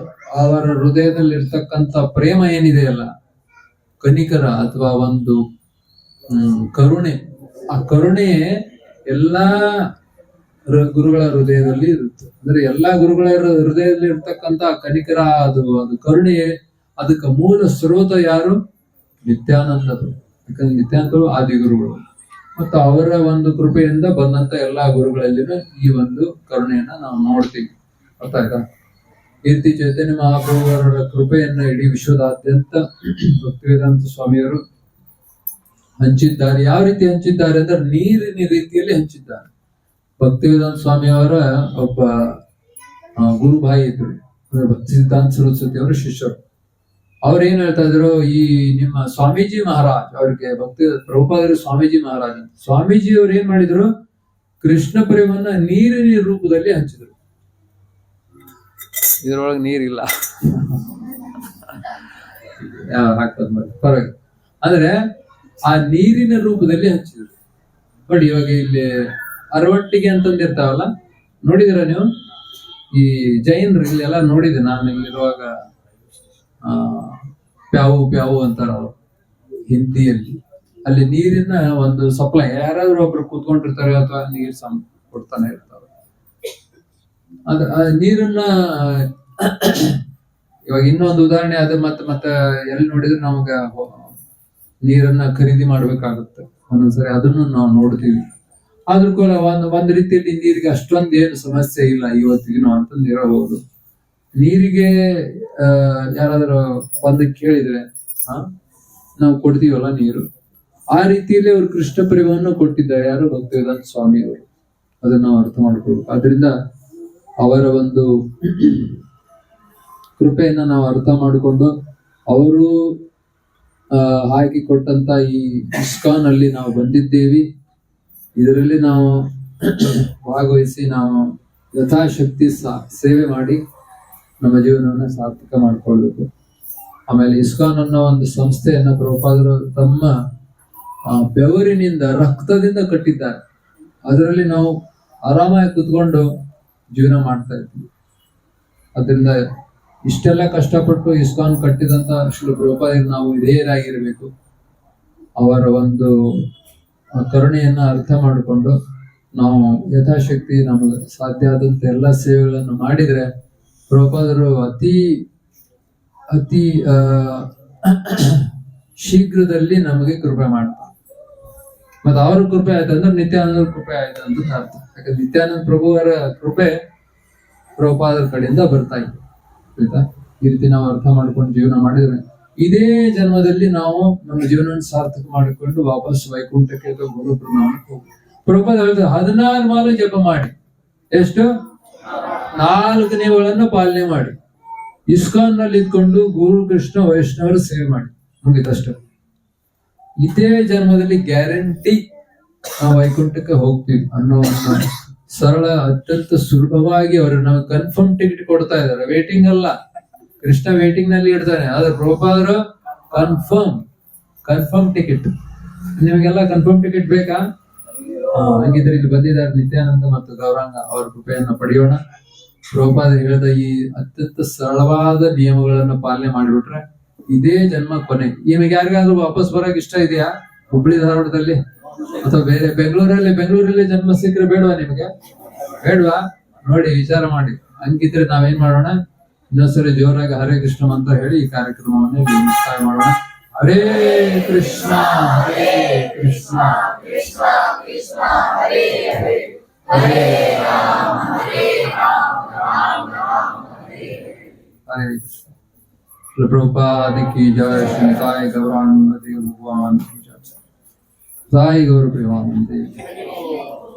ಅವರ ಹೃದಯದಲ್ಲಿ ಇರ್ತಕ್ಕಂಥ ಪ್ರೇಮ ಏನಿದೆಯಲ್ಲ, ಕನಿಕರ ಅಥವಾ ಒಂದು ಕರುಣೆ, ಆ ಕರುಣೆ ಎಲ್ಲಾ ಗುರುಗಳ ಹೃದಯದಲ್ಲಿ ಇರುತ್ತೆ. ಅಂದ್ರೆ ಎಲ್ಲಾ ಗುರುಗಳ ಹೃದಯದಲ್ಲಿ ಇರ್ತಕ್ಕಂಥ ಕನಿಕರ, ಅದು ಕರುಣೆ, ಅದಕ್ಕೆ ಮೂಲ ಸ್ರೋತ ಯಾರು? ನಿತ್ಯಾನಂದರು. ಯಾಕಂದ್ರೆ ನಿತ್ಯಾನಂದರು ಆದಿಗುರುಗಳು. ಮತ್ತು ಅವರ ಒಂದು ಕೃಪೆಯಿಂದ ಬಂದಂತ ಎಲ್ಲಾ ಗುರುಗಳಲ್ಲಿನ ಈ ಒಂದು ಕರುಣೆಯನ್ನ ನಾವು ನೋಡ್ತೀವಿ. ಅರ್ಥ ಆಯ್ತಾ? ಕೀರ್ತಿ ಚೈತನ್ಯ ಮಹಾಪ್ರಭುವರ ಕೃಪೆಯನ್ನ ಇಡೀ ವಿಶ್ವದಾದ್ಯಂತ ಭಕ್ತಿವೇದಾಂತ ಸ್ವಾಮಿಯವರು ಹಂಚಿದ್ದಾರೆ. ಯಾವ ರೀತಿ ಹಂಚಿದ್ದಾರೆ ಅಂದ್ರೆ ನೀರಿನ ರೀತಿಯಲ್ಲಿ ಹಂಚಿದ್ದಾರೆ. ಭಕ್ತಿವೇದಾಂತ ಸ್ವಾಮಿಯವರ ಒಬ್ಬ ಗುರುಭಾಯಿ ಇದ್ರು, ಭಕ್ತಿ ಸಿದ್ಧಾಂತ ಸರಸ್ವತಿ ಅವರ ಶಿಷ್ಯರು. ಅವ್ರು ಏನ್ ಹೇಳ್ತಾ ಇದ್ರು, ಈ ನಿಮ್ಮ ಸ್ವಾಮೀಜಿ ಮಹಾರಾಜ್, ಅವ್ರಿಗೆ ಭಕ್ತಿ ಪ್ರಭುಪಾದರು ಸ್ವಾಮೀಜಿ ಮಹಾರಾಜ್ ಅಂತ. ಸ್ವಾಮೀಜಿ ಅವ್ರು ಏನ್ ಮಾಡಿದ್ರು, ಕೃಷ್ಣ ಪ್ರೇಮನ್ನ ನೀರಿನ ರೂಪದಲ್ಲಿ ಹಂಚಿದ್ರು. ಇದ್ರೊಳಗೆ ನೀರಿಲ್ಲ, ಹಾಕ್ತದ ಪರವಾಗಿಲ್ಲ. ಅಂದ್ರೆ ಆ ನೀರಿನ ರೂಪದಲ್ಲಿ ಹಂಚಿದ್ರು. ನೋಡಿ, ಇವಾಗ ಇಲ್ಲಿ ಅರವಟ್ಟಿಗೆ ಅಂತಂದಿರ್ತಾವಲ್ಲ, ನೋಡಿದಿರ ನೀವು? ಈ ಜೈನರು ಇಲ್ಲೆಲ್ಲ ನೋಡಿದೆ ನಾನು ಇಲ್ಲಿರುವಾಗ. ಪ್ಯಾವು ಪ್ಯಾವು ಅಂತಾರ ಅವರು ಹಿಂದಿಯಲ್ಲಿ. ಅಲ್ಲಿ ನೀರಿನ ಒಂದು ಸಪ್ಲೈ, ಯಾರಾದ್ರೂ ಒಬ್ರು ಕೂತ್ಕೊಂಡಿರ್ತಾರೆ ಅಥವಾ ನೀರ್ ಕೊಡ್ತಾನೆ ಇರ್ತಾರೆ. ನೀರನ್ನ ಇವಾಗ ಇನ್ನೊಂದು ಉದಾಹರಣೆ ಅದು, ಮತ್ತೆ ಎಲ್ಲಿ ನೋಡಿದ್ರೆ ನಮ್ಗ ನೀರನ್ನ ಖರೀದಿ ಮಾಡ್ಬೇಕಾಗುತ್ತೆ ಒಂದೊಂದ್ಸರಿ, ಅದನ್ನು ನಾವು ನೋಡ್ತೀವಿ. ಆದ್ರೂ ಕೂಡ ಒಂದ್ ರೀತಿಯಲ್ಲಿ ನೀರಿಗೆ ಅಷ್ಟೊಂದು ಏನು ಸಮಸ್ಯೆ ಇಲ್ಲ ಇವತ್ತಿಗೂ ಅಂತಂದು ಹೇಳಬಹುದು. ನೀರಿಗೆ ಯಾರಾದ್ರೂ ಬಂದು ಕೇಳಿದ್ರೆ ನಾವು ಕೊಡ್ತೀವಲ್ಲ ನೀರು, ಆ ರೀತಿಯಲ್ಲಿ ಅವರು ಕೃಷ್ಣ ಪ್ರೇಮವನ್ನು ಕೊಟ್ಟಿದ್ದಾರೆ. ಯಾರು? ಭಕ್ತಿವೇದಾಂತ ಸ್ವಾಮಿ ಅವರು. ಅದನ್ನ ನಾವು ಅರ್ಥ ಮಾಡ್ಕೊಳ್ಬೇಕು. ಆದ್ರಿಂದ ಅವರ ಒಂದು ಕೃಪೆಯನ್ನ ನಾವು ಅರ್ಥ ಮಾಡಿಕೊಂಡು ಅವರು ಹಾಕಿ ಕೊಟ್ಟಂತ ಈ ಇಸ್ಕಾನ್ ಅಲ್ಲಿ ನಾವು ಬಂದಿದ್ದೇವೆ. ಇದರಲ್ಲಿ ನಾವು ಭಾಗವಹಿಸಿ ನಾವು ಯಥಾಶಕ್ತಿ ಸೇವೆ ಮಾಡಿ ನಮ್ಮ ಜೀವನವನ್ನು ಸಾರ್ಥಕ ಮಾಡ್ಕೊಳ್ಬೇಕು. ಆಮೇಲೆ ಇಸ್ಕಾನ್ ಅನ್ನೋ ಒಂದು ಸಂಸ್ಥೆಯನ್ನ ಪ್ರಭುಪಾದರು ತಮ್ಮ ಬೆವರಿನಿಂದ, ರಕ್ತದಿಂದ ಕಟ್ಟಿದ್ದಾರೆ. ಅದರಲ್ಲಿ ನಾವು ಆರಾಮಾಗಿ ಕುತ್ಕೊಂಡು ಜೀವನ ಮಾಡ್ತಾ ಇದ್ವಿ. ಅದರಿಂದ ಇಷ್ಟೆಲ್ಲ ಕಷ್ಟಪಟ್ಟು ಇಸ್ಕಾನ್ ಕಟ್ಟಿದಂತ ಶ್ರೀ ಪ್ರಭುಪಾದರು ನಾವು ವಿಧೇಯರಾಗಿರ್ಬೇಕು. ಅವರ ಒಂದು ಕರುಣೆಯನ್ನ ಅರ್ಥ ಮಾಡಿಕೊಂಡು ನಾವು ಯಥಾಶಕ್ತಿ ನಮಗೆ ಸಾಧ್ಯ ಆದಂತ ಎಲ್ಲ ಸೇವೆಗಳನ್ನು ಮಾಡಿದ್ರೆ ಪ್ರಭುಪಾದರು ಅತಿ ಅತಿ ಶೀಘ್ರದಲ್ಲಿ ನಮಗೆ ಕೃಪೆ ಮಾಡ್ತಾರೆ. ಮತ್ತೆ ಅವ್ರ ಕೃಪೆ ಆಯ್ತು ಅಂದ್ರೆ ನಿತ್ಯಾನಂದ ಕೃಪೆ ಆಯ್ತು ಅಂತ ಅರ್ಥ. ಯಾಕಂದ್ರೆ ನಿತ್ಯಾನಂದ ಪ್ರಭುವರ ಕೃಪೆ ಪ್ರಭುಪಾದರ ಕಡೆಯಿಂದ ಬರ್ತಾ ಇತ್ತು. ಆಯ್ತಾ? ಈ ರೀತಿ ನಾವು ಅರ್ಥ ಮಾಡ್ಕೊಂಡು ಜೀವನ ಮಾಡಿದ್ರೆ ಇದೇ ಜನ್ಮದಲ್ಲಿ ನಾವು ನಮ್ಮ ಜೀವನವನ್ನು ಸಾರ್ಥಕ ಮಾಡಿಕೊಂಡು ವಾಪಸ್ ವೈಕುಂಠಕ್ಕೆ ಅಥವಾ ಗುರು ಪ್ರಣಾಮಕ್ಕೆ ಹೋಗ್ತೀವಿ. ಪ್ರಭುಪಾದ ಹೇಳಿದ್ರೆ 14 ಮಾಲೆ ಜಪ ಮಾಡಿ, ಎಷ್ಟು 4 ನಿಯಮಗಳನ್ನು ಪಾಲನೆ ಮಾಡಿ, ಇಸ್ಕಾನ್ ನಲ್ಲಿ ಇದ್ಕೊಂಡು ಗುರು ಕೃಷ್ಣ ವೈಷ್ಣವರ ಸೇವೆ ಮಾಡಿ, ಮುಗಿತಷ್ಟು. ಇದೇ ಜನ್ಮದಲ್ಲಿ ಗ್ಯಾರಂಟಿ ನಾವು ವೈಕುಂಠಕ್ಕೆ ಹೋಗ್ತೀವಿ ಅನ್ನೋ ಒಂದು ಸರಳ, ಅತ್ಯಂತ ಸುಲಭವಾಗಿ ಅವರು ನಾವು ಕನ್ಫರ್ಮ್ ಟಿಕೆಟ್ ಕೊಡ್ತಾ ಇದ್ದಾರೆ. ವೇಟಿಂಗ್ ಅಲ್ಲ, ಕೃಷ್ಣ ವೇಟಿಂಗ್ ನಲ್ಲಿ ಇಡ್ತಾನೆ. ಆದ್ರೆ ಪ್ರಭುಪಾದರು ಕನ್ಫರ್ಮ್ ಟಿಕೆಟ್. ನಿಮಗೆಲ್ಲ ಕನ್ಫರ್ಮ್ ಟಿಕೆಟ್ ಬೇಕಾ? ಹಂಗಿದ್ರೆ ಇಲ್ಲಿ ಬಂದಿದ್ದಾರೆ ನಿತ್ಯಾನಂದ ಮತ್ತು ಗೌರಾಂಗ, ಅವರ ಕೃಪೆಯನ್ನು ಪಡೆಯೋಣ. ಪ್ರಭುಪಾದ ಹೇಳಿದ ಈ ಅತ್ಯಂತ ಸರಳವಾದ ನಿಯಮಗಳನ್ನು ಪಾಲನೆ ಮಾಡಿಬಿಟ್ರೆ ಇದೇ ಜನ್ಮ ಕೊನೆ. ನಿಮಗೆ ಯಾರಿಗಾದ್ರೂ ವಾಪಸ್ ಬರಕ್ ಇಷ್ಟ ಇದೆಯಾ? ಹುಬ್ಳಿ ಧಾರವಾಡದಲ್ಲಿ ಅಥವಾ ಬೇರೆ ಬೆಂಗಳೂರಲ್ಲಿ ಜನ್ಮ ಸಿಕ್ಕರೆ ಬೇಡವಾ ನಿಮಗೆ? ಬೇಡವಾ? ನೋಡಿ, ವಿಚಾರ ಮಾಡಿ. ಹಂಗಿದ್ರೆ ನಾವೇನ್ ಮಾಡೋಣ, ಇನ್ನೊಂದ್ಸರಿ ಜೋರಾಗಿ ಹರೇ ಕೃಷ್ಣ ಮಂತ್ರ ಹೇಳಿ ಈ ಕಾರ್ಯಕ್ರಮವನ್ನು ಮುಕ್ತಾಯ ಮಾಡೋಣ. ಹರೇ ಕೃಷ್ಣ ಹರೇ ಕೃಷ್ಣ ಕೃಷ್ಣ ಕೃಷ್ಣ ಹರೇ ಹರೇ, ಹರೇ ರಾಮ ಹರೇ ರಾಮ, ರಾಮ ರಾಮ ಹರೇ ಹರೇ ಕೃಷ್ಣ. प्रभुपाद की जय। श्री साई गौरांग देव भगवान की जय। साई गौर प्रेमानंद।